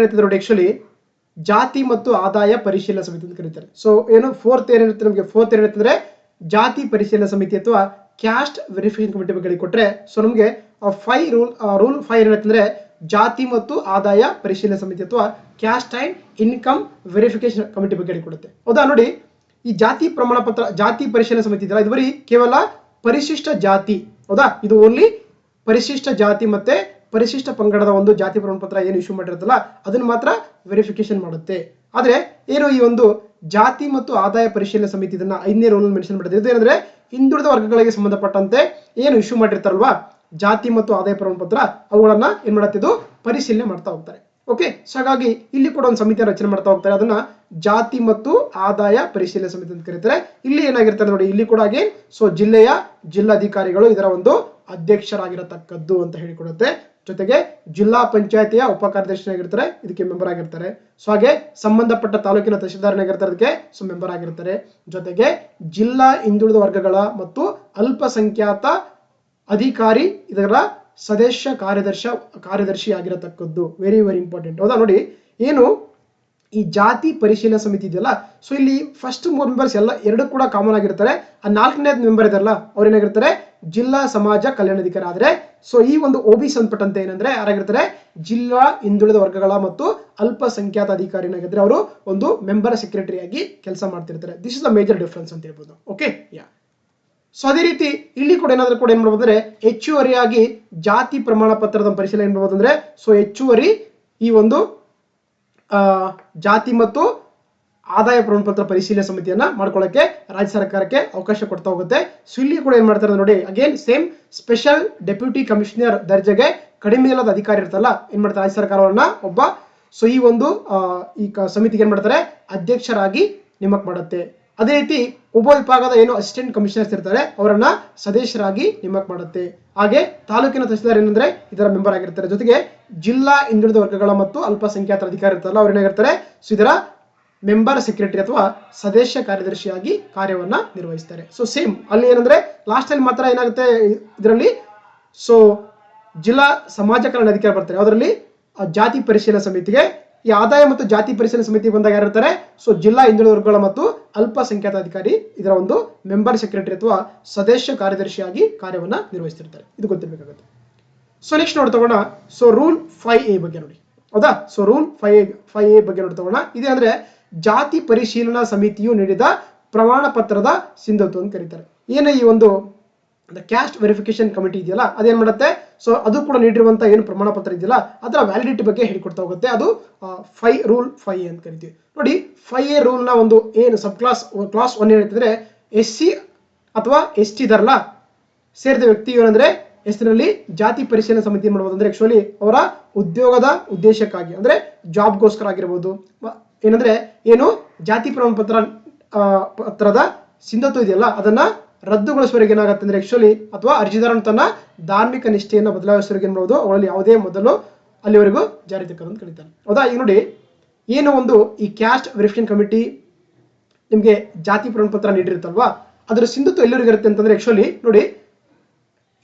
ಹೇಳ್ತಿದ್ರು ನೋಡಿ ಆಕ್ಚುಲಿ ಜಾತಿ ಮತ್ತು ಆದಾಯ ಪರಿಶೀಲನಾ ಸಮಿತಿ ಅಂತ ಕರೀತಾರೆ. ಸೊ ಏನು ಫೋರ್ತ್ ಏನಿರುತ್ತೆ ನಮಗೆ, ಫೋರ್ತ್ ಏನಿರುತ್ತೆ ಅಂದ್ರೆ ಜಾತಿ ಪರಿಶೀಲನಾ ಸಮಿತಿ ಅಥವಾ ಕ್ಯಾಸ್ಟ್ ವೆರಿಫಿಕೇಶನ್ ಕಮಿಟಿ ಬಗ್ಗೆ ಕೊಟ್ರೆ, ಸೊ ನಮಗೆ ರೂಲ್ 5 ಏನಿರುತ್ತೆ ಅಂದ್ರೆ ಜಾತಿ ಮತ್ತು ಆದಾಯ ಪರಿಶೀಲನಾ ಸಮಿತಿ ಅಥವಾ caste and income verification committee ಬಗ್ಗೆ ಕೊಡುತ್ತೆ ಹೌದಾ. ನೋಡಿ, ಈ ಜಾತಿ ಪ್ರಮಾಣ ಪತ್ರ ಜಾತಿ ಪರಿಶೀಲನಾ ಸಮಿತಿ ಇದೆಯಲ್ಲ, ಇದು ಬರೀ ಕೇವಲ ಪರಿಶಿಷ್ಟ ಜಾತಿ ಹೌದಾ, ಇದು ಓನ್ಲಿ ಪರಿಶಿಷ್ಟ ಜಾತಿ ಮತ್ತೆ ಪರಿಶಿಷ್ಟ ಪಂಗಡದ ಒಂದು ಜಾತಿ ಪ್ರಮಾಣ ಪತ್ರ ಏನು ಇಶ್ಯೂ ಮಾಡಿರುತ್ತಲ್ಲ ಅದನ್ನ ಮಾತ್ರ ವೆರಿಫಿಕೇಶನ್ ಮಾಡುತ್ತೆ. ಆದ್ರೆ ಏನು ಈ ಒಂದು ಜಾತಿ ಮತ್ತು ಆದಾಯ ಪರಿಶೀಲನಾ ಸಮಿತಿ ಇದನ್ನ 5ನೇ ರೂಲ್ ಮೆನ್ಷನ್ ಮಾಡಿದೆ. ಇದು ಏನಂದ್ರೆ ಹಿಂದುಳಿದ ವರ್ಗಗಳಿಗೆ ಸಂಬಂಧಪಟ್ಟಂತೆ ಏನು ಇಶ್ಯೂ ಮಾಡಿರ್ತಾರಲ್ವಾ ಜಾತಿ ಮತ್ತು ಆದಾಯ ಪ್ರಮಾಣ ಪತ್ರ, ಅವುಗಳನ್ನ ಏನ್ ಮಾಡುತ್ತಿದ್ದು ಪರಿಶೀಲನೆ ಮಾಡ್ತಾ ಹೋಗ್ತಾರೆ. ಓಕೆ. ಸೊ ಹಾಗಾಗಿ ಇಲ್ಲಿ ಕೂಡ ಒಂದು ಸಮಿತಿಯ ರಚನೆ ಮಾಡ್ತಾ ಹೋಗ್ತಾರೆ, ಅದನ್ನ ಜಾತಿ ಮತ್ತು ಆದಾಯ ಪರಿಶೀಲನಾ ಸಮಿತಿ ಅಂತ ಕರೀತಾರೆ. ಇಲ್ಲಿ ಏನಾಗಿರ್ತಾರೆ ನೋಡಿ, ಇಲ್ಲಿ ಕೂಡ ಹಾಗೆ ಸೊ ಜಿಲ್ಲೆಯ ಜಿಲ್ಲಾಧಿಕಾರಿಗಳು ಇದರ ಒಂದು ಅಧ್ಯಕ್ಷರಾಗಿರತಕ್ಕದ್ದು ಅಂತ ಹೇಳಿಕೊಡುತ್ತೆ. ಜೊತೆಗೆ ಜಿಲ್ಲಾ ಪಂಚಾಯತಿಯ ಉಪ ಕಾರ್ಯದರ್ಶಿ ಆಗಿರ್ತಾರೆ, ಇದಕ್ಕೆ ಮೆಂಬರ್ ಆಗಿರ್ತಾರೆ. ಸೊ ಹಾಗೆ ಸಂಬಂಧಪಟ್ಟ ತಾಲೂಕಿನ ತಹಸೀಲ್ದಾರ್ ಆಗಿರ್ತಾರೆ, ಅದಕ್ಕೆ ಸೊ ಮೆಂಬರ್ ಆಗಿರ್ತಾರೆ. ಜೊತೆಗೆ ಜಿಲ್ಲಾ ಹಿಂದುಳಿದ ವರ್ಗಗಳ ಮತ್ತು ಅಲ್ಪಸಂಖ್ಯಾತ ಅಧಿಕಾರಿ ಇದರ ಸದಸ್ಯ ಕಾರ್ಯದರ್ಶಿ ಆಗಿರತಕ್ಕದ್ದು. ವೆರಿ ಇಂಪಾರ್ಟೆಂಟ್ ಹೌದಾ. ನೋಡಿ, ಏನು ಈ ಜಾತಿ ಪರಿಶೀಲನಾ ಸಮಿತಿ ಇದೆಯಲ್ಲ, ಸೊ ಇಲ್ಲಿ ಫಸ್ಟ್ 3 ಮೆಂಬರ್ಸ್ ಎಲ್ಲ 2 ಕೂಡ ಕಾಮನ್ ಆಗಿರ್ತಾರೆ. ಆ 4ನೇ ಮೆಂಬರ್ ಇದಾರಲ್ಲ ಅವ್ರು ಏನಾಗಿರ್ತಾರೆ, ಜಿಲ್ಲಾ ಸಮಾಜ ಕಲ್ಯಾಣಾಧಿಕಾರಿ. ಆದ್ರೆ ಸೊ ಈ ಒಂದು OBC ಸಂಪಟ್ಟಂತೆ ಏನಂದ್ರೆ ಯಾರಾಗಿರ್ತಾರೆ, ಜಿಲ್ಲಾ ಹಿಂದುಳಿದ ವರ್ಗಗಳ ಮತ್ತು ಅಲ್ಪಸಂಖ್ಯಾತ ಅಧಿಕಾರಿ ಏನಾಗಿದ್ರೆ ಅವರು ಒಂದು ಮೆಂಬರ್ ಸೆಕ್ರೆಟರಿ ಆಗಿ ಕೆಲಸ ಮಾಡ್ತಿರ್ತಾರೆ. This is the major difference ಅಂತ ಹೇಳ್ಬೋದು. ಓಕೆ. ಸೊ ಅದೇ ರೀತಿ ಇಲ್ಲಿ ಕೂಡ ಏನಾದ್ರೂ ಕೂಡ ಏನ್ ಮಾಡ್ಬೋದು ಅಂದ್ರೆ ಹೆಚ್ಚುವರಿಯಾಗಿ ಜಾತಿ ಪ್ರಮಾಣ ಪತ್ರದ ಪರಿಶೀಲನೆ ಏನ್ ಮಾಡ್ಬೋದು ಅಂದ್ರೆ ಸೊ ಹೆಚ್ಚುವರಿ ಈ ಒಂದು ಜಾತಿ ಮತ್ತು ಆದಾಯ ಪ್ರಮಾಣ ಪತ್ರ ಪರಿಶೀಲನೆ ಸಮಿತಿಯನ್ನ ಮಾಡ್ಕೊಳ್ಳಕ್ಕೆ ರಾಜ್ಯ ಸರ್ಕಾರಕ್ಕೆ ಅವಕಾಶ ಕೊಡ್ತಾ ಹೋಗುತ್ತೆ. ಸೊ ಇಲ್ಲಿ ಕೂಡ ಏನ್ ಮಾಡ್ತಾರೆ ನೋಡಿ, again same special deputy commissioner ದರ್ಜೆಗೆ ಕಡಿಮೆ ಇಲ್ಲದ ಅಧಿಕಾರಿ ಇರ್ತಲ್ಲ, ಏನ್ ಮಾಡ್ತಾರೆ ರಾಜ್ಯ ಸರ್ಕಾರವನ್ನ ಒಬ್ಬ ಸೊ ಈ ಒಂದು ಈ ಸಮಿತಿಗೆ ಏನ್ ಮಾಡ್ತಾರೆ ಅಧ್ಯಕ್ಷರಾಗಿ ನೇಮಕ ಮಾಡುತ್ತೆ. ಅದೇ ರೀತಿ ಉಪವಿಭಾಗದ ಏನು ಅಸಿಸ್ಟೆಂಟ್ ಕಮಿಷನರ್ಸ್ ಇರ್ತಾರೆ ಅವರನ್ನ ಸದಸ್ಯರಾಗಿ ನೇಮಕ ಮಾಡುತ್ತೆ. ಹಾಗೆ ತಾಲೂಕಿನ ತಹಸೀಲ್ದಾರ್ ಏನಂದ್ರೆ ಇದರ ಮೆಂಬರ್ ಆಗಿರ್ತಾರೆ. ಜೊತೆಗೆ ಜಿಲ್ಲಾ ಹಿಂದುಳಿದ ವರ್ಗಗಳ ಮತ್ತು ಅಲ್ಪಸಂಖ್ಯಾತರ ಅಧಿಕಾರಿ ಇರ್ತಾರಲ್ಲ ಅವ್ರು ಏನಾಗಿರ್ತಾರೆ, ಸೊ ಇದರ ಮೆಂಬರ್ ಸೆಕ್ರೆಟರಿ ಅಥವಾ ಸದಸ್ಯ ಕಾರ್ಯದರ್ಶಿಯಾಗಿ ಕಾರ್ಯವನ್ನ ನಿರ್ವಹಿಸ್ತಾರೆ. ಸೊ ಸೇಮ್ ಅಲ್ಲಿ ಏನಂದ್ರೆ ಲಾಸ್ಟ್ ಅಲ್ಲಿ ಮಾತ್ರ ಏನಾಗುತ್ತೆ ಇದರಲ್ಲಿ, ಸೊ ಜಿಲ್ಲಾ ಸಮಾಜ ಕಲ್ಯಾಣ ಅಧಿಕಾರಿ ಬರ್ತಾರೆ. ಅದರಲ್ಲಿ ಜಾತಿ ಪರಿಶೀಲನಾ ಸಮಿತಿಗೆ ಈ ಆದಾಯ ಮತ್ತು ಜಾತಿ ಪರಿಶೀಲನಾ ಸಮಿತಿ ಬಂದಾಗ ಯಾರು ಇರ್ತಾರೆ, ಸೊ ಜಿಲ್ಲಾ ಹಿಂದುಳಿದ ವರ್ಗಗಳ ಮತ್ತು ಅಲ್ಪಸಂಖ್ಯಾತ ಅಧಿಕಾರಿ ಇದರ ಒಂದು ಮೆಂಬರ್ ಸೆಕ್ರೆಟರಿ ಅಥವಾ ಸದಸ್ಯ ಕಾರ್ಯದರ್ಶಿಯಾಗಿ ಕಾರ್ಯವನ್ನ ನಿರ್ವಹಿಸ್ತಿರ್ತಾರೆ. ಇದು ಗೊತ್ತಿರಬೇಕಾಗುತ್ತೆ. ಸೊ ನೆಕ್ಸ್ಟ್ ನೋಡಿ ತಗೋಣ. ಸೊ ರೂಲ್ 5A ಬಗ್ಗೆ ನೋಡಿ, ಹೌದಾ. ಸೊ ರೂಲ್ 5A ಬಗ್ಗೆ ನೋಡಿ ತಗೋಣ. ಇದೇನಂದ್ರೆ ಜಾತಿ ಪರಿಶೀಲನಾ ಸಮಿತಿಯು ನೀಡಿದ ಪ್ರಮಾಣ ಪತ್ರದ ಸಿಂಧುತ್ವ ಅಂತ ಕರೀತಾರೆ. ಏನ ಈ ಒಂದು ಕ್ಯಾಸ್ಟ್ ವೆರಿಫಿಕೇಶನ್ ಕಮಿಟಿ ಇದೆಯಲ್ಲ, ಅದೇನ್ ಮಾಡುತ್ತೆ, ಸೊ ಅದು ಕೂಡ ನೀಡಿರುವಂತ ಏನು ಪ್ರಮಾಣ ಪತ್ರ ಇದೆಯಲ್ಲ ಅದರ ವ್ಯಾಲಿಡಿಟಿ ಬಗ್ಗೆ ಹೇಳಿಕೊಡ್ತಾ ಹೋಗುತ್ತೆ. ಅದು ರೂಲ್ 5A ಅಂತ ಕರಿತೀವಿ. ನೋಡಿ 5A ರೂಲ್ ನ ಒಂದು ಏನು ಸಬ್ ಕ್ಲಾಸ್ 1 ಹೇಳ್ತಿದ್ರೆ SC ಅಥವಾ ST ಇದರಲ್ಲ ಸೇರಿದ ವ್ಯಕ್ತಿ ಏನಂದ್ರೆ ಹೆಸರಲ್ಲಿ ಜಾತಿ ಪರಿಶೀಲನಾ ಸಮಿತಿ ಮಾಡಬಹುದು. ಅಂದ್ರೆ ಆಕ್ಚುಲಿ ಅವರ ಉದ್ಯೋಗದ ಉದ್ದೇಶಕ್ಕಾಗಿ ಅಂದ್ರೆ ಜಾಬ್ಗೋಸ್ಕರ ಆಗಿರ್ಬೋದು, ಏನಂದ್ರೆ ಏನು ಜಾತಿ ಪ್ರಮಾಣ ಪತ್ರದ ಸಿಂಧುತ್ವ ಇದೆಯಲ್ಲ ಅದನ್ನ ರದ್ದುಗೊಳಿಸುವವರೆಗೆ ಏನಾಗುತ್ತೆ ಅಂದ್ರೆ ಆಕ್ಚುಲಿ ಅಥವಾ ಅರ್ಜಿದಾರನ ತನ್ನ ಧಾರ್ಮಿಕ ನಿಷ್ಠೆಯನ್ನು ಬದಲಾಯಿಸುವವರೆಗೆ ಏನ್ಬಹುದು ಅವರಲ್ಲಿ ಯಾವುದೇ ಮೊದಲು ಅಲ್ಲಿವರೆಗೂ ಜಾರಿ ತಕ್ಕಂತ ಕರೀತಾರೆ. ಹೌದಾ. ಈಗ ನೋಡಿ ಏನು ಒಂದು ಈ ಕ್ಯಾಸ್ಟ್ ವೆರಿಫಿಕೇಶನ್ ಕಮಿಟಿ ನಿಮ್ಗೆ ಜಾತಿ ಪ್ರಮಾಣ ಪತ್ರ ನೀಡಿರುತ್ತಲ್ವಾ, ಅದರ ಸಿಂಧುತ್ವ ಎಲ್ಲಿವರೆಗೆ ಇರುತ್ತೆ ಅಂತಂದ್ರೆ ಆಕ್ಚುಲಿ ನೋಡಿ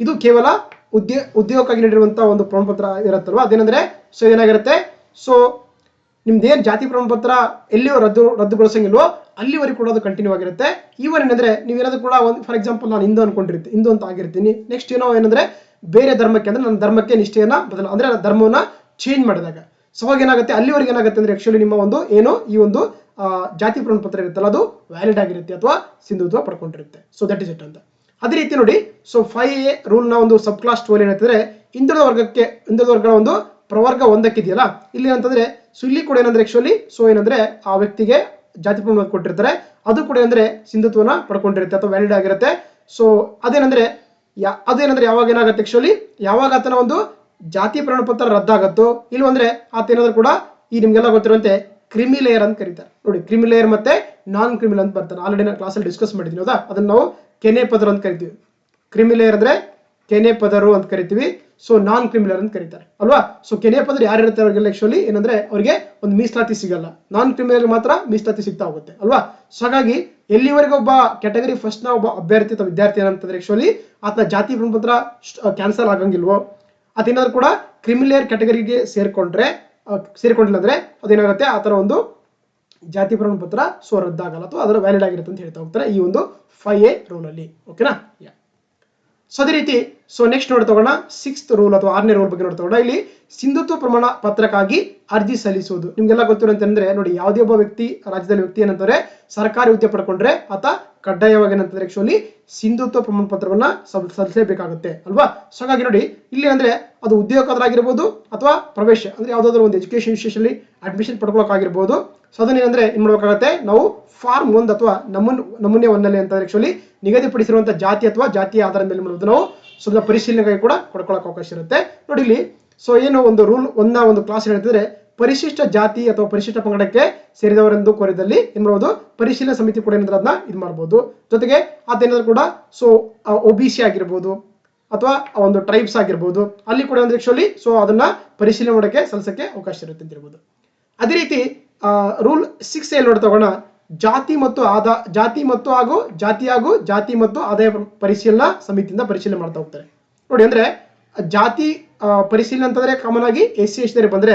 ಇದು ಕೇವಲ ಉದ್ಯೋಗಕ್ಕಾಗಿ ನೀಡಿರುವಂತಹ ಒಂದು ಪ್ರಮಾಣ ಪತ್ರ ಇರುತ್ತಲ್ವಾ, ಅದೇನಂದ್ರೆ ಸೊ ಏನಾಗಿರುತ್ತೆ, ಸೊ ನಿಮ್ದೇನ್ ಜಾತಿ ಪ್ರಮಾಣ ಪತ್ರ ಎಲ್ಲಿಯೋ ರದ್ದುಗೊಳಿಸಂಗಿಲ್ವೋ ಅಲ್ಲಿವರೆಗೂ ಕೂಡ ಅದು ಕಂಟಿನ್ಯೂ ಆಗಿರುತ್ತೆ. ಈವನ್ ಏನಂದ್ರೆ ನೀವೇನಾದ್ರೂ ಕೂಡ ಒಂದು ಫಾರ್ ಎಕ್ಸಾಂಪಲ್ ನಾನು ಹಿಂದೂ ಅಂತ ಆಗಿರ್ತೀನಿ, ನೆಕ್ಸ್ಟ್ ಏನೋ ಏನಂದ್ರೆ ಬೇರೆ ಧರ್ಮಕ್ಕೆ ಅಂದ್ರೆ ನನ್ನ ಧರ್ಮಕ್ಕೆ ನಿಷ್ಠೆಯನ್ನ ಅಂದ್ರೆ ನನ್ನ ಧರ್ಮವನ್ನ ಚೇಂಜ್ ಮಾಡಿದಾಗ ಸೊ ಅವಾಗ ಏನಾಗುತ್ತೆ ಅಲ್ಲಿವರೆಗೆ ಏನಾಗುತ್ತೆ ಅಂದ್ರೆ ಆಕ್ಚುಲಿ ನಿಮ್ಮ ಒಂದು ಏನು ಈ ಒಂದು ಜಾತಿ ಪ್ರಮಾಣ ಪತ್ರ ಇರುತ್ತಲ್ಲ ಅದು ವ್ಯಾಲಿಡ್ ಆಗಿರುತ್ತೆ ಅಥವಾ ಸಿಂಧುತ್ವ ಪಡ್ಕೊಂಡಿರುತ್ತೆ. ಸೊ ದಟ್ ಇಸ್ ಇಟ್ ಅಂತ. ಅದೇ ರೀತಿ ನೋಡಿ, ಸೊ 5A ರೂಲ್ ನ ಒಂದು ಸಬ್ ಕ್ಲಾಸ್ 12 ಏನಂತಂದ್ರೆ ಹಿಂದುಳಿದ ವರ್ಗಗಳ ಒಂದು ಪ್ರವರ್ಗ 1 ಇದೆಯಲ್ಲ, ಇಲ್ಲಿ ಅಂತಂದ್ರೆ ಸೊ ಇಲ್ಲಿ ಕೂಡ ಏನಂದ್ರೆ ಆಕ್ಚುಲಿ ಸೊ ಏನಂದ್ರೆ ಆ ವ್ಯಕ್ತಿಗೆ ಜಾತಿ ಪ್ರಮಾಣ ಕೊಟ್ಟಿರ್ತಾರೆ, ಅದು ಕೂಡ ಏನಂದ್ರೆ ಸಿಂಧುತ್ವನ ಪಡ್ಕೊಂಡಿರುತ್ತೆ ಅಥವಾ ವ್ಯಾಲಿಡ್ ಆಗಿರುತ್ತೆ. ಸೊ ಅದೇನಂದ್ರೆ ಯಾವಾಗ ಏನಾಗುತ್ತೆ ಆಕ್ಚುಲಿ ಯಾವಾಗ ಆತನ ಒಂದು ಜಾತಿ ಪ್ರಮಾಣ ಪತ್ರ ರದ್ದಾಗತ್ತೋ ಇಲ್ವಂದ್ರೆ ಆತ ಏನಾದ್ರು ಕೂಡ ಈ ನಿಮ್ಗೆಲ್ಲ ಗೊತ್ತಿರುವಂತೆ ಕ್ರಿಮಿ ಲೇಯರ್ ಅಂತ ಕರೀತಾರೆ. ನೋಡಿ ಕ್ರಿಮಿ ಲೇಯರ್ ಮತ್ತೆ ನಾನ್ ಕ್ರಿಮಿನಲ್ ಅಂತ ಬರ್ತಾರೆ. ಆಲ್ರೆಡಿ ನಾನು ಕ್ಲಾಸಲ್ಲಿ ಡಿಸ್ಕಸ್ ಮಾಡಿದ್ದೀನಿ. ಹೌದಾ. ಅದನ್ನ ನಾವು ಕೆನೆ ಪದರು ಅಂತ ಕರಿತೀವಿ. ಕ್ರಿಮಿ ಲೇಯರ್ ಅಂದ್ರೆ ಕೆನೆ ಪದರು ಅಂತ ಕರಿತೀವಿ. ಸೊ ನಾನ್ ಕ್ರಿಮಿನಲ್ ಅಂತ ಕರೀತಾರೆ ಅಲ್ವಾ. ಸೊ ಕೆನೆ ಪದರು ಯಾರು ಇರುತ್ತೆ ಅವ್ರಿಗೆಲ್ಲ ಆಕ್ಚುಲಿ ಏನಂದ್ರೆ ಅವ್ರಿಗೆ ಒಂದು ಮೀಸಲಾತಿ ಸಿಗಲ್ಲ, ನಾನ್ ಕ್ರಿಮಿನಲ್ ಮಾತ್ರ ಮೀಸಲಾತಿ ಸಿಗ್ತಾ ಹೋಗುತ್ತೆ ಅಲ್ವಾ. ಸೊ ಹಾಗಾಗಿ ಎಲ್ಲಿವರೆಗೂ ಒಬ್ಬ ಕ್ಯಾಟಗರಿ ಫಸ್ಟ್ ನ ಒಬ್ಬ ಅಭ್ಯರ್ಥಿ ಅಥವಾ ವಿದ್ಯಾರ್ಥಿ ಏನಂತಂದ್ರೆ ಆಕ್ಚುಲಿ ಆತನ ಜಾತಿ ಪ್ರಮಾಣ ಪತ್ರ ಕ್ಯಾನ್ಸಲ್ ಆಗಂಗಿಲ್ವೋ, ಅದೇನಾದ್ರು ಕೂಡ ಕ್ರಿಮಿಲೇಯರ್ ಕ್ಯಾಟಗರಿಗೆ ಸೇರ್ಕೊಂಡಿಲ್ಲ ಅಂದ್ರೆ ಅದೇನಾಗುತ್ತೆ ಆತರ ಒಂದು ಜಾತಿ ಪ್ರಮಾಣ ಪತ್ರ ಸೊ ರದ್ದಾಗಲ್ಲ ಅಥವಾ ಅದರ ವ್ಯಾಲಿಡ್ ಆಗಿರುತ್ತೆ ಅಂತ ಹೇಳ್ತಾ ಹೋಗ್ತಾರೆ ಈ ಒಂದು 5A ರೂಲ್ ಅಲ್ಲಿ. ಓಕೆನಾ. ಸೊ ಅದೇ ರೀತಿ ಸೊ ನೆಕ್ಸ್ಟ್ ನೋಡಿ ತಗೋಣ 6th ರೂಲ್ ಅಥವಾ 6ನೇ ರೂಲ್ ಬಗ್ಗೆ ನೋಡಿ ತಗೋಣ. ಇಲ್ಲಿ ಸಿಂಧುತ್ವ ಪ್ರಮಾಣ ಪತ್ರಕ್ಕಾಗಿ ಅರ್ಜಿ ಸಲ್ಲಿಸುವುದು. ನಿಮ್ಗೆಲ್ಲ ಗೊತ್ತಿರೋಂತಂದ್ರೆ ನೋಡಿ ಯಾವುದೇ ಒಬ್ಬ ವ್ಯಕ್ತಿ ರಾಜ್ಯದಲ್ಲಿ ವ್ಯಕ್ತಿ ಏನಂತಾರೆ ಸರ್ಕಾರಿ ಹುದ್ದೆ ಪಡ್ಕೊಂಡ್ರೆ ಆತ ಕಡ್ಡಾಯವಾಗಿ ಏನಂತಂದ್ರೆ ಆಕ್ಚುಲಿ ಸಿಂಧುತ್ವ ಪ್ರಮಾಣ ಪತ್ರವನ್ನ ಸಲ್ಲಿಸಲೇಬೇಕಾಗುತ್ತೆ ಅಲ್ವಾ. ಸೊ ಹಾಗಾಗಿ ನೋಡಿ ಇಲ್ಲಿ ಅಂದ್ರೆ ಅದು ಉದ್ಯೋಗದಾಗಿರ್ಬೋದು ಅಥವಾ ಪ್ರವೇಶ ಅಂದ್ರೆ ಯಾವ್ದಾದ್ರು ಒಂದು ಎಜುಕೇಶನ್ ಇನ್ಸ್ಟಿಟ್ಯೂಷನ್ ಅಲ್ಲಿ ಅಡ್ಮಿಷನ್ ಪಡ್ಕೊಳ್ಳೋಕಾಗಿರ್ಬೋದು. ಸೊ ಅದನ್ನೇನಂದ್ರೆ ಏನ್ ಮಾಡ್ಬೇಕಾಗತ್ತೆ ನಾವು ಫಾರ್ಮ್ 1 ಅಥವಾ ನಮೂನೆ 1 ಅಂತ ಆಕ್ಚುಲಿ ನಿಗದಿಪಡಿಸಿರುವಂತಹ ಜಾತಿ ಅಥವಾ ಜಾತಿಯ ಆಧಾರದ ಮೇಲೆ ಮಾಡೋದು ನಾವು ಸ್ವಲ್ಪ ಪರಿಶೀಲನೆಗಾಗಿ ಕೂಡ ಕೊಡ್ಕೊಳ್ಳೋಕೆ ಅವಕಾಶ ಇರುತ್ತೆ. ನೋಡಿ ಇಲ್ಲಿ ಸೊ ಏನು ಒಂದು ರೂಲ್ 1 ಒಂದು ಕ್ಲಾಸ್ ಹೇಳ್ತಿದ್ರೆ ಪರಿಶಿಷ್ಟ ಜಾತಿ ಅಥವಾ ಪರಿಶಿಷ್ಟ ಪಂಗಡಕ್ಕೆ ಸೇರಿದವರೆಂದು ಕೋರಿದಲ್ಲಿ ಏನ್ ಮಾಡಬಹುದು ಪರಿಶೀಲನಾ ಸಮಿತಿ ಕೂಡ ಏನಾದ್ರೂ ಅದನ್ನ ಇದು ಮಾಡಬಹುದು. ಜೊತೆಗೆ ಅದೇನಾದ್ರೂ ಕೂಡ ಸೊ OBC ಆಗಿರ್ಬೋದು ಅಥವಾ ಒಂದು ಟ್ರೈಬ್ಸ್ ಆಗಿರ್ಬೋದು ಅಲ್ಲಿ ಕೂಡ ಅಂದ್ರೆ ಆಕ್ಚುಲಿ ಸೊ ಅದನ್ನ ಪರಿಶೀಲನೆ ಮಾಡೋಕೆ ಸಲ್ಲಿಸಕ್ಕೆ ಅವಕಾಶ ಇರುತ್ತೆ ಅಂತ ಹೇಳ್ಬೋದು. ಅದೇ ರೀತಿ ರೂಲ್ 6 ನೋಡ್ತಾ ಹೋಗೋಣ. ಜಾತಿ ಮತ್ತು ಆದಾಯ ಪರಿಶೀಲನಾ ಸಮಿತಿಯಿಂದ ಪರಿಶೀಲನೆ ಮಾಡ್ತಾ ಹೋಗ್ತಾರೆ. ನೋಡಿ ಅಂದ್ರೆ ಜಾತಿ ಪರಿಶೀಲನೆ ಅಂತಂದ್ರೆ ಕಾಮನ್ ಆಗಿ SC ST ಬಂದ್ರೆ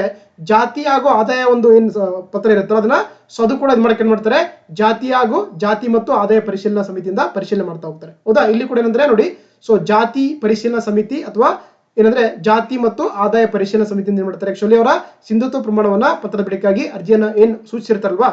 ಜಾತಿ ಹಾಗೂ ಆದಾಯ ಒಂದು ಏನ್ ಪತ್ರ ಇರುತ್ತಲ್ಲ ಅದನ್ನ ಸೊ ಅದು ಕೂಡ ಮಾಡಕ್ಕೆ ಏನ್ ಮಾಡ್ತಾರೆ ಜಾತಿ ಮತ್ತು ಆದಾಯ ಪರಿಶೀಲನಾ ಸಮಿತಿಯಿಂದ ಪರಿಶೀಲನೆ ಮಾಡ್ತಾ ಹೋಗ್ತಾರೆ. ಹೌದಾ. ಇಲ್ಲಿ ಕೂಡ ಏನಂದ್ರೆ ನೋಡಿ ಸೊ ಜಾತಿ ಪರಿಶೀಲನಾ ಸಮಿತಿ ಅಥವಾ ಏನಂದ್ರೆ ಜಾತಿ ಮತ್ತು ಆದಾಯ ಪರಿಶೀಲನಾ ಸಮಿತಿಯಿಂದ ಏನ್ ಮಾಡ್ತಾರೆ ಆಕ್ಚುಲಿ ಅವರ ಸಿಂಧುತ್ವ ಪ್ರಮಾಣವನ್ನ ಪತ್ರದ ಬಿಡಿಗಾಗಿ ಅರ್ಜಿಯನ್ನ ಏನ್ ಸೂಚಿಸಿರ್ತಾರಲ್ವಾ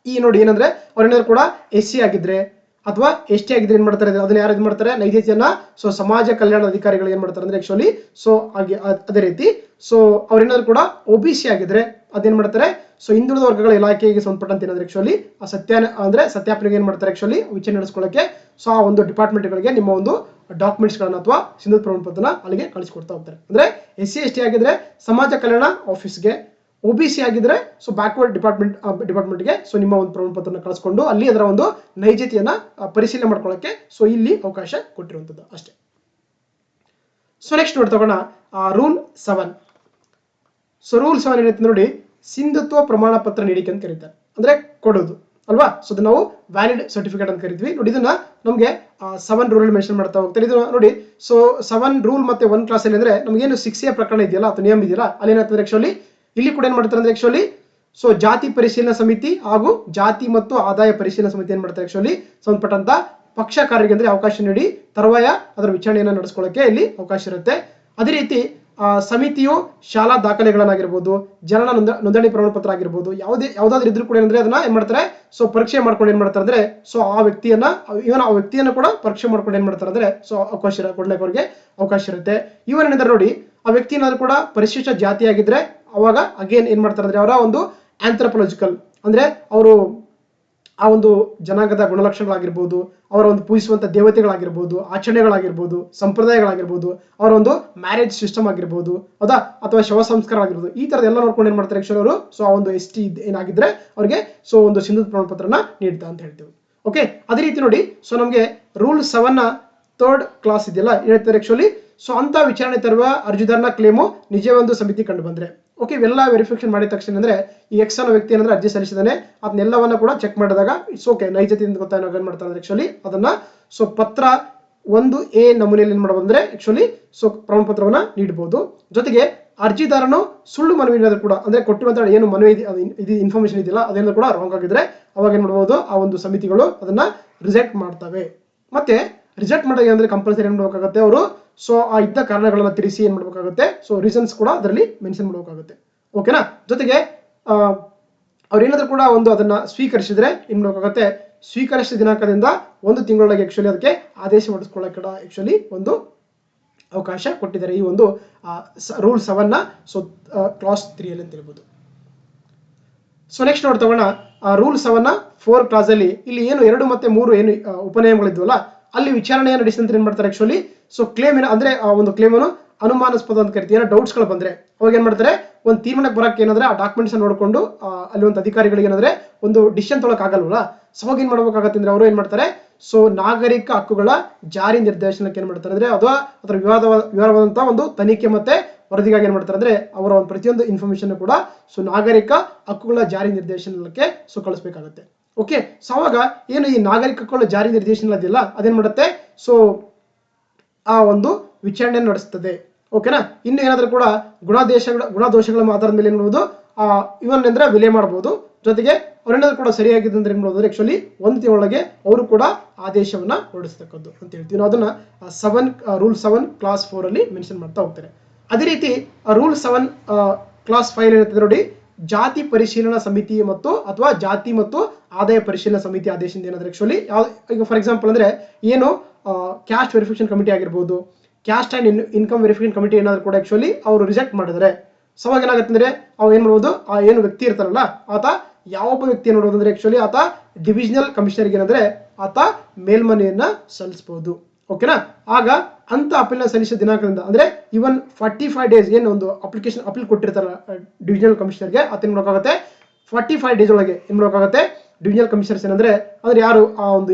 ಈ ನೋಡಿ ಏನಂದ್ರೆ ಅವ್ರೇನಾದ್ರು ಕೂಡ SC ಆಗಿದ್ರೆ ಅಥವಾ ST ಆಗಿದ್ರೆ ಏನ್ ಮಾಡ್ತಾರೆ ಅದನ್ನ ಯಾರು ಮಾಡ್ತಾರೆ ನೈಜತೆಯನ್ನ ಸೊ ಸಮಾಜ ಕಲ್ಯಾಣ ಅಧಿಕಾರಿಗಳು ಏನ್ ಮಾಡ್ತಾರೆ ಅಂದ್ರೆ ಆಕ್ಚುಲಿ ಸೊ ಹಾಗೆ ಅದೇ ರೀತಿ ಸೊ ಅವ್ರೇನಾದ್ರು ಕೂಡ OBC ಆಗಿದ್ರೆ ಅದೇನ್ ಮಾಡ್ತಾರೆ ಸೊ ಹಿಂದುಳಿದ ವರ್ಗಗಳ ಇಲಾಖೆಗೆ ಸಂಬಂಧಪಟ್ಟಂತೆ ಏನಾದ್ರೆ ಆಕ್ಚುಲಿ ಸತ್ಯಾಪನೆಗೆ ಏನ್ ಮಾಡ್ತಾರೆ ಆಕ್ಚುಲಿ ವಿಚಾರಣೆ ನಡೆಸ್ಕೊಳ್ಳಕ್ಕೆ ಸೊ ಆ ಒಂದು ಡಿಪಾರ್ಟ್ಮೆಂಟ್ಗಳಿಗೆ ನಿಮ್ಮ ಒಂದು ಡಾಕ್ಯುಮೆಂಟ್ಸ್ ಗಳನ್ನ ಅಥವಾ ಸಿಂಧುತ್ವ ಪ್ರಮಾಣ ಪತ್ರನ ಅಲ್ಲಿಗೆ ಕಳಿಸ್ಕೊಡ್ತಾ ಹೋಗ್ತಾರೆ. ಅಂದ್ರೆ SC ST ಆಗಿದ್ರೆ ಸಮಾಜ ಕಲ್ಯಾಣ ಆಫೀಸ್ಗೆ, OBC ಆಗಿದ್ರೆ ಸೊ ಬ್ಯಾಕ್ವರ್ಡ್ ಡಿಪಾರ್ಟ್ಮೆಂಟ್ಗೆ ಸೊ ನಿಮ್ಮ ಒಂದು ಪ್ರಮಾಣ ಪತ್ರನ ಕಳಿಸ್ಕೊಂಡು ಅಲ್ಲಿ ಅದರ ಒಂದು ನೈಜತೆಯನ್ನ ಪರಿಶೀಲನೆ ಮಾಡ್ಕೊಳ್ಳೋಕೆ ಸೊ ಇಲ್ಲಿ ಅವಕಾಶ ಕೊಟ್ಟಿರುವಂತದ್ದು ಅಷ್ಟೇ. ಸೊ ನೆಕ್ಸ್ಟ್ ನೋಡಿ ತಗೋಣ ರೂಲ್ 7. ಸೊ ರೂಲ್ 7 ಏನೈತೆ ನೋಡಿ ಸಿಂಧುತ್ವ ಪ್ರಮಾಣ ಪತ್ರ ನೀಡಿಕೆ ಅಂತ ಕರೀತಾರೆ ಅಂದ್ರೆ ಕೊಡೋದು ಅಲ್ವಾ. ಸೊ ಇದು ನಾವು ವ್ಯಾಲಿಡ್ ಸರ್ಟಿಫಿಕೇಟ್ ಅಂತ ಕರಿತೀವಿ ನೋಡಿ. ಇದನ್ನ ನಮಗೆ 7 ರೂಲ್ ಮೆನ್ಷನ್ ಮಾಡ್ತಾ ಹೋಗ್ತಾರೆ. ಇದು ನೋಡಿ, ಸೊ 7 ರೂಲ್ ಮತ್ತೆ 1 ಕ್ಲಾಸ್ ಅಲ್ಲಿ ಅಂದ್ರೆ ನಮಗೇನು 6A ಪ್ರಕರಣ ಇದೆಯಲ್ಲ ಅಥವಾ ನಿಯಮ ಇದೆಯಲ್ಲ ಅಲ್ಲಿ ಏನಾಗ್ತದೆ ಆಕ್ಚುಲಿ ಇಲ್ಲಿ ಕೂಡ ಏನ್ ಮಾಡ್ತಾರೆ ಅಂದ್ರೆ ಆಕ್ಚುಲಿ ಸೊ ಜಾತಿ ಪರಿಶೀಲನಾ ಸಮಿತಿ ಹಾಗೂ ಜಾತಿ ಮತ್ತು ಆದಾಯ ಪರಿಶೀಲನಾ ಸಮಿತಿ ಏನ್ ಮಾಡ್ತಾರೆ ಆಕ್ಚುಲಿ ಸಂಬಂಧಪಟ್ಟಂತ ಪಕ್ಷಕಾರರಿಗೆ ಅಂದ್ರೆ ಅವಕಾಶ ನೀಡಿ ತರುವಾಯ ಅದರ ವಿಚಾರಣೆಯನ್ನು ನಡೆಸ್ಕೊಳ್ಳಕ್ಕೆ ಇಲ್ಲಿ ಅವಕಾಶ ಇರುತ್ತೆ. ಅದೇ ರೀತಿ ಸಮಿತಿಯು ಶಾಲಾ ದಾಖಲೆಗಳನ್ನಾಗಿರ್ಬೋದು, ಜನನ ನೋಂದಣಿ ಪ್ರಮಾಣ ಪತ್ರ ಆಗಿರ್ಬೋದು, ಯಾವ್ದಾದ್ರು ಇದ್ರೂ ಕೂಡ ಏನಂದ್ರೆ ಅದನ್ನ ಏನ್ ಮಾಡ್ತಾರೆ ಸೊ ಪರೀಕ್ಷೆ ಮಾಡ್ಕೊಂಡು ಏನ್ ಮಾಡ್ತಾರೆ ಅಂದ್ರೆ ಸೊ ಆ ವ್ಯಕ್ತಿಯನ್ನ ಕೂಡ ಪರೀಕ್ಷೆ ಮಾಡ್ಕೊಂಡು ಏನ್ ಮಾಡ್ತಾರೆ ಅಂದ್ರೆ ಸೊ ಅವಕಾಶ ಕೊಡ್ಲಿಕ್ಕೆ ಅವ್ರಿಗೆ ಅವಕಾಶ ಇರುತ್ತೆ. ಇವನ್ ಏನಿದ್ರೆ ನೋಡಿ, ಆ ವ್ಯಕ್ತಿ ಏನಾದ್ರು ಕೂಡ ಪರಿಶಿಷ್ಟ ಜಾತಿ ಆಗಿದ್ರೆ ಅವಾಗ ಅಗೇನ್ ಏನ್ ಮಾಡ್ತಾರೆ ಅಂದ್ರೆ ಅವರ ಒಂದು ಆಂಥ್ರೋಪಾಲಜಿಕಲ್ ಅಂದ್ರೆ ಅವರು ಆ ಒಂದು ಜನಾಂಗದ ಗುಣಲಕ್ಷಣಗಳಾಗಿರ್ಬೋದು, ಅವರ ಒಂದು ಪೂಜಿಸುವಂತ ದೇವತೆಗಳಾಗಿರ್ಬೋದು, ಆಚರಣೆಗಳಾಗಿರ್ಬೋದು, ಸಂಪ್ರದಾಯಗಳಾಗಿರ್ಬೋದು, ಅವರ ಒಂದು ಮ್ಯಾರೇಜ್ ಸಿಸ್ಟಮ್ ಆಗಿರ್ಬೋದು, ಹೌದಾ, ಅಥವಾ ಶವ ಸಂಸ್ಕಾರ ಆಗಿರ್ಬೋದು, ಈ ತರದ ಎಲ್ಲ ನೋಡ್ಕೊಂಡು ಏನ್ ಮಾಡ್ತಾರೆ ಆಕ್ಚುಲಿ ಅವರು ಸೊ ಆ ಒಂದು ST ಏನಾಗಿದ್ರೆ ಅವ್ರಿಗೆ ಸೊ ಒಂದು ಸಿಂಧು ಪ್ರಮಾಣ ಪತ್ರನ ನೀಡ್ತಾ ಅಂತ ಹೇಳ್ತೀವಿ. ಓಕೆ, ಅದೇ ರೀತಿ ನೋಡಿ, ಸೊ ನಮಗೆ ರೂಲ್ 7 3rd ಕ್ಲಾಸ್ ಇದೆಯಲ್ಲ ಹೇಳ್ತಾರೆ ಆಕ್ಚುಲಿ ಸೊ ಅಂತ ವಿಚಾರಣೆ ತರುವ ಅರ್ಜಿದಾರನ ಕ್ಲೇಮು ನಿಜವೇ ಒಂದು ಸಮಿತಿ ಕಂಡು ಬಂದ್ರೆ ಓಕೆ, ಇವೆಲ್ಲ ವೆರಿಫಿಕೇಶನ್ ಮಾಡಿದ ತಕ್ಷಣ ಅಂದ್ರೆ ಈ ಎಕ್ಸ್ ಅನ್ನೋ ವ್ಯಕ್ತಿ ಏನಂದ್ರೆ ಅರ್ಜಿ ಸಲ್ಲಿಸಿದಾನೆ ಅದನ್ನೆಲ್ಲವನ್ನ ಕೂಡ ಚೆಕ್ ಮಾಡಿದಾಗ ಇಟ್ಸ್ ಓಕೆ ನೈಜತೆಯಿಂದ ಗೊತ್ತಾಗ ಏನ್ ಮಾಡ್ತಾರೆ ಆಕ್ಚುಲಿ ಅದನ್ನ ಸೊ ಪತ್ರ 1A ನಮೂನೆಯಲ್ಲಿ ಏನ್ ಮಾಡಬಹುದು ಅಂದ್ರೆ ಆಕ್ಚುಲಿ ಸೊ ಪ್ರಮಾಣ ಪತ್ರವನ್ನ ನೀಡಬಹುದು. ಜೊತೆಗೆ ಅರ್ಜಿದಾರನು ಸುಳ್ಳು ಮನವಿ ಏನಾದ್ರು ಕೂಡ ಅಂದ್ರೆ ಕೊಟ್ಟಿರುವಂತ ಏನು ಮನವಿ ಇದು ಇನ್ಫಾರ್ಮೇಶನ್ ಇದೆಯಲ್ಲ ಅದೇನಾದ್ರು ಕೂಡ ರಾಂಗ್ ಆಗಿದ್ರೆ ಅವಾಗ ಏನ್ ಮಾಡಬಹುದು ಆ ಒಂದು ಸಮಿತಿಗಳು ಅದನ್ನ ರಿಜೆಕ್ಟ್ ಮಾಡ್ತವೆ. ಮತ್ತೆ ರಿಜೆಕ್ಟ್ ಮಾಡಿದಾಗ ಅಂದ್ರೆ ಕಂಪಲ್ಸರಿ ಏನ್ ಮಾಡಬೇಕಾಗುತ್ತೆ ಅವರು ಸೊ ಆ ಇದ್ದ ಕಾರಣಗಳನ್ನ ತಿಳಿಸಿ ಏನ್ ಮಾಡಬೇಕಾಗುತ್ತೆ ಸೊ ರೀಸನ್ಸ್ ಕೂಡ ಅದರಲ್ಲಿ ಮೆನ್ಷನ್ ಮಾಡಬೇಕಾಗುತ್ತೆ. ಓಕೆನಾ. ಜೊತೆಗೆ ಅವ್ರು ಏನಾದ್ರು ಕೂಡ ಒಂದು ಅದನ್ನ ಸ್ವೀಕರಿಸಿದ್ರೆ ಏನ್ ಮಾಡಬೇಕಾಗುತ್ತೆ ಸ್ವೀಕರಿಸಿದ ದಿನಾಂಕದಿಂದ 1 ತಿಂಗಳೊಳಗೆ ಆಕ್ಚುಲಿ ಅದಕ್ಕೆ ಆದೇಶ ಹೊರಡಿಸ್ಕೊಳ್ಳೋಕೆ ಆಕ್ಚುಲಿ ಒಂದು ಅವಕಾಶ ಕೊಟ್ಟಿದ್ದಾರೆ ಈ ಒಂದು ರೂಲ್ 7 ಸೊ ಕ್ಲಾಸ್ 3 ಅಲ್ಲಿ ಅಂತ ಹೇಳ್ಬೋದು. ಸೊ ನೆಕ್ಸ್ಟ್ ನೋಡಿ ತಗೋಣ ರೂಲ್ 7 4 ಕ್ಲಾಸ್ ಅಲ್ಲಿ ಇಲ್ಲಿ ಏನು 2 ಮತ್ತೆ 3 ಏನು ಉಪನಿಯಮಗಳಿದ್ವಲ್ಲ ಅಲ್ಲಿ ವಿಚಾರಣೆಯನ್ನು ನಡೆಸಿದಂತೆ ಏನ್ ಮಾಡ್ತಾರೆ ಆಕ್ಚುಲಿ ಸೊ ಕ್ಲೇಮ್ ಅಂದ್ರೆ ಆ ಒಂದು ಕ್ಲೇಮ್ ಅನ್ನು ಅನುಮಾನಾಸ್ಪದ ಅಂತ ಕರಿತೀವಿ. ಏನೋ ಡೌಟ್ಸ್ ಗಳು ಬಂದ್ರೆ ಅವಾಗ ಏನ್ ಮಾಡ್ತಾರೆ ಒಂದು ತೀರ್ಮಾನಕ್ಕೆ ಬರಕ್ಕೆ ಏನಂದ್ರೆ ಆ ಡಾಕ್ಯುಮೆಂಟ್ಸ್ ನೋಡ್ಕೊಂಡು ಅಲ್ಲಿ ಒಂದು ಅಧಿಕಾರಿಗಳಿಗೆ ಏನಂದ್ರೆ ಒಂದು ಡಿಸಿಷನ್ ತೊಗೊಳಕ್ ಆಗಲ್ವಲ್ಲ ಸೊ ಅವಾಗ ಏನ್ ಮಾಡ್ಬೇಕಾಗತ್ತೆ ಅಂದ್ರೆ ಅವರು ಏನ್ ಮಾಡ್ತಾರೆ ಸೊ ನಾಗರಿಕ ಹಕ್ಕುಗಳ ಜಾರಿ ನಿರ್ದೇಶನಕ್ಕೆ ಏನ್ ಮಾಡ್ತಾರೆ ಅಂದ್ರೆ ಅದು ಅದರ ವಿವರವಾದಂತಹ ಒಂದು ತನಿಖೆ ಮತ್ತೆ ವರದಿಗಾಗಿ ಏನ್ ಮಾಡ್ತಾರೆ ಅಂದ್ರೆ ಅವರ ಒಂದು ಪ್ರತಿಯೊಂದು ಇನ್ಫಾರ್ಮೇಶನ್ ಕೂಡ ಸೊ ನಾಗರಿಕ ಹಕ್ಕುಗಳ ಜಾರಿ ನಿರ್ದೇಶನಕ್ಕೆ ಸೊ ಕಳಿಸ್ಬೇಕಾಗತ್ತೆ. ಓಕೆ, ಸೊ ಅವಾಗ ಏನು ಈ ನಾಗರಿಕ ಹಕ್ಕುಗಳ ಜಾರಿ ನಿರ್ದೇಶನ ಇದೆಯಲ್ಲ ಅದೇನ್ ಮಾಡುತ್ತೆ ಸೊ ಆ ಒಂದು ವಿಚಾರಣೆ ನಡೆಸ್ತದೆ. ಓಕೆನಾ. ಇನ್ನು ಏನಾದ್ರೂ ಕೂಡ ಗುಣದೋಷಗಳ ಆಧಾರದ ಮೇಲೆ ಏನ್ ಮಾಡುವುದು ಇವನ್ ಅಂದ್ರೆ ವಿಲೆ ಮಾಡಬಹುದು. ಜೊತೆಗೆ ಅವರೇನಾದ್ರೂ ಕೂಡ ಸರಿಯಾಗಿದೆ ಅಂದ್ರೆ ಏನ್ ಮಾಡೋದು ಆಕ್ಚುಲಿ 1 ತಿಂಗಳೊಳಗೆ ಅವರು ಕೂಡ ಆದೇಶವನ್ನ ಹೊರಡಿಸತಕ್ಕದ್ದು ಅಂತ ಹೇಳ್ತೀವಿ. ನಾವು ಅದನ್ನ ರೂಲ್ 7 ಕ್ಲಾಸ್ 4 ಅಲ್ಲಿ ಮೆನ್ಷನ್ ಮಾಡ್ತಾ ಹೋಗ್ತಾರೆ. ಅದೇ ರೀತಿ ರೂಲ್ 7 ಕ್ಲಾಸ್ 5 ಏನಿರ್ತದೆ ನೋಡಿ, ಜಾತಿ ಪರಿಶೀಲನಾ ಸಮಿತಿ ಮತ್ತು ಅಥವಾ ಜಾತಿ ಮತ್ತು ಆದಾಯ ಪರಿಶೀಲನಾ ಸಮಿತಿ ಆದೇಶದಿಂದ ಏನಾದ್ರೆ ಆಕ್ಚುಲಿ ಈಗ ಫಾರ್ ಎಕ್ಸಾಂಪಲ್ ಅಂದ್ರೆ ಏನು ಕ್ಯಾಸ್ಟ್ ವೆರಿಫಿಕೇಶನ್ ಕಮಿಟಿ ಆಗಿರ್ಬೋದು, caste and income verification committee ಏನಾದ್ರು ಕೂಡ ಆಕ್ಚುಲಿ ಅವರು ರಿಜೆಕ್ಟ್ ಮಾಡಿದ್ರೆ ಸೊ ಅವಾಗ ಏನಾಗುತ್ತೆ ಅಂದ್ರೆ ಅವ್ರು ಏನ್ ಮಾಡ್ಬೋದು ಆ ಏನು ವ್ಯಕ್ತಿ ಇರ್ತಾರಲ್ಲ ಆತ ಯಾವೊಬ್ಬ ವ್ಯಕ್ತಿ ಏನ್ ಮಾಡ್ಬೋದು ಅಂದ್ರೆ ಆಕ್ಚುಲಿ ಆತ ಡಿವಿಷನಲ್ ಕಮಿಷನರ್ಗೆ ಏನಂದ್ರೆ ಆತ ಮೇಲ್ಮನೆಯನ್ನ ಸಲ್ಲಿಸಬಹುದು. ಓಕೆನಾ. ಆಗ ಅಂತ ಅಪೀಲ್ನ ಸಲ್ಲಿಸಿದ ದಿನಾಂಕದಿಂದ ಅಂದ್ರೆ ಇವನ್ 45 ಡೇಸ್ ಏನು ಒಂದು ಅಪ್ಲಿಕೇಶನ್ ಅಪೀಲ್ ಕೊಟ್ಟಿರ್ತಾರಲ್ಲ ಡಿವಿಷನಲ್ ಕಮಿಷನರ್ಗೆ ಆತ ಏನ್ ಮಾಡೋಕ್ಕಾಗತ್ತೆ 45 ಡೇಸ್ ಒಳಗೆ ಏನ್ ಮಾಡೋಕ್ಕಾಗತ್ತೆ ಡಿವಿಷನಲ್ ಕಮಿಷನರ್ಸ್ ಏನಂದ್ರೆ ಅಂದ್ರೆ ಯಾರು ಆ ಒಂದು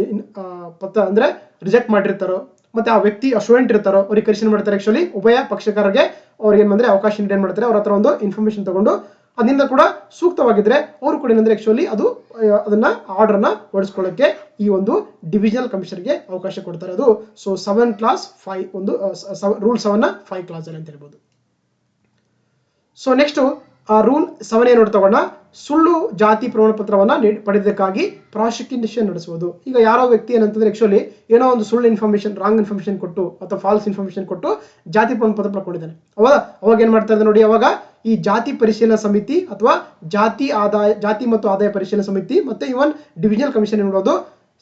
ಪತ್ರ ಅಂದ್ರೆ ರಿಜೆಕ್ಟ್ ಮಾಡಿರ್ತಾರೋ ಮತ್ತೆ ಆ ವ್ಯಕ್ತಿ ಸ್ಟೂಡೆಂಟ್ ಇರ್ತಾರೋ ಅವ್ರಿಗೆ ಕರೆಕ್ಷನ್ ಮಾಡ್ತಾರೆ ಆಕ್ಚುಲಿ ಉಭಯ ಪಕ್ಷಕಾರರಿಗೆ ಅವ್ರಿಗೆ ಏನ್ ಬಂದ್ರೆ ಅವಕಾಶ ನೀಡಿ ಏನ್ ಮಾಡ್ತಾರೆ ಅವ್ರ ಹತ್ರ ಒಂದು ಇನ್ಫಾರ್ಮೇಶನ್ ತಗೊಂಡು ಅದರಿಂದ ಕೂಡ ಸೂಕ್ತವಾಗಿದ್ರೆ ಅವರು ಕೂಡ ಏನಂದ್ರೆ ಆಕ್ಚುಲಿ ಅದನ್ನ ಆರ್ಡರ್ ನ ಹೊರಡಿಸ್ಕೊಳ್ಳಕ್ಕೆ ಈ ಒಂದು ಡಿವಿಷನಲ್ ಕಮಿಷನರ್ಗೆ ಅವಕಾಶ ಕೊಡ್ತಾರೆ. ಅದು ಸೊ 7 ಕ್ಲಾಸ್ 5 ಒಂದು ರೂಲ್ 7 5 ಕ್ಲಾಸ್ ಅಲ್ಲಿ ಅಂತ ಹೇಳ್ಬೋದು. ಸೊ ನೆಕ್ಸ್ಟ್ ರೂಲ್ 7 ಏನು ತಗೋಣ, ಸುಳ್ಳು ಜಾತಿ ಪ್ರಮಾಣ ಪತ್ರವನ್ನ ಪಡೆದಕ್ಕಾಗಿ ಪ್ರಾಸಿಕ್ಯೂಷನ್ ನಡೆಸುವುದು. ಈಗ ಯಾರೋ ವ್ಯಕ್ತಿ ಏನಂತಂದ್ರೆ ಆಕ್ಚುಲಿ ಏನೋ ಒಂದು ಸುಳ್ಳು ಇನ್ಫಾರ್ಮೇಶನ್ ರಾಂಗ್ ಇನ್ಫಾರ್ಮೇಶನ್ ಕೊಟ್ಟು ಅಥವಾ ಫಾಲ್ಸ್ ಇನ್ಫಾರ್ಮೇಶನ್ ಕೊಟ್ಟು ಜಾತಿ ಪ್ರಮಾಣ ಪತ್ರ ಪಡ್ಕೊಂಡಿದ್ದಾನೆ. ಅವಾಗ ಏನ್ ಮಾಡ್ತಾ ಇದ್ದಾರೆ ನೋಡಿ, ಅವಾಗ ಈ ಜಾತಿ ಪರಿಶೀಲನಾ ಸಮಿತಿ ಅಥವಾ ಜಾತಿ ಮತ್ತು ಆದಾಯ ಪರಿಶೀಲನಾ ಸಮಿತಿ ಮತ್ತೆ ಇವನ್ ಡಿವಿಷನಲ್ ಕಮಿಷನ್ ಎನ್ನುವುದು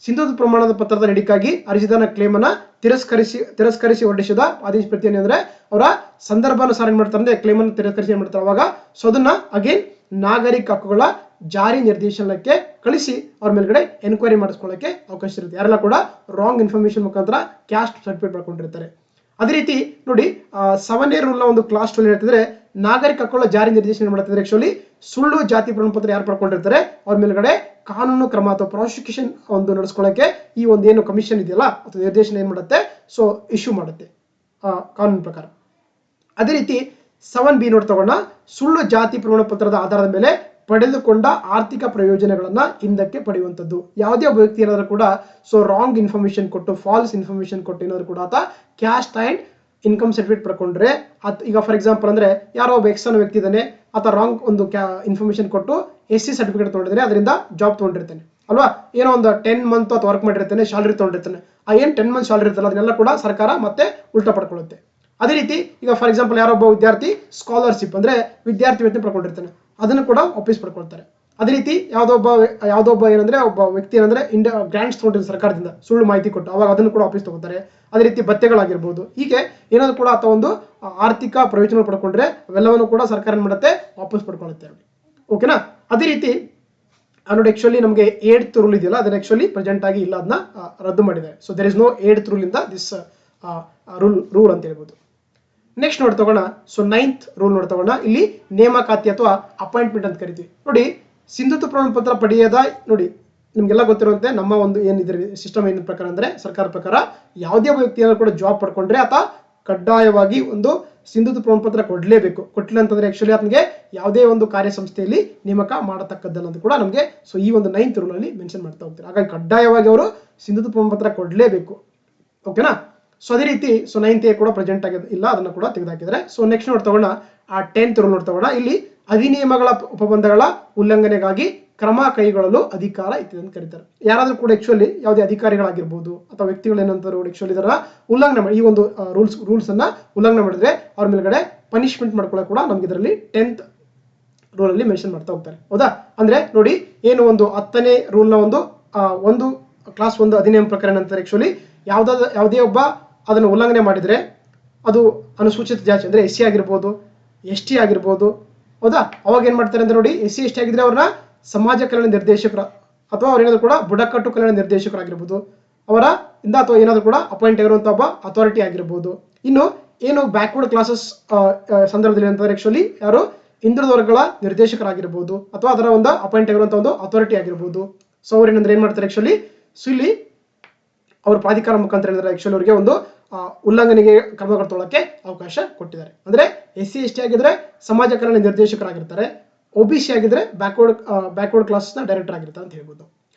ಸಿಂಧು ಪ್ರಮಾಣದ ಪತ್ರದ ನಡಿಗಾಗಿ ಅರ್ಜಿದಾರನ ಕ್ಲೇಮ್ ಅನ್ನ ತಿರಸ್ಕರಿಸಿ ಹೊರಡಿಸಿದ ಆದೇಶ ಪ್ರತಿಯನ್ನು ಅಂದ್ರೆ ಅವರ ಸಂದರ್ಭಾನುಸಾರ ಏನ್ ಮಾಡ್ತಾರೆ ಅಂದ್ರೆ ಕ್ಲೇಮ್ ಅನ್ನು ತಿರಸ್ಕರಿಸಿ ಏನ್ ಮಾಡ್ತಾರೆ ಅವಾಗ ಸೊ ಅದನ್ನ ಅಗೇನ್ ನಾಗರಿಕ ಹಕ್ಕುಗಳ ಜಾರಿ ನಿರ್ದೇಶನಕ್ಕೆ ಕಳಿಸಿ ಅವ್ರ ಮೇಲ್ಗಡೆ ಎನ್ಕ್ವೈರಿ ಮಾಡಿಸ್ಕೊಳ್ಳಕ್ಕೆ ಅವಕಾಶ ಇರುತ್ತೆ. ಯಾರೆಲ್ಲ ಕೂಡ ರಾಂಗ್ ಇನ್ಫಾರ್ಮೇಶನ್ ಮುಖಾಂತರ ಕ್ಯಾಸ್ಟ್ ಸರ್ಟಿಫಿಕೇಟ್ ಮಾಡ್ಕೊಂಡಿರ್ತಾರೆ. ಅದೇ ರೀತಿ ನೋಡಿ 7A ರೂಲ್ ನ ಒಂದು ಕ್ಲಾಸ್ 12 ಹೇಳ್ತಿದ್ರೆ ನಾಗರಿಕ ಹಕ್ಕುಗಳ ಜಾರಿ ನಿರ್ದೇಶನ ಮಾಡ್ತಿದ್ರೆ ಆಕ್ಚುಲಿ ಸುಳ್ಳು ಜಾತಿ ಪ್ರಮಾಣ ಪತ್ರ ಯಾರು ಪಡ್ಕೊಂಡಿರ್ತಾರೆ ಅವ್ರ ಮೇಲ್ಗಡೆ ಕಾನೂನು ಕ್ರಮ ಅಥವಾ ಪ್ರಾಸಿಕ್ಯೂಷನ್ ಒಂದು ನಡೆಸ್ಕೊಳ್ಳಕ್ಕೆ ಈ ಒಂದು ಏನು ಕಮಿಷನ್ ಇದೆಯಲ್ಲ ಅಥವಾ ನಿರ್ದೇಶನ ಏನ್ ಮಾಡುತ್ತೆ ಸೊ ಇಶ್ಯೂ ಮಾಡುತ್ತೆ ಕಾನೂನು ಪ್ರಕಾರ. ಅದೇ ರೀತಿ 7B ನೋಡ್ ತಗೋಣ, ಸುಳ್ಳು ಜಾತಿ ಪ್ರಮಾಣ ಪತ್ರದ ಆಧಾರದ ಮೇಲೆ ಪಡೆದುಕೊಂಡ ಆರ್ಥಿಕ ಪ್ರಯೋಜನಗಳನ್ನ ಹಿಂದಕ್ಕೆ ಪಡೆಯುವಂಥದ್ದು. ಯಾವುದೇ ಒಬ್ಬ ವ್ಯಕ್ತಿ ಏನಾದರೂ ಕೂಡ ಸೊ ರಾಂಗ್ ಇನ್ಫಾರ್ಮೇಶನ್ ಕೊಟ್ಟು ಫಾಲ್ಸ್ ಇನ್ಫಾರ್ಮೇಶನ್ ಕೊಟ್ಟು ಏನಾದರೂ ಕೂಡ ಆತ ಕ್ಯಾಸ್ಟ್ ಆ್ಯಂಡ್ ಇನ್ಕಮ್ ಸರ್ಟಿಫಿಕೇಟ್ ಪಡ್ಕೊಂಡ್ರೆ ಈಗ ಫಾರ್ ಎಕ್ಸಾಂಪಲ್ ಅಂದ್ರೆ ಯಾರೋ ಒಬ್ಬ ಎಕ್ಸ್ ಅನ್ನೋ ವ್ಯಕ್ತಿ ಇದ್ದಾನೆ, ಆತ ರಾಂಗ್ ಒಂದು ಇನ್ಫಾರ್ಮೇಶನ್ ಕೊಟ್ಟು SC ಸರ್ಟಿಫಿಕೇಟ್ ತೊಗೊಂಡಿದ್ದಾನೆ, ಅದರಿಂದ ಜಾಬ್ ತೊಗೊಂಡಿರ್ತಾನೆ ಅಲ್ವಾ. ಏನೋ ಒಂದು 10 ಮಂತ್ ಅಥವಾ ವರ್ಕ್ ಮಾಡಿರ್ತಾನೆ, ಸ್ಯಾಲರಿ ತೊಗೊಂಡಿರ್ತಾನೆ. ಆ ಏನು 10 ಮಂತ್ ಸ್ಯಾಲರಿ ಇರ್ತಲ್ಲ ಅದನ್ನೆಲ್ಲ ಕೂಡ ಸರ್ಕಾರ ಮತ್ತೆ ಉಲ್ಟಾ ಪಡ್ಕೊಳ್ಳುತ್ತೆ. ಅದೇ ರೀತಿ ಈಗ ಫಾರ್ ಎಕ್ಸಾಂಪಲ್ ಯಾರೊಬ್ಬ ವಿದ್ಯಾರ್ಥಿ ಸ್ಕಾಲರ್ಶಿಪ್ ಅಂದ್ರೆ ವಿದ್ಯಾರ್ಥಿ ವೇತನ ಪಡ್ಕೊಂಡಿರ್ತಾನೆ, ಅದನ್ನು ಕೂಡ ವಾಪಸ್ ಪಡ್ಕೊಳ್ತಾರೆ. ಅದೇ ರೀತಿ ಯಾವುದೊಬ್ಬ ಏನಂದ್ರೆ ಒಬ್ಬ ವ್ಯಕ್ತಿ ಏನಂದ್ರೆ ಗ್ರಾಂಟ್ಸ್ ತೊಗೊಂಡಿರ್ತಾರೆ ಸರ್ಕಾರದಿಂದ, ಸುಳ್ಳು ಮಾಹಿತಿ ಕೊಟ್ಟು, ಅವಾಗ ಅದನ್ನು ಕೂಡ ವಾಪಸ್ ತಗೋತಾರೆ. ಅದೇ ರೀತಿ ಭತ್ಯೆಗಳಾಗಿರ್ಬೋದು, ಹೀಗೆ ಏನಾದ್ರು ಕೂಡ ಅಥವಾ ಒಂದು ಆರ್ಥಿಕ ಪ್ರಯೋಜನ ಪಡ್ಕೊಂಡ್ರೆ ಅವೆಲ್ಲವನ್ನು ಕೂಡ ಸರ್ಕಾರ ಏನ್ ಮಾಡುತ್ತೆ, ವಾಪಸ್ ಪಡ್ಕೊಳ್ಳುತ್ತೆ. ಓಕೆನಾ. ಅದೇ ರೀತಿ ನೋಡಿ ಆಕ್ಚುಲಿ ನಮಗೆ 8th ರೂಲ್ ಇದೆಯಲ್ಲ, ಅದನ್ನ ಆಕ್ಚುಲಿ ಪ್ರೆಸೆಂಟ್ ಆಗಿ ಇಲ್ಲ, ಅದನ್ನ ರದ್ದು ಮಾಡಿದ್ದಾರೆ. So there is no 8th rule ಇಂದ ದಿಸ್ ರೂಲ್ ಅಂತ ಹೇಳ್ಬೋದು. ನೆಕ್ಸ್ಟ್ ನೋಡಿ ತಗೋಣ. ಸೊ 9th ರೂಲ್ ನೋಡಿ ತಗೋಣ. ಇಲ್ಲಿ ನೇಮಕಾತಿ ಅಥವಾ ಅಪಾಯಿಂಟ್ಮೆಂಟ್ ಅಂತ ಕರಿತೀವಿ. ನೋಡಿ ಸಿಂಧುತ್ವ ಪ್ರಮಾಣ ಪತ್ರ ಪಡೆಯದ, ನೋಡಿ ನಿಮ್ಗೆಲ್ಲ ಗೊತ್ತಿರುವಂತೆ ನಮ್ಮ ಒಂದು ಏನಿದೆ ಸಿಸ್ಟಮ್ ಏನ ಪ್ರಕಾರ ಅಂದ್ರೆ ಸರ್ಕಾರ ಪ್ರಕಾರ ಯಾವುದೇ ಒಬ್ಬ ವ್ಯಕ್ತಿಯನ್ನು ಕೂಡ ಜಾಬ್ ಪಡ್ಕೊಂಡ್ರೆ ಆತ ಕಡ್ಡಾಯವಾಗಿ ಒಂದು ಸಿಂಧುತ್ವ ಪ್ರಮಾಣ ಪತ್ರ ಕೊಡ್ಲೇಬೇಕು. ಕೊಟ್ಟಿಲ್ಲ ಅಂತಂದ್ರೆ ಆಕ್ಚುಲಿ ಆತನಿಗೆ ಯಾವುದೇ ಒಂದು ಕಾರ್ಯಸಂಸ್ಥೆಯಲ್ಲಿ ನೇಮಕ ಮಾಡತಕ್ಕದ್ದಲ್ಲ ಅಂತ ಕೂಡ ನಮಗೆ ಸೊ ಈ ಒಂದು 9th ರೂಲ್ ಅಲ್ಲಿ ಮೆನ್ಷನ್ ಮಾಡ್ತಾ ಹೋಗ್ತಾರೆ. ಹಾಗಾಗಿ ಕಡ್ಡಾಯವಾಗಿ ಅವರು ಸಿಂಧುತ್ವ ಪ್ರಮಾಣ ಪತ್ರ ಕೊಡ್ಲೇಬೇಕು. ಓಕೆನಾ. ಸೊ ಅದೇ ರೀತಿ ಸೊ 9th ಕೂಡ ಪ್ರೆಸೆಂಟ್ ಆಗಿ ಇಲ್ಲ, ಅದನ್ನ ಕೂಡ ತೆಗೆದುಹಾಕಿದ್ದಾರೆ. ಸೊ ನೆಕ್ಸ್ಟ್ ನೋಡಿ ತಗೋಣ, ಆ 10th ರೂಲ್ ನೋಡಿ ತಗೋಣ. ಇಲ್ಲಿ ಅಧಿನಿಯಮಗಳ ಉಪಬಂಧಗಳ ಉಲ್ಲಂಘನೆಗಾಗಿ ಕ್ರಮ ಕೈಗೊಳ್ಳಲು ಅಧಿಕಾರ ಇದೆ ಅಂತ ಕರೀತಾರೆ. ಯಾರಾದ್ರೂ ಕೂಡ ಆಕ್ಚುಲಿ ಯಾವುದೇ ಅಧಿಕಾರಿಗಳಾಗಿರ್ಬೋದು ಅಥವಾ ವ್ಯಕ್ತಿಗಳು ಏನಂತಾರೆ ಆಕ್ಚುಲಿ ಇದರ ಉಲ್ಲಂಘನೆ ಮಾಡಿ, ಈ ಒಂದು ರೂಲ್ಸ್ ಅನ್ನ ಉಲ್ಲಂಘನೆ ಮಾಡಿದ್ರೆ ಅವ್ರ ಮೇಲ್ಗಡೆ ಪನಿಷ್ಮೆಂಟ್ ಮಾಡ್ಕೊಳ್ಳೋ ಕೂಡ ನಮ್ಗೆ ಇದರಲ್ಲಿ 10th ರೂಲ್ ಅಲ್ಲಿ ಮೆನ್ಷನ್ ಮಾಡ್ತಾ ಹೋಗ್ತಾರೆ. ಹೌದಾ. ಅಂದ್ರೆ ನೋಡಿ ಏನು ಒಂದು 10ನೇ ರೂಲ್ ನ ಒಂದು ಕ್ಲಾಸ್ 1 ಅಧಿನಿಯಮ ಪ್ರಕಾರ ಏನಂತಾರೆ ಆಕ್ಚುಲಿ ಯಾವುದೇ ಒಬ್ಬ ಅದನ್ನು ಉಲ್ಲಂಘನೆ ಮಾಡಿದ್ರೆ ಅದು ಅನುಸೂಚಿತ ಜಾತಿ ಅಂದ್ರೆ SC ಆಗಿರ್ಬೋದು, ST ಆಗಿರ್ಬೋದು. ಹೌದಾ. ಅವಾಗ ಏನ್ ಮಾಡ್ತಾರೆ ಅಂದ್ರೆ ನೋಡಿ SC ST ಆಗಿದ್ರೆ ಅವ್ರನ್ನ ಸಮಾಜ ಕಲ್ಯಾಣ ನಿರ್ದೇಶಕರ ಅಥವಾ ಅವ್ರೇನಾದ್ರು ಕೂಡ ಬುಡಕಟ್ಟು ಕಲ್ಯಾಣ ನಿರ್ದೇಶಕರಾಗಿರ್ಬೋದು ಅವರ ಇಂದ, ಅಥವಾ ಏನಾದ್ರು ಕೂಡ ಅಪಾಯಿಂಟ್ ಆಗಿರುವಂತ ಒಬ್ಬ ಅಥಾರಿಟಿ ಆಗಿರ್ಬೋದು. ಇನ್ನು ಏನು ಬ್ಯಾಕ್ವರ್ಡ್ ಕ್ಲಾಸಸ್ ಸಂದರ್ಭದಲ್ಲಿ ಅಂತಂದ್ರೆ ಆಕ್ಚುಲಿ ಯಾರು ಹಿಂದುಳಿದ ವರ್ಗಗಳ ನಿರ್ದೇಶಕರಾಗಿರ್ಬೋದು ಅಥವಾ ಅದರ ಒಂದು ಅಪಾಯಿಂಟ್ ಆಗಿರುವಂತ ಒಂದು ಅಥಾರಿಟಿ ಆಗಿರ್ಬೋದು. ಸೊ ಅವ್ರು ಏನಂದ್ರೆ ಏನ್ ಮಾಡ್ತಾರೆ ಆಕ್ಚುಲಿ ಸೊ ಇಲ್ಲಿ ಅವ್ರ ಪ್ರಾಧಿಕಾರ ಮುಖಾಂತರ ಏನಂದ್ರೆ ಆಕ್ಚುಲಿ ಅವರಿಗೆ ಒಂದು ಉಲ್ಲಂಘನೆಗೆ ಕ್ರಮಗಳು ತಗೊಳ್ಳಕ್ಕೆ ಅವಕಾಶ ಕೊಟ್ಟಿದ್ದಾರೆ. ಅಂದ್ರೆ SC ST ಆಗಿದ್ರೆ ಸಮಾಜ ಕಲ್ಯಾಣ ನಿರ್ದೇಶಕರಾಗಿರ್ತಾರೆ, OBC ಆಗಿದ್ರೆ ಬ್ಯಾಕ್ವರ್ಡ್ ಕ್ಲಾಸ್ ನ ಡೈರೆಕ್ಟರ್ ಆಗಿರ್ತಾರೆ ಅಂತ ಹೇಳ್ಬೋದು.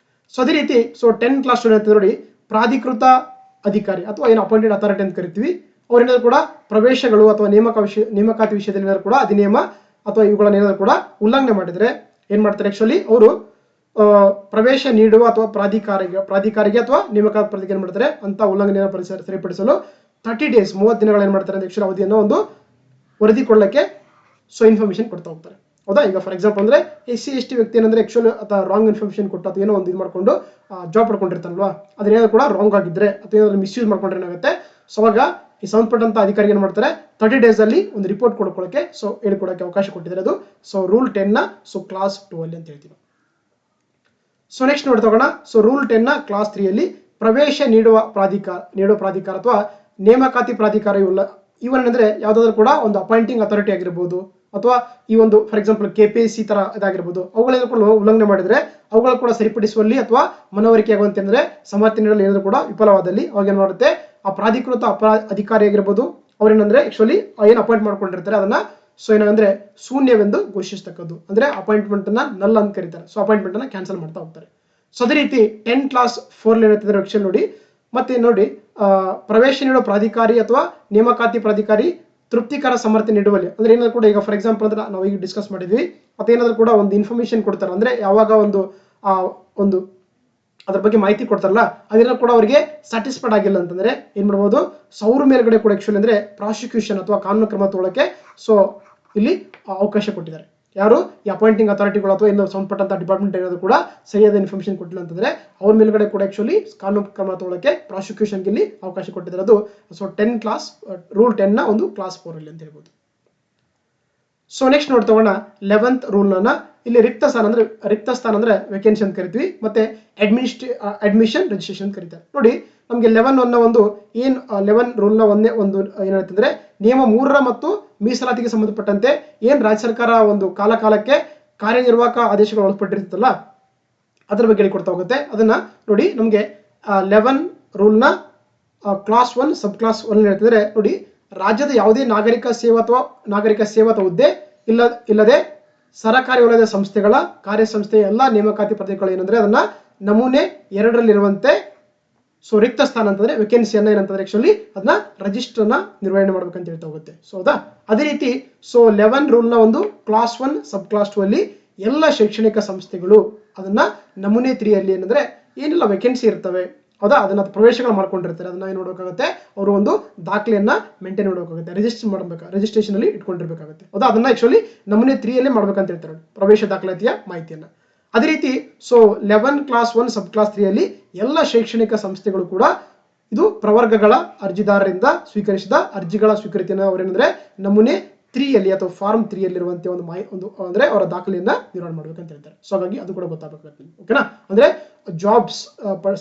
ಸೊ ಅದೇ ರೀತಿ ಸೊ 10 ಕ್ಲಾಸ್ ನೋಡಿ ಪ್ರಾಧಿಕೃತ ಅಧಿಕಾರಿ ಅಥವಾ ಏನು ಅಪಾಯಿಂಟೆಡ್ ಅಥಾರಿಟಿ ಅಂತ ಕರಿತೀವಿ. ಅವ್ರೇನಾದ್ರು ಕೂಡ ಪ್ರವೇಶಗಳು ಅಥವಾ ನೇಮಕಾತಿ ವಿಷಯದಲ್ಲಿ ಏನಾದ್ರು ಕೂಡ ಅಧಿನಿಯಮ ಅಥವಾ ಇವುಗಳನ್ನ ಏನಾದ್ರು ಕೂಡ ಉಲ್ಲಂಘನೆ ಮಾಡಿದ್ರೆ ಏನ್ ಮಾಡ್ತಾರೆ ಆಕ್ಚುಲಿ ಅವರು ಪ್ರವೇಶ ನೀಡುವ ಅಥವಾ ಪ್ರಾಧಿಕಾರಿಗೆ ಅಥವಾ ನೇಮಕಾತಿ ಪ್ರಾಧಿಕಾರ ಏನ್ ಮಾಡ್ತಾರೆ ಅಂತ ಉಲ್ಲಂಘನೆಯನ್ನು ಸರಿಪಡಿಸಲು 30 days 30 ದಿನಗಳು ಏನ್ ಮಾಡ್ತಾರೆ ಆಕ್ಚುಲಿ ಅವಧಿಯನ್ನು ಒಂದು ವರದಿ ಕೊಡಲಿಕ್ಕೆ ಸೊ ಇನ್ಫಾರ್ಮೇಶನ್ ಕೊಡ್ತಾ ಹೋಗ್ತಾರೆ. ಹೌದಾ. ಈಗ ಫಾರ್ ಎಕ್ಸಾಂಪಲ್ ಅಂದ್ರೆ SC ST ವ್ಯಕ್ತಿ ಏನಂದ್ರೆ ಆಕ್ಚುಲಿ ಅಥವಾ ರಾಂಗ್ ಇನ್ಫಾರ್ಮೇಶನ್ ಕೊಟ್ಟು ಅಥವಾ ಏನೋ ಒಂದು ಇದು ಮಾಡ್ಕೊಂಡು ಜಾಬ್ ಪಡ್ಕೊಂಡಿರ್ತಾನಲ್ವಾ, ಅದೇನಾದ್ರು ಕೂಡ ರಾಂಗ್ ಆಗಿದ್ರೆ ಅಥವಾ ಏನಾದ್ರು ಮಿಸ್ಯೂಸ್ ಮಾಡ್ಕೊಂಡ್ರೆ ಏನಾಗುತ್ತೆ, ಸೊ ಅವಾಗ ಈ ಸಂಬಂಧಪಟ್ಟಂತ ಅಧಿಕಾರಿ ಏನ್ ಮಾಡ್ತಾರೆ 30 days ಅಲ್ಲಿ ಒಂದು ರಿಪೋರ್ಟ್ ಕೊಡ್ಕೊಳ್ಳಕ್ಕೆ ಸೊ ಹೇಳ್ಕೊಡಕ್ಕೆ ಅವಕಾಶ ಕೊಟ್ಟಿದ್ದಾರೆ. ಅದು ಸೊ ರೂಲ್ 10 ನ ಸೊ ಕ್ಲಾಸ್ 2 ಅಲ್ಲಿ ಅಂತ ಹೇಳ್ತೀವಿ. ಸೊ ನೆಕ್ಸ್ಟ್ ನೋಡಿ ತಗೋಣ. ಸೊ ರೂಲ್ 10 ನ ಕ್ಲಾಸ್ 3 ಅಲ್ಲಿ ಪ್ರವೇಶ ನೀಡುವ ಪ್ರಾಧಿಕಾರ ಅಥವಾ ನೇಮಕಾತಿ ಪ್ರಾಧಿಕಾರ ಇವನ್ ಅಂದ್ರೆ ಯಾವ್ದಾದ್ರು ಕೂಡ ಒಂದು ಅಪಾಯಿಂಟಿಂಗ್ ಅಥಾರಿಟಿ ಆಗಿರ್ಬೋದು ಅಥವಾ ಈ ಒಂದು ಫಾರ್ ಎಕ್ಸಾಂಪಲ್ KPSC ತರ ಇದಾಗಿರ್ಬೋದು, ಅವುಗಳೇನಾದ್ರು ಕೂಡ ಉಲ್ಲಂಘನೆ ಮಾಡಿದ್ರೆ ಅವುಗಳ ಕೂಡ ಸರಿಪಡಿಸುವಲ್ಲಿ ಅಥವಾ ಮನವರಿಕೆ ಆಗುವಂತೆ ಅಂದ್ರೆ ಸಮರ್ಥನೆ ನೀಡಲು ಏನಾದ್ರು ಕೂಡ ವಿಫಲವಾದಲ್ಲಿ ಅವಾಗ ಏನ್ ಮಾಡುತ್ತೆ ಆ ಪ್ರಾಧಿಕೃತ ಅಧಿಕಾರಿ ಆಗಿರ್ಬೋದು ಅವ್ರೇನಂದ್ರೆ ಆಕ್ಚುಲಿ ಏನ್ ಅಪಾಯಿಂಟ್ ಮಾಡ್ಕೊಂಡಿರ್ತಾರೆ ಅದನ್ನ ಸೊ ಏನಂದ್ರೆ ಶೂನ್ಯವೆಂದು ಘೋಷಿಸತಕ್ಕದ್ದು, ಅಂದ್ರೆ ಅಪಾಯಿಂಟ್ಮೆಂಟ್ ಅನ್ನ ನಲ್ ಅಂತ ಕರೀತಾರೆ. ಸೊ ಅಪಾಯಿಂಟ್ಮೆಂಟ್ ಅನ್ನ ಕ್ಯಾನ್ಸಲ್ ಮಾಡ್ತಾ ಹೋಗ್ತಾರೆ. ಸೊ ಅದೇ ರೀತಿ 10 ಕ್ಲಾಸ್ 4 ಏನಂತಂದ್ರೆ ಆಕ್ಚುಲಿ ನೋಡಿ ಮತ್ತೆ ನೋಡಿ ಪ್ರವೇಶ ನೀಡುವ ಪ್ರಾಧಿಕಾರಿ ಅಥವಾ ನೇಮಕಾತಿ ಪ್ರಾಧಿಕಾರಿ ತೃಪ್ತಿಕರ ಸಮರ್ಥನೆ ನೀಡುವಲ್ಲಿ ಅಂದ್ರೆ ಏನಾದ್ರು ಕೂಡ ಈಗ ಫಾರ್ ಎಕ್ಸಾಂಪಲ್ ಅಂದ್ರೆ ನಾವು ಈಗ ಡಿಸ್ಕಸ್ ಮಾಡಿದ್ವಿ ಅಥವಾ ಏನಾದ್ರು ಕೂಡ ಒಂದು ಇನ್ಫಾರ್ಮೇಶನ್ ಕೊಡ್ತಾರೆ ಅಂದ್ರೆ ಯಾವಾಗ ಒಂದು ಅದ್ರ ಬಗ್ಗೆ ಮಾಹಿತಿ ಕೊಡ್ತಾರಲ್ಲ ಅದನ್ನ ಕೂಡ ಅವರಿಗೆ ಸ್ಯಾಟಿಸ್ಫೈಡ್ ಆಗಿಲ್ಲ ಅಂತಂದ್ರೆ ಏನ್ ಮಾಡಬಹುದು, ಅವ್ರ ಮೇಲ್ಗಡೆ ಕೂಡ ಆಕ್ಚುಲಿ ಅಂದ್ರೆ ಪ್ರಾಸಿಕ್ಯೂಷನ್ ಅಥವಾ ಕಾನೂನು ಕ್ರಮ ತಗೊಳ್ಳಕ್ಕೆ ಸೊ ಇಲ್ಲಿ ಅವಕಾಶ ಕೊಟ್ಟಿದ್ದಾರೆ. ಯಾರು ಈ ಅಪಾಯಿಂಟಿಂಗ್ ಅಥಾರಿಟಿಗಳು ಅಥವಾ ಏನು ಸಂಬಂಧಪಟ್ಟಂತ ಡಿಪಾರ್ಟ್ಮೆಂಟ್ ಏನಾದ್ರು ಕೂಡ ಸರಿಯಾದ ಇನ್ಫಾರ್ಮೇಶನ್ ಕೊಟ್ಟಿಲ್ಲ ಅಂತಂದ್ರೆ ಅವ್ರ ಮೇಲ್ಗಡೆ ಕೂಡ ಆಕ್ಚುಲಿ ಕಾನೂನು ಕ್ರಮ ತಗೊಳ್ಳಕ್ಕೆ ಪ್ರಾಸಿಕ್ಯೂಷನ್ ಇಲ್ಲಿ ಅವಕಾಶ ಕೊಟ್ಟಿದ್ದಾರೆ. ಅದು ಸೊ 10 ಕ್ಲಾಸ್ ರೂಲ್ 10 ನ ಒಂದು ಕ್ಲಾಸ್ 4 ಅಲ್ಲಿ ಅಂತ ಹೇಳ್ಬೋದು. ಸೊ ನೆಕ್ಸ್ಟ್ ನೋಡಿ ತಗೋಣ 11th ರೂಲ್ ನ. ಇಲ್ಲಿ ರಿಕ್ತ ಸ್ಥಾನ ಅಂದ್ರೆ ವೇಕೆನ್ಸಿ ಅಂತ ಕರಿತೀವಿ, ಮತ್ತೆ ಅಡ್ಮಿಷನ್ ರಿಜಿಸ್ಟ್ರೇಷನ್ ಅಂತ ಕರೀತಾರೆ. ನೋಡಿ ನಮ್ಗೆ 11 ನ ಒಂದು 11 ರೂಲ್ ನ ಒಂದೇ ಒಂದು ಏನಂತಂದ್ರೆ ನಿಯಮ 3 ಮತ್ತು ಮೀಸಲಾತಿಗೆ ಸಂಬಂಧಪಟ್ಟಂತೆ ಏನ್ ರಾಜ್ಯ ಸರ್ಕಾರ ಒಂದು ಕಾಲಕ್ಕೆ ಕಾರ್ಯನಿರ್ವಾಹಕ ಆದೇಶಗಳು ಒಳಪಟ್ಟಿರ್ತಲ್ಲ ಅದ್ರ ಬಗ್ಗೆ ಹೇಳಿಕೊಡ್ತಾ ಹೋಗುತ್ತೆ. ಅದನ್ನ ನೋಡಿ ನಮ್ಗೆ 11 ರೂಲ್ ನ ಕ್ಲಾಸ್ 1 ಸಬ್ ಕ್ಲಾಸ್ 1 ಹೇಳ್ತಿದ್ರೆ ನೋಡಿ ರಾಜ್ಯದ ಯಾವುದೇ ನಾಗರಿಕ ಸೇವಾ ಅಥವಾ ಹುದ್ದೆ ಇಲ್ಲದೆ ಸರಕಾರಿ ವಲಯದ ಸಂಸ್ಥೆಗಳ ಕಾರ್ಯಸಂಸ್ಥೆಯ ಎಲ್ಲ ನೇಮಕಾತಿ ಪತ್ರಗಳು ಏನಂದ್ರೆ ಅದನ್ನ ನಮೂನೆ 2ರಲ್ಲಿರುವಂತೆ ಸೊ ರಿಕ್ತ ಸ್ಥಾನ ಅಂತಂದ್ರೆ ವೇಕೆನ್ಸಿಯನ್ನ ಏನಂತಂದ್ರೆ ಆಕ್ಚುಲಿ ಅದನ್ನ ರಿಜಿಸ್ಟರ್ನ ನಿರ್ವಹಣೆ ಮಾಡ್ಬೇಕಂತ ಹೇಳ್ತಾ ಹೋಗುತ್ತೆ. ಸೊ ಹೌದಾ, ಅದೇ ರೀತಿ ಸೊ 11 ರೂಲ್ನ ಒಂದು ಕ್ಲಾಸ್ 1 ಸಬ್ ಕ್ಲಾಸ್ 2 ಅಲ್ಲಿ ಎಲ್ಲ ಶೈಕ್ಷಣಿಕ ಸಂಸ್ಥೆಗಳು ಅದನ್ನ ನಮೂನೆ 3 ಅಲ್ಲಿ ಏನಂದ್ರೆ ಏನೆಲ್ಲ ವೇಕೆನ್ಸಿ ಇರ್ತವೆ ಹೌದಾ, ಅದನ್ನ ಪ್ರವೇಶಗಳು ಮಾಡ್ಕೊಂಡಿರ್ತಾರೆ, ಅದನ್ನ ಏನು ನೋಡಬೇಕಾಗುತ್ತೆ, ಅವರು ಒಂದು ದಾಖಲೆಯನ್ನ ಮೇಂಟೈನ್ ಮಾಡಬೇಕಾಗುತ್ತೆ, ರಿಜಿಸ್ಟ್ರೇಷನ್ ಅಲ್ಲಿ ಇಟ್ಕೊಂಡಿರ್ಬೇಕಾಗುತ್ತೆ ಹೌದಾ. ಅದನ್ನ ಆಕ್ಚುಲಿ ನಮೂನೆ 3 ಅಲ್ಲೇ ಮಾಡ್ಬೇಕಂತ ಹೇಳ್ತಾರೆ, ಪ್ರವೇಶ ದಾಖಲಾತಿಯ ಮಾಹಿತಿಯನ್ನ. ಅದೇ ರೀತಿ ಸೊ 11 ಕ್ಲಾಸ್ 1 ಸಬ್ ಕ್ಲಾಸ್ 3 ಅಲ್ಲಿ ಎಲ್ಲ ಶೈಕ್ಷಣಿಕ ಸಂಸ್ಥೆಗಳು ಕೂಡ ಇದು ಪ್ರವರ್ಗಗಳ ಅರ್ಜಿದಾರರಿಂದ ಸ್ವೀಕರಿಸಿದ ಅರ್ಜಿಗಳ ಸ್ವೀಕೃತಿಯನ್ನು ಅವರೇನಂದ್ರೆ ನಮೂನೆ 3 ಅಲ್ಲಿ ಅಥವಾ ಫಾರ್ಮ್ 3 ಅಲ್ಲಿರುವಂತೆ ಒಂದು ಅಂದ್ರೆ ಅವರ ದಾಖಲೆಯನ್ನ ನಿರ್ವಹಣೆ ಮಾಡ್ಬೇಕಂತ ಹೇಳ್ತಾರೆ. ಸೊ ಹಾಗಾಗಿ ಅದು ಕೂಡ ಗೊತ್ತಾಗಬೇಕು ಓಕೆನಾ. ಅಂದ್ರೆ ಜಾಬ್ಸ್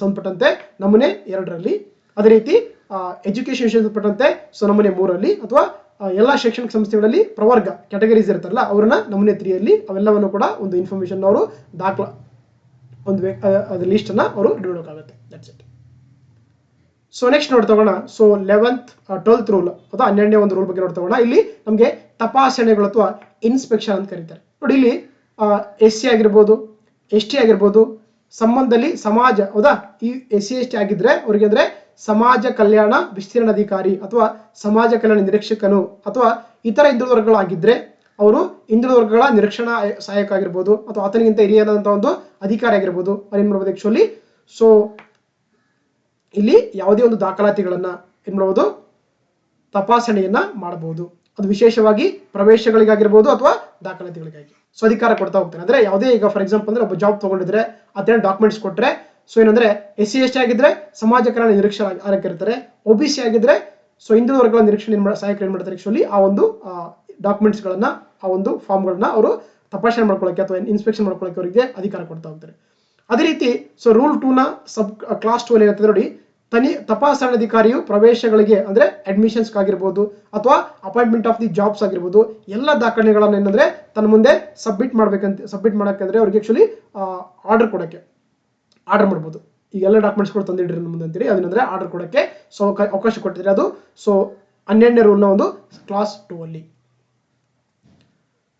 ಸಂಬಂಧಪಟ್ಟಂತೆ ನಮೂನೆ 2ರಲ್ಲಿ, ಅದೇ ರೀತಿ ಎಜುಕೇಶನ್ ಸಂಬಂಧಪಟ್ಟಂತೆ ಸೊ ನಮೂನೆ 3ರಲ್ಲಿ, ಅಥವಾ ಎಲ್ಲ ಶೈಕ್ಷಣಿಕ ಸಂಸ್ಥೆಗಳಲ್ಲಿ ಪ್ರವರ್ಗ ಕ್ಯಾಟಗರೀಸ್ ಇರ್ತಾರಲ್ಲ ಅವ್ರನ್ನ ನಮೂನೆ 3 ಅಲ್ಲಿ ಅವೆಲ್ಲವನ್ನು ಕೂಡ ಒಂದು ಇನ್ಫಾರ್ಮೇಶನ್ ಅವರು ಒಂದು ಲಿಸ್ಟ್ ಅನ್ನ ಅವರು ಇಡಬೇಕಾಗುತ್ತೆ. That's it. ಸೊ ನೆಕ್ಸ್ಟ್ ನೋಡ್ತಗೋಣ. ಸೊ 12th ರೂಲ್ ಅಥವಾ 12ನೇ ಒಂದು ರೂಲ್ ಬಗ್ಗೆ ನೋಡ್ತಗೋಣ. ಇಲ್ಲಿ ನಮಗೆ ತಪಾಸಣೆಗಳು ಅಥವಾ ಇನ್ಸ್ಪೆಕ್ಷನ್ ಅಂತ ಕರೀತಾರೆ ನೋಡಿ. ಇಲ್ಲಿ SC ಆಗಿರ್ಬೋದು, ST ಆಗಿರ್ಬೋದು, ಸಂಬಂಧದಲ್ಲಿ ಸಮಾಜ ಹೌದಾ, ಈ SC ST ಆಗಿದ್ರೆ ಅವ್ರಿಗೆ ಅಂದ್ರೆ ಸಮಾಜ ಕಲ್ಯಾಣ ವಿಸ್ತೀರ್ಣಾಧಿಕಾರಿ ಅಥವಾ ಸಮಾಜ ಕಲ್ಯಾಣ ನಿರೀಕ್ಷಕನು ಅಥವಾ ಇತರ ಹಿಂದುಳಿದ ವರ್ಗಗಳಾಗಿದ್ರೆ ಅವರು ಹಿಂದುಳಿದ ವರ್ಗಗಳ ನಿರೀಕ್ಷಣಾ ಸಹಾಯಕ ಆಗಿರ್ಬೋದು ಅಥವಾ ಆತನಿಗಿಂತ ಹಿರಿಯದಂತ ಒಂದು ಅಧಿಕಾರಿ ಆಗಿರ್ಬೋದು ಅವ್ರು ಏನ್ ಮಾಡ್ಬೋದು ಆಕ್ಚುಲಿ. ಸೊ ಇಲ್ಲಿ ಯಾವುದೇ ಒಂದು ದಾಖಲಾತಿಗಳನ್ನ ಏನ್ ಮಾಡಬಹುದು, ತಪಾಸಣೆಯನ್ನ ಮಾಡಬಹುದು. ಅದು ವಿಶೇಷವಾಗಿ ಪ್ರವೇಶಗಳಿಗಾಗಿರ್ಬೋದು ಅಥವಾ ದಾಖಲಾತಿಗಳಿಗಾಗಿ ಸೊ ಅಧಿಕಾರ ಕೊಡ್ತಾ ಹೋಗ್ತಾರೆ. ಅಂದ್ರೆ ಯಾವುದೇ ಈಗ ಫಾರ್ ಎಕ್ಸಾಂಪಲ್ ಅಂದ್ರೆ ಒಬ್ಬ ಜಾಬ್ ತಗೊಂಡಿದ್ರೆ ಅದೇನು ಡಾಕ್ಯುಮೆಂಟ್ಸ್ ಕೊಟ್ರೆ ಸೊ ಏನಂದ್ರೆ SC ST ಆಗಿದ್ರೆ ಸಮಾಜ ಕಲ್ಯಾಣ ನಿರೀಕ್ಷಕ ಇರ್ತಾರೆ, OBC ಆಗಿದ್ರೆ ಸೊ ಹಿಂದುಳಿದ ವರ್ಗಗಳ ನಿರೀಕ್ಷಣೆ ಸಹಾಯಕರು ಏನ್ ಮಾಡ್ತಾರೆ ಆಕ್ಚುಲಿ ಆ ಒಂದು ಡಾಕ್ಯುಮೆಂಟ್ಸ್ ಗಳನ್ನ ಆ ಒಂದು ಫಾರ್ಮ್ ಗಳನ್ನ ಅವರು ತಪಾಸಣೆ ಮಾಡ್ಕೊಳ್ಳೋಕೆ ಅಥವಾ ಇನ್ಸ್ಪೆಕ್ಷನ್ ಮಾಡ್ಕೊಳ್ಳೋಕೆ ಅವರಿಗೆ ಅಧಿಕಾರ ಕೊಡ್ತಾ ಹೋಗ್ತಾರೆ. ಅದೇ ರೀತಿ ಸೊ ರೂಲ್ 2ನ ಸಬ್ ಕ್ಲಾಸ್ 2 ಅಲ್ಲಿ ಏನಾಗ್ತದೆ ನೋಡಿ, ತಪಾಸಣಾಧಿಕಾರಿಯು ಪ್ರವೇಶಗಳಿಗೆ ಅಂದ್ರೆ ಅಡ್ಮಿಷನ್ಸ್ ಆಗಿರ್ಬೋದು ಅಥವಾ ಅಪಾಯಿಂಟ್ಮೆಂಟ್ ಆಫ್ ದಿ ಜಾಬ್ಸ್ ಆಗಿರ್ಬೋದು ಎಲ್ಲ ದಾಖಲೆಗಳನ್ನ ಏನಂದ್ರೆ ತನ್ನ ಮುಂದೆ ಸಬ್ಮಿಟ್ ಮಾಡಬೇಕಂದ್ರೆ ಅವ್ರಿಗೆ ಆಕ್ಚುಲಿ ಆರ್ಡರ್ ಮಾಡ್ಬೋದು. ಈಗ ಎಲ್ಲ ಡಾಕ್ಯುಮೆಂಟ್ಸ್ಗಳು ತಂದಿಡ್ರಿ ಮುಂದೆ ಅಂತೇಳಿ ಅದನ್ನಂದ್ರೆ ಆರ್ಡರ್ ಕೊಡಕ್ಕೆ ಸೊ ಅವಕಾಶ ಕೊಟ್ಟಿದ್ರೆ ಅದು ಸೊ 12ನೇ ರೂಲ್ನ ಒಂದು ಕ್ಲಾಸ್ 2 ಅಲ್ಲಿ.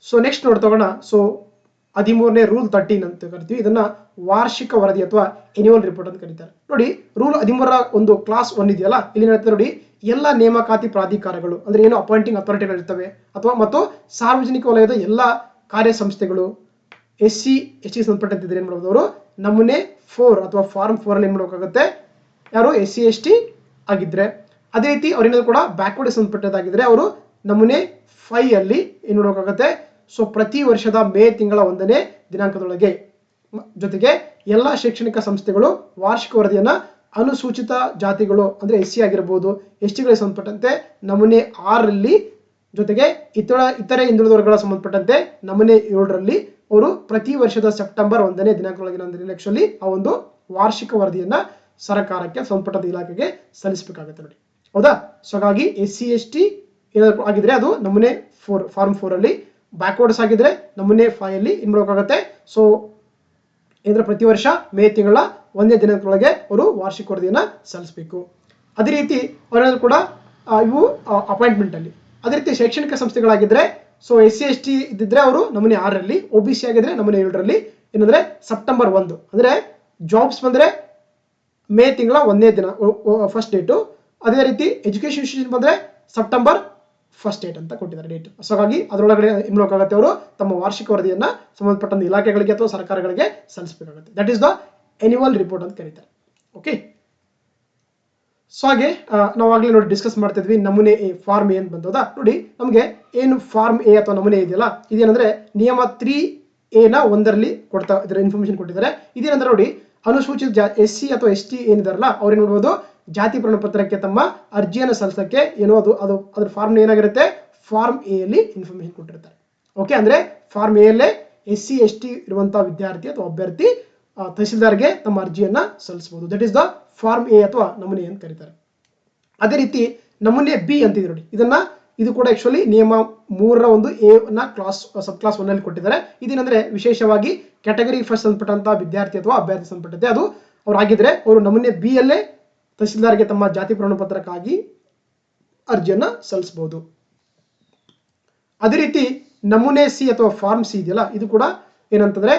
ಸೊ ನೆಕ್ಸ್ಟ್ ನೋಡ್ತಗೋಣ. ಸೊ 13ನೇ ರೂಲ್ 13 ಅಂತ ಕರಿತೀವಿ. ಇದನ್ನ ವಾರ್ಷಿಕ ವರದಿ ಅಥವಾ ಎನ್ಯುವಲ್ ರಿಪೋರ್ಟ್ ಅಂತ ಕರೀತಾರೆ ನೋಡಿ. ರೂಲ್ 13ರ ಒಂದು ಕ್ಲಾಸ್ 1 ಇದೆಯಲ್ಲ, ಇಲ್ಲಿ ಹೇಳ್ತಾರೆ ನೋಡಿ, ಎಲ್ಲ ನೇಮಕಾತಿ ಪ್ರಾಧಿಕಾರಗಳು ಅಂದ್ರೆ ಏನು ಅಪಾಯಿಂಟಿಂಗ್ ಅಥಾರಿಟಿಗಳು ಇರ್ತವೆ ಅಥವಾ ಮತ್ತು ಸಾರ್ವಜನಿಕ ವಲಯದ ಎಲ್ಲ ಕಾರ್ಯ ಸಂಸ್ಥೆಗಳು SC ST ಸಂಬಂಧಪಟ್ಟಂತಿದ್ರೆ ಏನ್ ಮಾಡಬಹುದು, ಅವರು ನಮೂನೆ 4 ಅಥವಾ ಫಾರ್ಮ್ 4 ಅಲ್ಲಿ ಏನ್ ಮಾಡಬೇಕಾಗುತ್ತೆ, ಯಾರು SC ST ಆಗಿದ್ರೆ. ಅದೇ ರೀತಿ ಅವ್ರೇನಾದ್ರು ಕೂಡ ಬ್ಯಾಕ್ವರ್ಡ್ ಸಂಬಂಧಪಟ್ಟದಾಗಿದ್ರೆ ಅವರು ನಮೂನೆ 5 ಅಲ್ಲಿ ಏನ್ ಮಾಡಬೇಕಾಗುತ್ತೆ, ಸೊ ಪ್ರತಿ ವರ್ಷದ ಮೇ ತಿಂಗಳ 1ನೇ ದಿನಾಂಕದೊಳಗೆ. ಜೊತೆಗೆ ಎಲ್ಲ ಶೈಕ್ಷಣಿಕ ಸಂಸ್ಥೆಗಳು ವಾರ್ಷಿಕ ವರದಿಯನ್ನ ಅನುಸೂಚಿತ ಜಾತಿಗಳು ಅಂದ್ರೆ SC ಆಗಿರ್ಬೋದು, ST ಗಳಿಗೆ ಸಂಬಂಧಪಟ್ಟಂತೆ ನಮೂನೆ 6ರಲ್ಲಿ, ಜೊತೆಗೆ ಇತರೆ ಹಿಂದುಳಿದ ವರ್ಗಗಳ ಸಂಬಂಧಪಟ್ಟಂತೆ ನಮೂನೆ 7ರಲ್ಲಿ ಅವರು ಪ್ರತಿ ವರ್ಷದ ಸೆಪ್ಟೆಂಬರ್ 1ನೇ ದಿನಾಂಕದೊಳಗೆ ಆಕ್ಚುಲಿ ಆ ಒಂದು ವಾರ್ಷಿಕ ವರದಿಯನ್ನ ಸರ್ಕಾರಕ್ಕೆ ಸಂಬಂಧಪಟ್ಟ ಇಲಾಖೆಗೆ ಸಲ್ಲಿಸಬೇಕಾಗುತ್ತೆ ನೋಡಿ ಹೌದಾ. ಸೊ ಹಾಗಾಗಿ SC ST ಏನಾದ್ರು ಆಗಿದ್ರೆ ಅದು ನಮೂನೆ 4 ಫಾರ್ಮ್ 4 ಅಲ್ಲಿ, ಬ್ಯಾಕ್ವರ್ಡ್ಸ್ ಆಗಿದ್ರೆ ನಮೂನೆ 5 ಅಲ್ಲಿ ಏನ್ ಮಾಡಬೇಕಾಗುತ್ತೆ, ಸೊ ಏನಂದ್ರೆ ಪ್ರತಿ ವರ್ಷ ಮೇ ತಿಂಗಳ 1ನೇ ದಿನಾಂಕದೊಳಗೆ ಅವರು ವಾರ್ಷಿಕ ವರದಿಯನ್ನ ಸಲ್ಲಿಸಬೇಕು. ಅದೇ ರೀತಿ ಅವರೇನಾದ್ರು ಕೂಡ ಇವು ಅಪಾಯಿಂಟ್ಮೆಂಟ್ ಅಲ್ಲಿ. ಅದೇ ರೀತಿ ಶೈಕ್ಷಣಿಕ ಸಂಸ್ಥೆಗಳಾಗಿದ್ರೆ ಸೊ SC ST ಇದ್ದಿದ್ರೆ ಅವರು ನಮೂನೆ 6ರಲ್ಲಿ, OBC ಆಗಿದ್ರೆ ನಮೂನೆ 7ರಲ್ಲಿ ಏನಂದ್ರೆ ಸೆಪ್ಟೆಂಬರ್ 1 ಅಂದ್ರೆ ಜಾಬ್ಸ್ ಬಂದ್ರೆ ಮೇ ತಿಂಗಳ 1ನೇ ದಿನ ಫಸ್ಟ್ ಡೇಟು. ಅದೇ ರೀತಿ ಎಜುಕೇಶನ್ ಇನ್ಸ್ಟಿಟ್ಯೂಷನ್ ಬಂದ್ರೆ ಸೆಪ್ಟೆಂಬರ್ ಫಸ್ಟ್ ಡೇಟ್ ಅಂತ ಕೊಟ್ಟಿದ್ದಾರೆ ಡೇಟ್. ಸೊ ಹಾಗಾಗಿ ಅದರೊಳಗಡೆ ಏನ್ ಮಾಡಬೇಕಾಗುತ್ತೆ, ಅವರು ತಮ್ಮ ವಾರ್ಷಿಕ ವರದಿಯನ್ನ ಸಂಬಂಧಪಟ್ಟ ಇಲಾಖೆಗಳಿಗೆ ಅಥವಾ ಸರ್ಕಾರಗಳಿಗೆ ಸಲ್ಲಿಸಬೇಕಾಗುತ್ತೆ. That is the annual report ಅಂತ ಕರೀತಾರೆ. ಓಕೆ. ಸೊ ಹಾಗೆ ನಾವು ಆಗ್ಲೇ ನೋಡಿ ಡಿಸ್ಕಸ್ ಮಾಡ್ತಿದ್ವಿ ನಮೂನೆ A ಫಾರ್ಮ್ ಏನ್ ಬಂದದ ನೋಡಿ. ನಮಗೆ ಏನು ಫಾರ್ಮ್ A ಅಥವಾ ನಮೂನೆ ಇದೆಯಲ್ಲ, ಇದೇನಂದ್ರೆ ನಿಯಮ 3A ನ 1ರಲ್ಲಿ ಕೊಡ್ತಾ ಇದರ ಇನ್ಫಾರ್ಮೇಶನ್ ಕೊಟ್ಟಿದ್ದಾರೆ. ಇದೇನಂದ್ರೆ ನೋಡಿ, ಅನುಸೂಚಿತ SC ಅಥವಾ ST ಏನಿದಾರಲ್ಲ ಅವ್ರೇನ್ ನೋಡ್ಬೋದು, ಜಾತಿ ಪ್ರಮಾಣ ಪತ್ರಕ್ಕೆ ತಮ್ಮ ಅರ್ಜಿಯನ್ನು ಸಲ್ಲಿಸಕ್ಕೆ ಏನೋ ಅದ್ರ ಫಾರ್ಮ್ ಏನಾಗಿರುತ್ತೆ, ಫಾರ್ಮ್ A ಅಲ್ಲಿ ಇನ್ಫಾರ್ಮೇಶನ್ ಕೊಟ್ಟಿರ್ತಾರೆ. ಓಕೆ, ಅಂದ್ರೆ ಫಾರ್ಮ್ A ಅಲ್ಲೇ SC ST ಇರುವಂತಹ ವಿದ್ಯಾರ್ಥಿ ಅಥವಾ ಅಭ್ಯರ್ಥಿ ತಹಸೀಲ್ದಾರ್ಗೆ ತಮ್ಮ ಅರ್ಜಿಯನ್ನ ಸಲ್ಲಿಸಬಹುದು. That is the form A ಅಥವಾ ನಮೂನೆ ಅಂತ ಕರೀತಾರೆ. ಅದೇ ರೀತಿ ನಮೂನೆ B ಅಂತಿದೆ ನೋಡಿ, ಇದು ಕೂಡ ಆಕ್ಚುಲಿ ನಿಯಮ 3ರ ಒಂದು A ನ ಸಬ್ ಕ್ಲಾಸ್ 1 ಅಲ್ಲಿ ಕೊಟ್ಟಿದ್ದಾರೆ. ಇದೇನಂದ್ರೆ ವಿಶೇಷವಾಗಿ ಕ್ಯಾಟಗರಿ ಫಸ್ಟ್ ಸಂಬಂಧಪಟ್ಟಂತಹ ವಿದ್ಯಾರ್ಥಿ ಅಥವಾ ಅಭ್ಯರ್ಥಿ ಸಂಬಂಧಪಟ್ಟಂತೆ ಅದು ಅವ್ರು ಆಗಿದ್ರೆ ಅವರು ನಮೂನೆ B ಅಲ್ಲೇ ತಹಸೀಲ್ದಾರ್ಗೆ ತಮ್ಮ ಜಾತಿ ಪ್ರಮಾಣ ಪತ್ರಕ್ಕಾಗಿ ಅರ್ಜಿಯನ್ನ ಸಲ್ಲಿಸಬಹುದು. ಅದೇ ರೀತಿ ನಮೂನೆ ಸಿ ಅಥವಾ ಫಾರ್ಮ್ ಸಿ ಇದೆಯಲ್ಲ, ಇದು ಕೂಡ ಏನಂತಂದ್ರೆ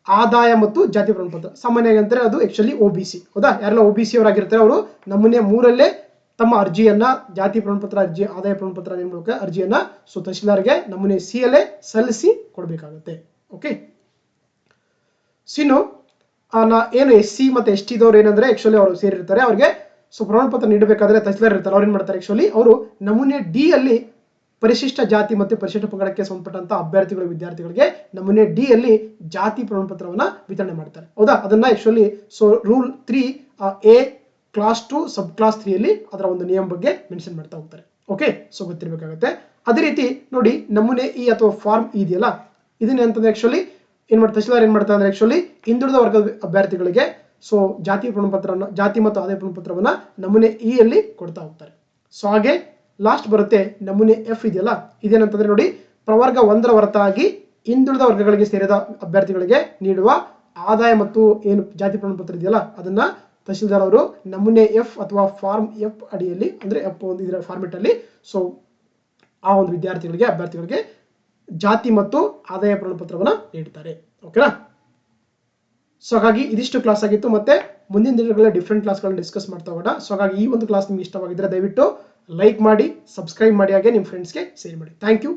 ಆದಾಯ ಮತ್ತು ಜಾತಿ ಪ್ರಮಾಣಪತ್ರ. ಸಾಮಾನ್ಯವಾಗಿ ಅಂತಾರೆ ಅದು ಆಕ್ಚುಲಿ OBC. ಹೌದಾ? ಯಾರೆಲ್ಲ OBC ಅವರಾಗಿರ್ತಾರೆ ಅವರು ನಮೂನೆ 3 ತಮ್ಮ ಅರ್ಜಿಯನ್ನ, ಜಾತಿ ಪ್ರಮಾಣಪತ್ರ ಅರ್ಜಿ, ಆದಾಯ ಪ್ರಮಾಣಪತ್ರ ಮೂಲಕ ಅರ್ಜಿಯನ್ನ ತಹಶೀಲ್ದಾರ್ಗೆ ನಮೂನೆ ಸಿ ಅಲ್ಲೇ ಸಲ್ಲಿಸಿ ಕೊಡಬೇಕಾಗುತ್ತೆ. ಓಕೆ, ಸಿನ್ನು ಏನು SC ಮತ್ತು ST ದವರು ಏನಂದ್ರೆ ಆಕ್ಚುಲಿ ಅವರು ಸೇರಿರ್ತಾರೆ, ಅವ್ರಿಗೆ ಪ್ರಮಾಣ ಪತ್ರ ನೀಡಬೇಕಾದ್ರೆ ತಹಶೀಲ್ದಾರ್ ಇರ್ತಾರೆ, ಅವ್ರು ಏನ್ ಮಾಡ್ತಾರೆ ಆಕ್ಚುಲಿ ಅವರು ನಮೂನೆ ಡಿ ಅಲ್ಲಿ ಪರಿಶಿಷ್ಟ ಜಾತಿ ಮತ್ತು ಪರಿಶಿಷ್ಟ ಪಂಗಡಕ್ಕೆ ಸಂಬಂಧಪಟ್ಟಂತ ಅಭ್ಯರ್ಥಿಗಳು, ವಿದ್ಯಾರ್ಥಿಗಳಿಗೆ ನಮೂನೆ ಡಿ ಅಲ್ಲಿ ಜಾತಿ ಪ್ರಮಾಣ ಪತ್ರವನ್ನ ವಿತರಣೆ ಮಾಡ್ತಾರೆ. ಹೌದಾ? ಅದನ್ನ ಆಕ್ಚುಲಿ ರೂಲ್ 3A ಕ್ಲಾಸ್ 2 ಸಬ್ ಕ್ಲಾಸ್ 3 ಅಲ್ಲಿ ಅದರ ಒಂದು ನಿಯಮ ಬಗ್ಗೆ ಮೆನ್ಷನ್ ಮಾಡ್ತಾ ಹೋಗ್ತಾರೆ. ಓಕೆ, ಗೊತ್ತಿರಬೇಕಾಗುತ್ತೆ. ಅದೇ ರೀತಿ ನೋಡಿ, ನಮೂನೆ ಇ ಅಥವಾ ಫಾರ್ಮ್ ಇದೆಯಲ್ಲ, ಇದನ್ನ ಅಂತಂದ್ರೆ ಆಕ್ಚುಲಿ ಏನ್ ಮಾಡ್ತಾರೆ ತಹಶೀಲ್ದಾರ್ ಏನ್ ಮಾಡ್ತಾರೆ ಅಂದ್ರೆ ಆಕ್ಚುಲಿ ಹಿಂದುಳಿದ ವರ್ಗದ ಅಭ್ಯರ್ಥಿಗಳಿಗೆ ಜಾತಿ ಪ್ರಮಾಣ ಪತ್ರವನ್ನು, ಜಾತಿ ಮತ್ತು ಆದಾಯ ಪ್ರಮಾಣ ಪತ್ರವನ್ನ ನಮೂನೆ ಇ ಅಲ್ಲಿ ಕೊಡ್ತಾ ಹೋಗ್ತಾರೆ. ಹಾಗೆ ಲಾಸ್ಟ್ ಬರುತ್ತೆ ನಮೂನೆ F ಇದೆಯಲ್ಲ, ಇದೇನಂತಂದ್ರೆ ನೋಡಿ, ಪ್ರವರ್ಗ 1ರ ಹೊರತಾಗಿ ಹಿಂದುಳಿದ ವರ್ಗಗಳಿಗೆ ಸೇರಿದ ಅಭ್ಯರ್ಥಿಗಳಿಗೆ ನೀಡುವ ಆದಾಯ ಮತ್ತು ಏನು ಜಾತಿ ಪ್ರಮಾಣ ಪತ್ರ ಇದೆಯಲ್ಲ, ಅದನ್ನ ತಹಶೀಲ್ದಾರ್ ಅವರು ನಮೂನೆ F ಅಥವಾ ಫಾರ್ಮ್ F ಅಡಿಯಲ್ಲಿ, ಅಂದ್ರೆ F ಒಂದು ಇದರ ಫಾರ್ಮೆಟ್ ಅಲ್ಲಿ ಆ ಒಂದು ವಿದ್ಯಾರ್ಥಿಗಳಿಗೆ, ಅಭ್ಯರ್ಥಿಗಳಿಗೆ ಜಾತಿ ಮತ್ತು ಆದಾಯ ಪ್ರಮಾಣ ಪತ್ರವನ್ನ ನೀಡುತ್ತಾರೆ. ಓಕೆನಾ? ಹಾಗಾಗಿ ಇದಿಷ್ಟು ಕ್ಲಾಸ್ ಆಗಿತ್ತು. ಮತ್ತೆ ಮುಂದಿನ ದಿನಗಳಲ್ಲಿ ಡಿಫ್ರೆಂಟ್ ಕ್ಲಾಸ್ಗಳನ್ನ ಡಿಸ್ಕಸ್ ಮಾಡ್ತಾ ಹೋಗೋಣ. ಹಾಗಾಗಿ ಈ ಒಂದು ಕ್ಲಾಸ್ ನಿಮ್ಗೆ ಇಷ್ಟವಾಗಿದ್ರೆ ದಯವಿಟ್ಟು ಲೈಕ್ ಮಾಡಿ, ಸಬ್ಸ್ಕ್ರೈಬ್ ಮಾಡಿ, ಹಾಗೆ ನಿಮ್ಮ ಫ್ರೆಂಡ್ಸ್ಗೆ ಶೇರ್ ಮಾಡಿ. Thank you.